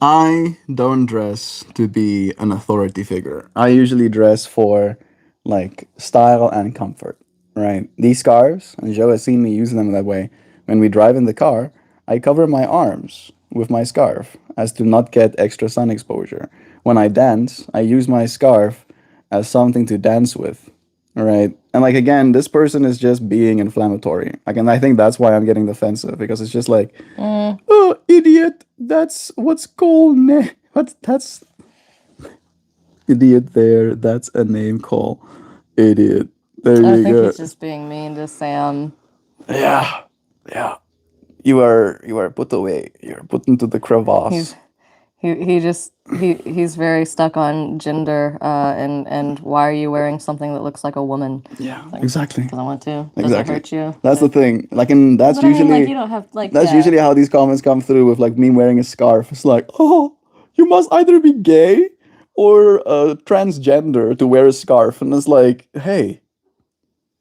I don't dress to be an authority figure. I usually dress for like style and comfort, right? These scarves, and Joe has seen me use them that way. When we drive in the car, I cover my arms with my scarf as to not get extra sun exposure. When I dance, I use my scarf as something to dance with, right? And like again, this person is just being inflammatory. Again, I think that's why I'm getting defensive because it's just like, oh, idiot! That's what's called that's idiot. There, that's a name call. Idiot. There I you think go. he's just being mean to Sam. Yeah, yeah. You are put away. You're put into the crevasse. He's very stuck on gender, and why are you wearing something that looks like a woman? Yeah, Like, exactly. because I want to. Does it Exactly. hurt you? That's the thing. Like, and that's But I mean, usually like, you don't have like that's yeah. usually how these comments come through with like me wearing a scarf. It's like, oh, you must either be gay or transgender to wear a scarf, and it's like, hey,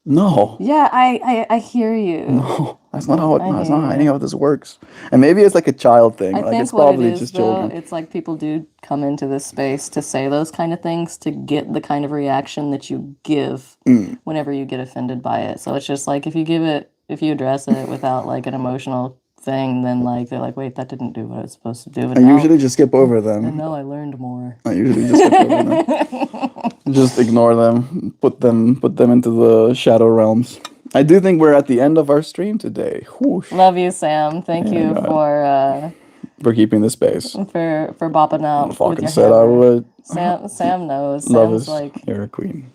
no. Yeah, I hear you. No, that's not how I that's hear not you. how this works. And maybe it's like a child thing. I Like think it's what it probably is just though, children. it's like people do come into this space to say those kind of things to get the kind of reaction that you give whenever you get offended by it. So it's just like if you address it without like an emotional thing, then like they're like, wait, that didn't do what it's supposed to do. I usually just skip over them. And now I learned more. I usually just skip over them. Just ignore them. Put them into the shadow realms. I do think we're at the end of our stream today. Whoosh. Love you, Sam. Thank you For keeping the space. for bopping out with Fucking your said I hammer. would. Sam knows. Love Sam's is like, you're a queen.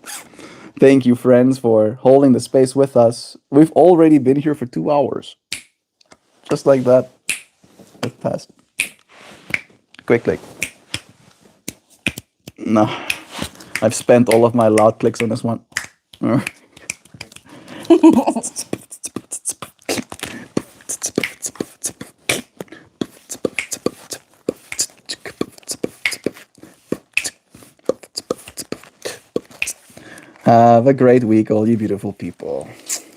Thank you, friends, for holding the space with us. We've already been here for 2 hours. Just like that. It passed. Quick click. No. I've spent all of my loud clicks on this one. Have a great week, all you beautiful people.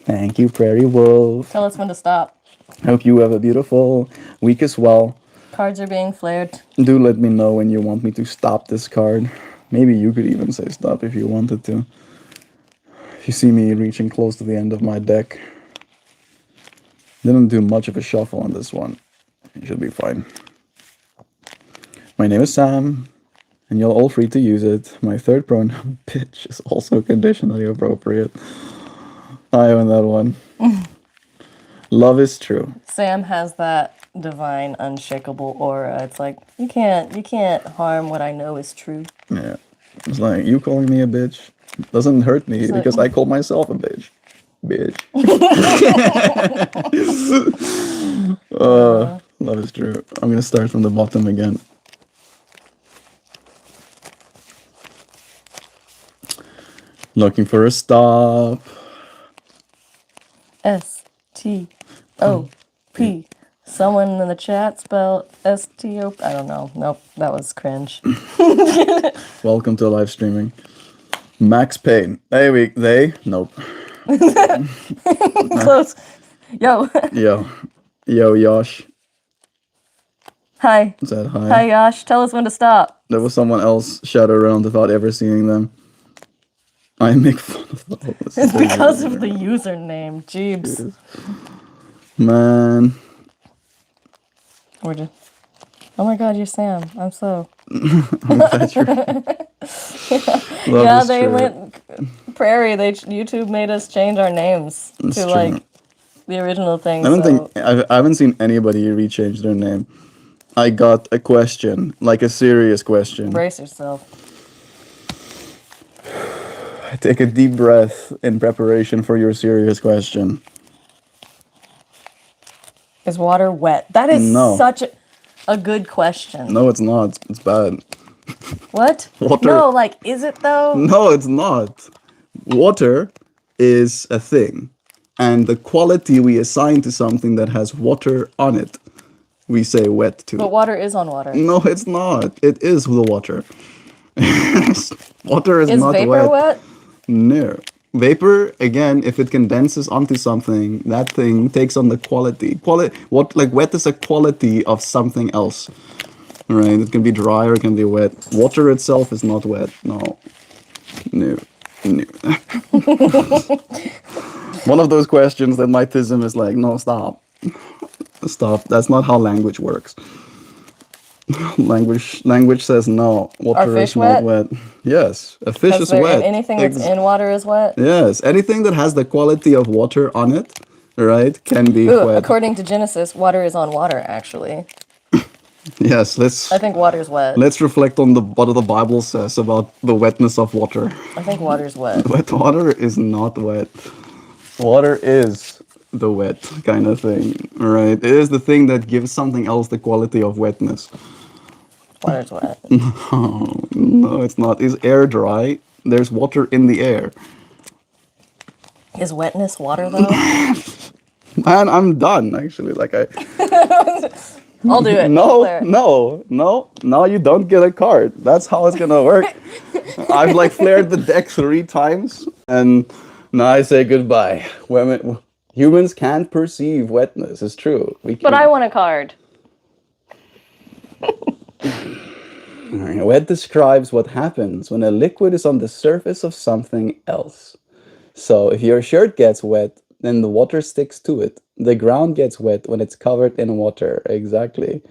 Thank you, Prairie Wolf. tell us when to stop. Hope you have a beautiful week as well. Cards are being flared. Do let me know when you want me to stop this card. Maybe you could even say stop if you wanted to. If you see me reaching close to the end of my deck. Didn't do much of a shuffle on this one. You should be fine. My name is Sam, and you're all free to use it. My third pronoun, bitch, is also conditionally appropriate. I own that one. Love is true. Sam has that divine, unshakable aura. It's like you can't harm what I know is true. Yeah. It's like, you calling me a bitch doesn't hurt me like- because I call myself a bitch. bitch. That is true. I'm gonna start from the bottom again. Looking for a stop. STOP. Someone in the chat spelled STOP. I don't know. Nope, that was cringe. Welcome to live streaming. Max Payne. Nope. Close. Yo. Yo, Yosh. Hi. Said hi. Hi, Yash. Tell us when to stop. There was someone else shout around without ever seeing them. I make fun of the homeless. It's because of the username. Jeebs. Man. Where'd you? Oh my god, you're Sam. I'm so. Yeah, they went Prairie. YouTube made us change our names to like the original thing. I haven't seen anybody rechange their name. I got a question, like a serious question. Brace yourself. Take a deep breath in preparation for your serious question. Is water wet? That is such a good question. No, it's not. It's bad. What? Water. No, like, is it though? No, it's not. Water is a thing. And the quality we assign to something that has water on it, we say wet to. But water is on water. No, it's not. It is the water. Water is not wet. Is vapor wet? No. Vapor, again, if it condenses onto something, that thing takes on the quality. Wet is a quality of something else. Right? It can be dry or it can be wet. Water itself is not wet. No. One of those questions that my tism is like, no, stop. Stop. That's not how language works. Language says no. Water is not wet. Yes, a fish is wet. Anything that's in water is wet? Yes, anything that has the quality of water on it, right, can be wet. According to Genesis, water is on water, actually. Yes, I think water's wet. Let's reflect on what the Bible says about the wetness of water. I think water's wet. Wet water is not wet. Water is the wet kind of thing, right? It is the thing that gives something else the quality of wetness. Water's wet. No, it's not. Is air dry? There's water in the air. Is wetness water, though? Man, I'm done, actually. I'll do it. No. Now you don't get a card. That's how it's gonna work. I've flared the deck 3 times, and now I say goodbye. Humans can't perceive wetness. It's true. But I want a card. Wet describes what happens when a liquid is on the surface of something else. So if your shirt gets wet, then the water sticks to it. The ground gets wet when it's covered in water. Exactly.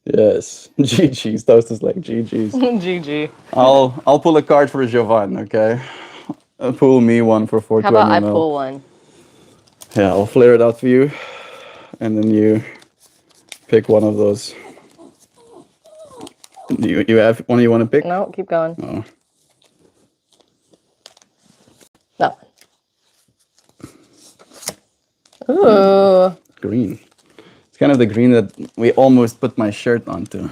Yes. GG's. Toast is like GG's. GG. I'll pull a card for Jovan, okay? Pull me one for 420. How about I pull one? Yeah, I'll flare it out for you. And then you pick one of those. Do you have one you want to pick? No, keep going. Oh. That one. Ooh. Green. It's kind of the green that we almost put my shirt onto.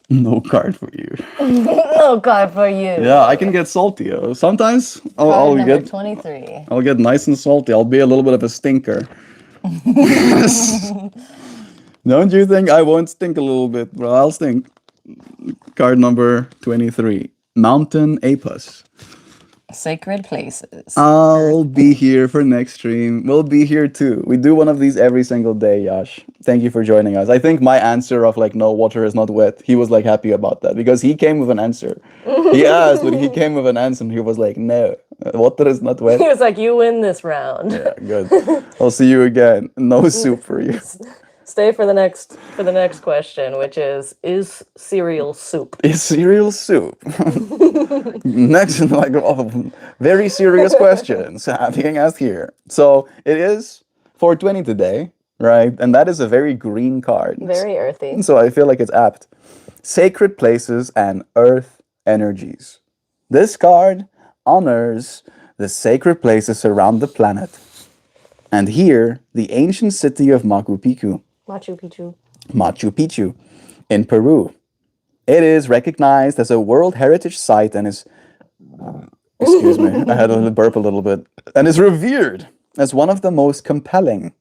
No card for you. No card for you. Yeah, I can get salty. Sometimes I'll get 23. I'll get nice and salty. I'll be a little bit of a stinker. Don't you think I won't stink a little bit, bro? I'll stink. Card number 23. Mountain Apus. Sacred places. I'll be here for next stream. We'll be here too. We do one of these every single day, Yash. Thank you for joining us. I think my answer of no, water is not wet, he was happy about that because he came with an answer. He asked, but he came with an answer and he was like, no, water is not wet. He was like, you win this round. Yeah, good. I'll see you again. No soup for you. Stay for the next question, which is cereal soup? Is cereal soup? Next, very serious questions being asked here. So it is 420 today, right? And that is a very green card. Very earthy. So I feel like it's apt. Sacred places and earth energies. This card honors the sacred places around the planet. And here, the ancient city of Machu Picchu. Machu Picchu, in Peru. It is recognized as a World Heritage Site and is, excuse me, I had to burp a little bit, and is revered as one of the most compelling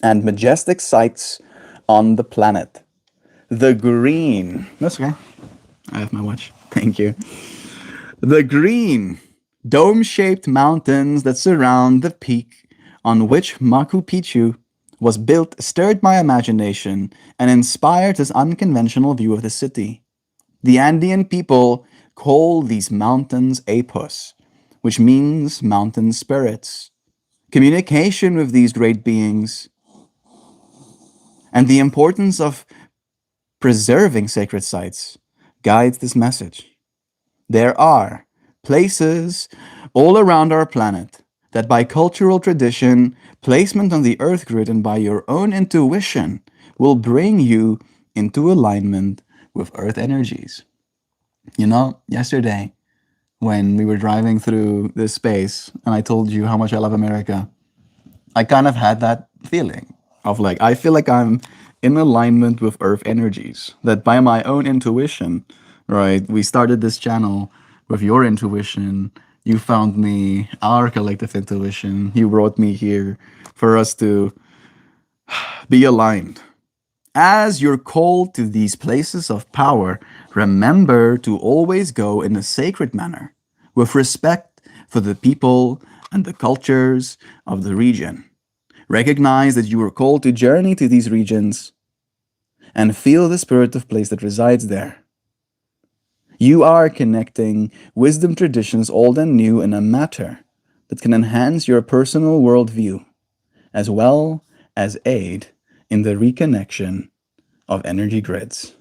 and majestic sites on the planet. The green. That's okay. I have my watch. Thank you. The green, dome-shaped mountains that surround the peak on which Machu Picchu was built stirred my imagination and inspired this unconventional view of the city. The Andean people call these mountains Apus, which means mountain spirits. Communication with these great beings and the importance of preserving sacred sites guides this message. There are places all around our planet that by cultural tradition, placement on the earth grid, and by your own intuition will bring you into alignment with earth energies. You know, yesterday when we were driving through this space and I told you how much I love America, I kind of had that feeling of like, I feel like I'm in alignment with earth energies, that by my own intuition, right? We started this channel with your intuition. You found me, our collective intuition. You brought me here for us to be aligned. As you're called to these places of power, remember to always go in a sacred manner, with respect for the people and the cultures of the region. Recognize that you are called to journey to these regions and feel the spirit of place that resides there. You are connecting wisdom traditions old and new in a matter that can enhance your personal worldview, as well as aid in the reconnection of energy grids.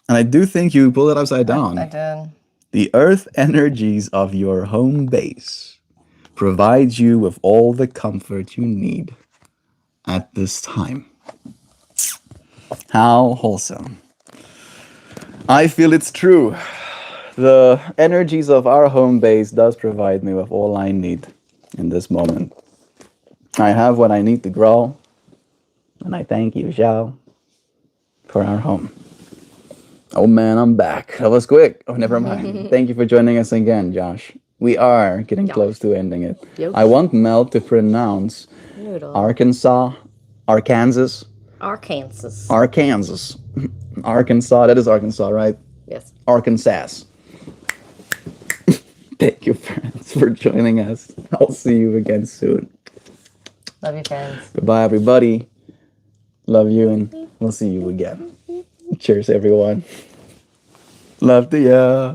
And I do think you pulled it upside down. I did. The earth energies of your home base provide you with all the comfort you need at this time. How wholesome. I feel it's true. The energies of our home base does provide me with all I need in this moment. I have what I need to grow, and I thank you, Xiao, for our home. Oh man, I'm back. That was quick. Oh, never mind. Thank you for joining us again, Josh. We are getting close to ending it. Yep. I want Mel to pronounce Noodle. Arkansas, Arkansas, Arkansas. Arkansas, Arkansas. That is Arkansas, right? Yes. Arkansas. Thank you, friends, for joining us. I'll see you again soon. Love you, friends. Goodbye, everybody. Love you, and we'll see you again. Cheers, everyone. Love to ya.